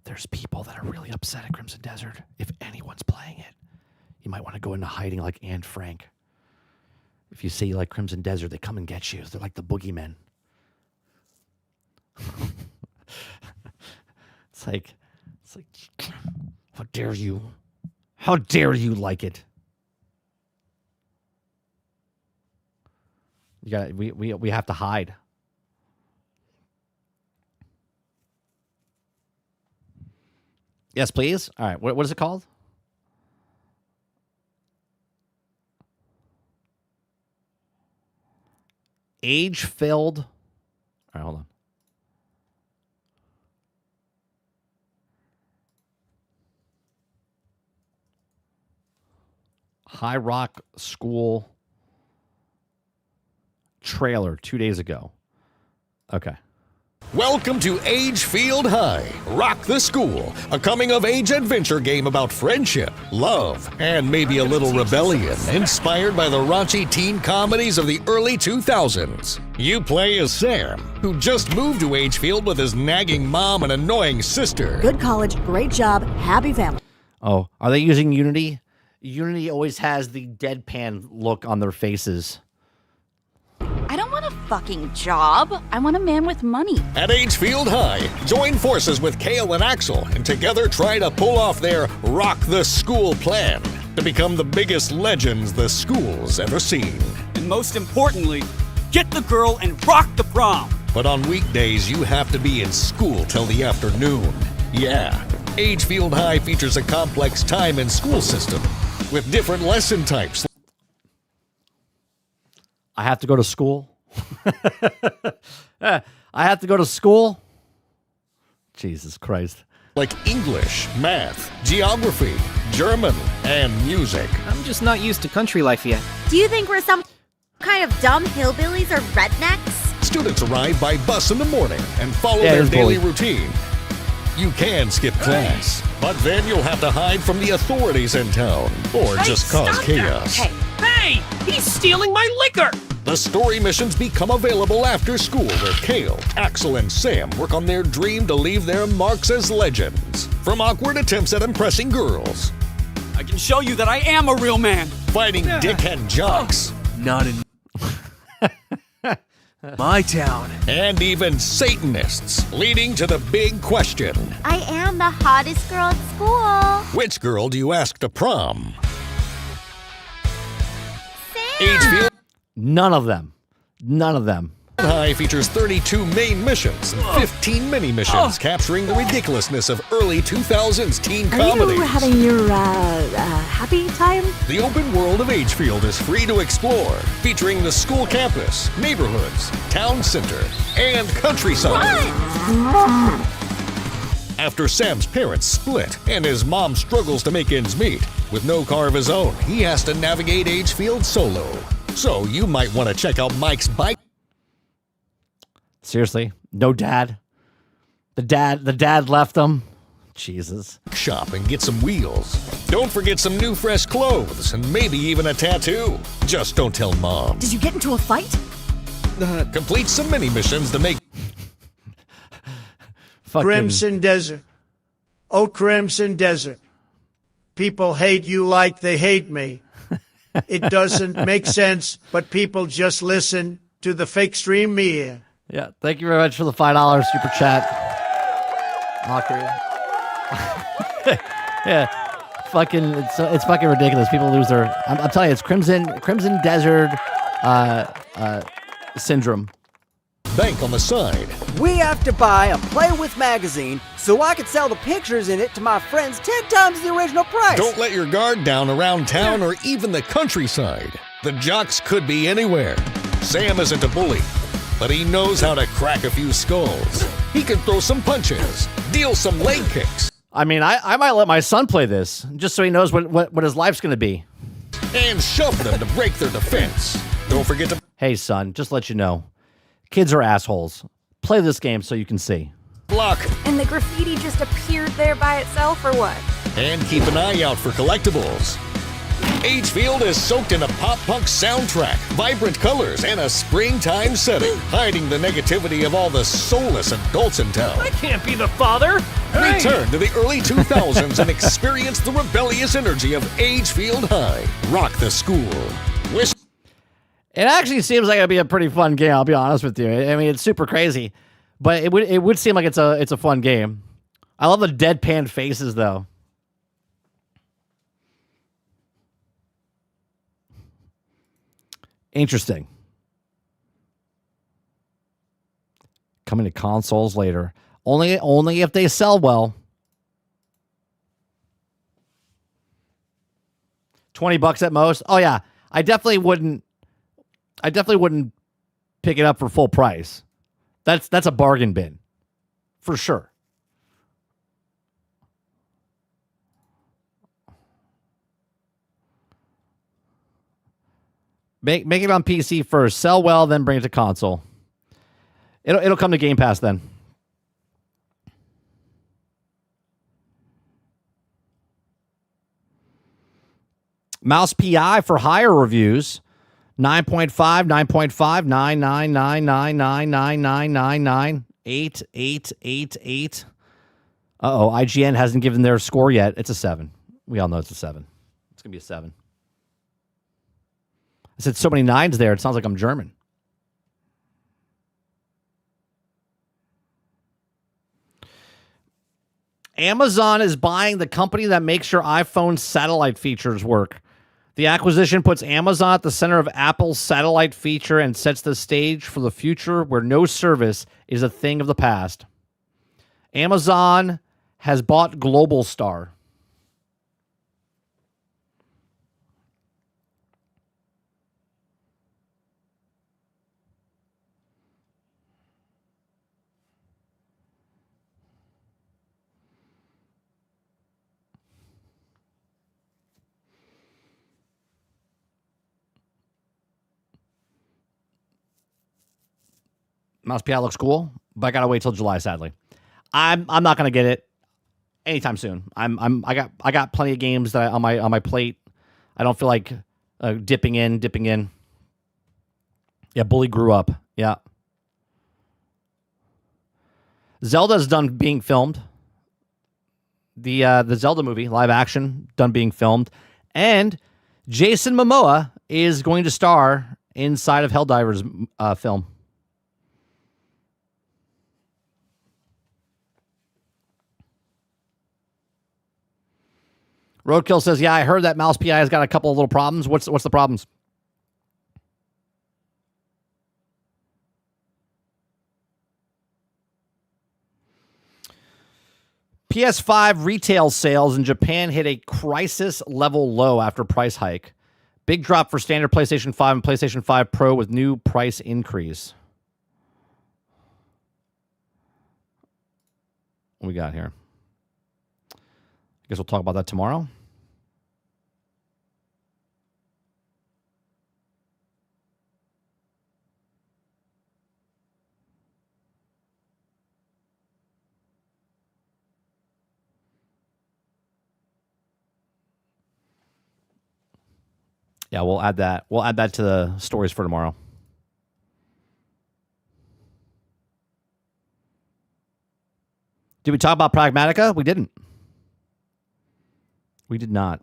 There's people that are really upset at Crimson Desert. If anyone's playing it, you might want to go into hiding like Anne Frank. If you say you like Crimson Desert, they come and get you. They're like the boogeymen. It's like, how dare you? How dare you like it? You got we have to hide. Yes, please. All right. What is it called? Age-filled. All right, hold on. High Rock School trailer 2 days ago. Okay. Welcome to Agefield High, Rock the School, a coming-of-age adventure game about friendship, love, and maybe a little rebellion, inspired by the raunchy teen comedies of the early 2000s. You play as Sam, who just moved to Agefield with his nagging mom and annoying sister. Good college, great job, happy family. Oh, are they using Unity? Unity always has the deadpan look on their faces. I don't want a fucking job. I want a man with money. At Agefield High, join forces with Kale and Axel and together try to pull off their Rock the School plan to become the biggest legends the school's ever seen. And most importantly, get the girl and rock the prom. But on weekdays, you have to be in school till the afternoon. Yeah, Agefield High features a complex time and school system with different lesson types. I have to go to school. I have to go to school. Jesus Christ. Like English, math, geography, German, and music. I'm just not used to country life yet. Do you think we're some kind of dumb hillbillies or rednecks? Students arrive by bus in the morning and follow their daily routine. You can skip class, but then you'll have to hide from the authorities in town, or just cause chaos. Hey, he's stealing my liquor! The story missions become available after school, where Kale, Axel, and Sam work on their dream to leave their marks as legends. From awkward attempts at impressing girls, I can show you that I am a real man. fighting dickhead jocks, Not in my town. and even Satanists, leading to the big question. I am the hottest girl at school. Which girl do you ask to prom? Sam! Agefield None of them. None of them. High features 32 main missions and 15 mini-missions, capturing the ridiculousness of early 2000s teen Are comedies. you having your happy time? The open world of Agefield is free to explore, featuring the school campus, neighborhoods, town center, and countryside. After Sam's parents split and his mom struggles to make ends meet, with no car of his own, he has to navigate Agefield solo. So you might want to check out Mike's bike Seriously, no dad. The dad left them. Jesus. shop and get some wheels. Don't forget some new fresh clothes and maybe even a tattoo. Just don't tell mom. Did you get into a fight? Complete some mini missions to make Fucking Crimson Desert. Oh, Crimson Desert. People hate you like they hate me. It doesn't make sense, but people just listen to the fake stream media. Yeah, thank you very much for the $5 super chat. Yeah, fucking, it's fucking ridiculous. People lose their. I'm telling you, it's Crimson Desert syndrome. bank on the side. We have to buy a Play With magazine so I can sell the pictures in it to my friends 10 times the original price. Don't let your guard down around town or even the countryside. The jocks could be anywhere. Sam isn't a bully, but he knows how to crack a few skulls. He can throw some punches, deal some leg kicks, I mean, I might let my son play this just so he knows what his life's going to be. and shove them to break their defense. Don't forget to Hey, son, just to let you know, kids are assholes. Play this game so you can see. block And the graffiti just appeared there by itself, or what? and keep an eye out for collectibles. Agefield is soaked in a pop-punk soundtrack, vibrant colors, and a springtime setting, hiding the negativity of all the soulless adults in town. Can't be the father. Return to the early 2000s and experience the rebellious energy of Agefield High. Rock the school. Wish It actually seems like it'd be a pretty fun game. I'll be honest with you. I mean, it's super crazy, but it would seem like it's a fun game. I love the deadpan faces, though. Interesting. Coming to consoles later. Only if they sell well. $20 at most. Oh yeah, I definitely wouldn't pick it up for full price. That's a bargain bin, for sure. Make it on PC first. Sell well, then bring it to console. It'll come to Game Pass then. Mouse PI for higher reviews. 9.5, 9.5, 9, 9, 9, 9, 9, 9, 9, 9, 9, 8, 8, 8, 8. Uh-oh, IGN hasn't given their score yet. It's a 7. We all know it's a 7. It's going to be a 7. I said so many 9s there, it sounds like I'm German. Amazon is buying the company that makes your iPhone satellite features work. The acquisition puts Amazon at the center of Apple's satellite feature and sets the stage for the future where no service is a thing of the past. Amazon has bought Global Star. Mouse PI looks cool, but I gotta wait till July. Sadly, I'm not gonna get it anytime soon. I got plenty of games that on my plate. I don't feel like dipping in. Yeah, Bully grew up. Yeah, Zelda's done being filmed. The Zelda movie, live action, done being filmed, and Jason Momoa is going to star inside of Helldivers film. Roadkill says, yeah, I heard that Mouse PI has got a couple of little problems. What's the problems? PS5 retail sales in Japan hit a crisis level low after price hike. Big drop for standard PlayStation 5 and PlayStation 5 Pro with new price increase. What we got here? I guess we'll talk about that tomorrow. Yeah, we'll add that. We'll add that to the stories for tomorrow. Did we talk about Pragmatica? We didn't. We did not.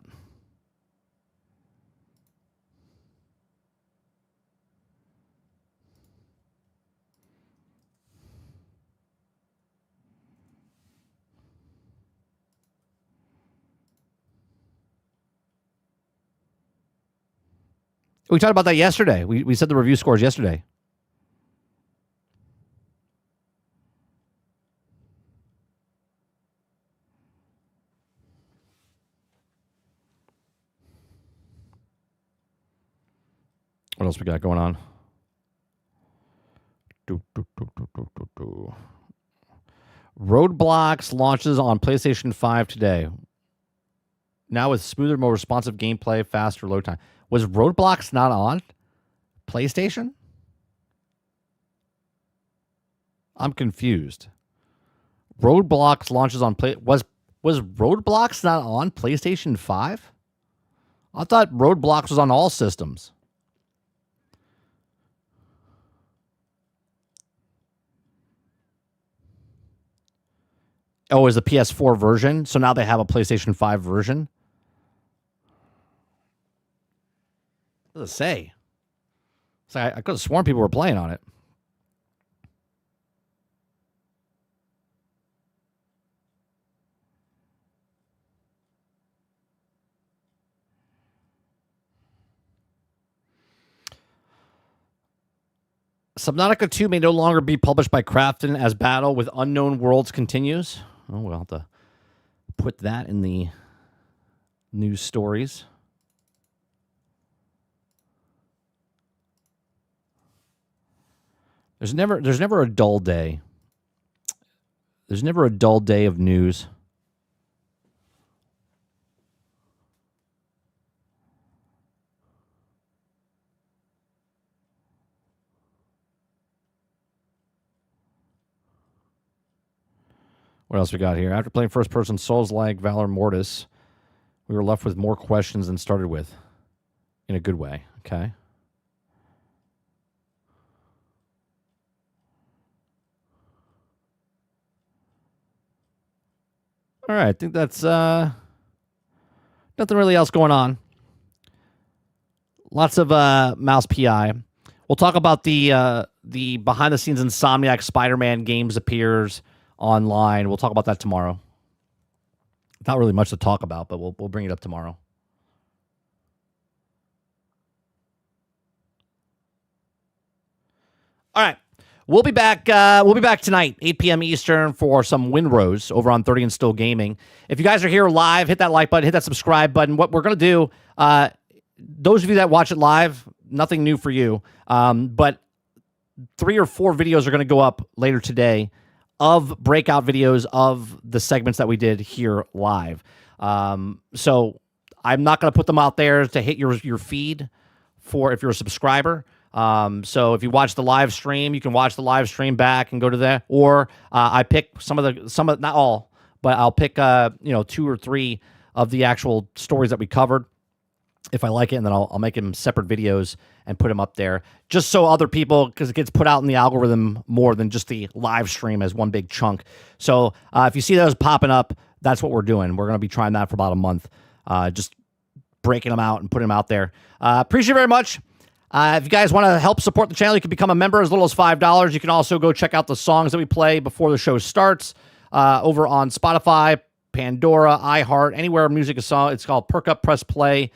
We talked about that yesterday. We said the review scores yesterday. What else we got going on? Roblox launches on PlayStation 5 today. Now with smoother, more responsive gameplay, faster load time. Was Roblox not on PlayStation? I'm confused. Roblox launches on was Roblox not on PlayStation 5? I thought Roblox was on all systems. Oh, is the PS4 version? So now they have a PlayStation 5 version? What does it say? So I could have sworn people were playing on it. Subnautica 2 may no longer be published by Krafton as Battle with Unknown Worlds continues. Oh, we'll have to put that in the news stories. There's never a dull day. There's never a dull day of news. What else we got here? After playing first-person Souls-like Valor Mortis, we were left with more questions than started with. In a good way, okay? All right, I think that's nothing really else going on. Lots of mouse PI. We'll talk about the behind-the-scenes Insomniac Spider-Man games appears online. We'll talk about that tomorrow. Not really much to talk about, but we'll bring it up tomorrow. All right. We'll be back tonight, 8 p.m. Eastern, for some Windrose over on 30 and Still Gaming. If you guys are here live, hit that like button, hit that subscribe button. What we're going to do, those of you that watch it live, nothing new for you, but 3 or 4 videos are going to go up later today of breakout videos of the segments that we did here live. So I'm not going to put them out there to hit your feed for if you're a subscriber. So if you watch the live stream, you can watch the live stream back and go to there. Or I pick some of not all, but I'll pick 2 or 3 of the actual stories that we covered if I like it, and then I'll make them separate videos and put them up there, just so other people, because it gets put out in the algorithm more than just the live stream as one big chunk. So if you see those popping up, that's what we're doing. We're going to be trying that for about a month, just breaking them out and putting them out there. Appreciate it very much. If you guys want to help support the channel, you can become a member as little as $5. You can also go check out the songs that we play before the show starts over on Spotify, Pandora, iHeart, anywhere music is song. It's called Perk Up, Press Play,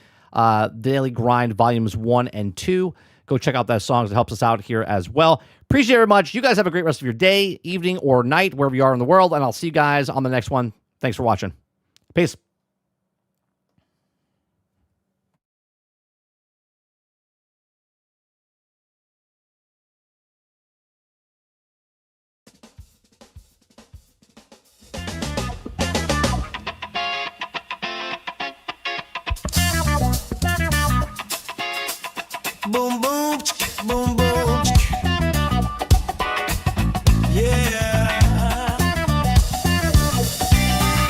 Daily Grind Volumes 1 and 2. Go check out that songs. It helps us out here as well. Appreciate it very much. You guys have a great rest of your day, evening, or night, wherever you are in the world, and I'll see you guys on the next one. Thanks for watching. Peace. Boom, boom, boom, boom. Yeah.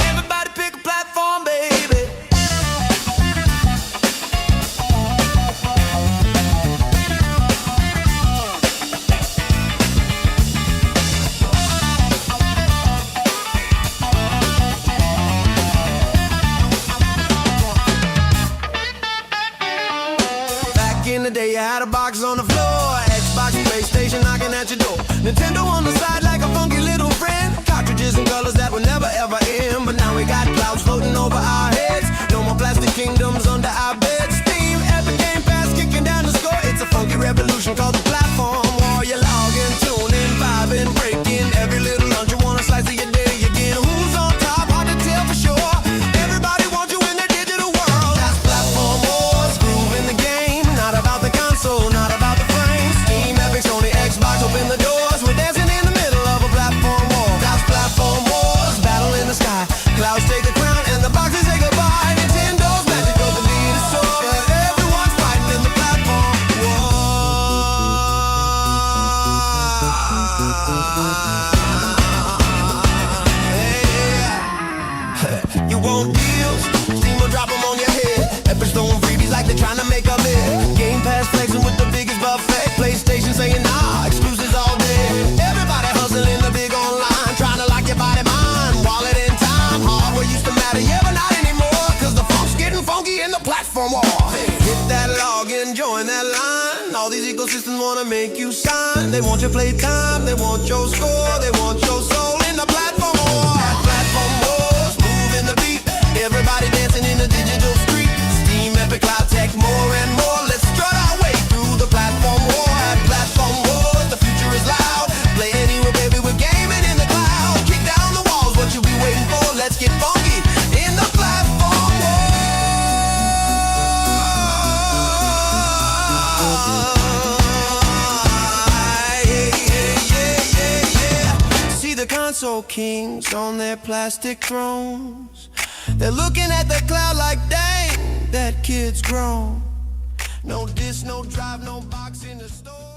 Everybody pick a platform, baby. In the day, you had a box on the floor, Xbox, PlayStation knocking at your door, Nintendo on the side like a funky little friend, cartridges and colors that were never ever in. But now we got clouds floating over our heads, no more plastic kingdoms under our beds. Steam, Epic Game Pass kicking down the score. It's a funky revolution called the platform war. You log in, tune in, vibe and break in. Every little lunch you want a slice of your day again. Who's on top? Hard to tell for sure. Everybody wants you in their digital world. That's platform wars, groove in the game. Not about the console, not about the frame. Steam, Epic, Sony, Xbox, open the doors. We're dancing in the middle of a platform war. That's platform wars, battle in the sky. Clouds take the crown and the boxes say goodbye. Nintendo's magic goes to lead us so, but everyone's fighting in the platform war. Yeah. You want deals? Steam will drop them on your head. Epic's throwing freebies like they're trying to make a bid. Game Pass flexing with the biggest buffet. PlayStation saying nah, exclusives all day. Everybody hustling the big online, trying to lock your body, mind, wallet and time. Hardware used to matter, yeah, but not anymore, cause the funk's getting funky in the platform war. Hit that login, join that line. All these ecosystems wanna make you sign. They want your playtime, they want your score, they want your soul in the platform war. Platform wars, moving the beat. Everybody dancing in the digital street. Steam, Epic, Cloud Tech, more and more. Let's strut our way through the platform war. Platform wars, the future old kings on their plastic thrones. They're looking at the cloud like, dang, that kid's grown. No diss, no drive, no box in the store.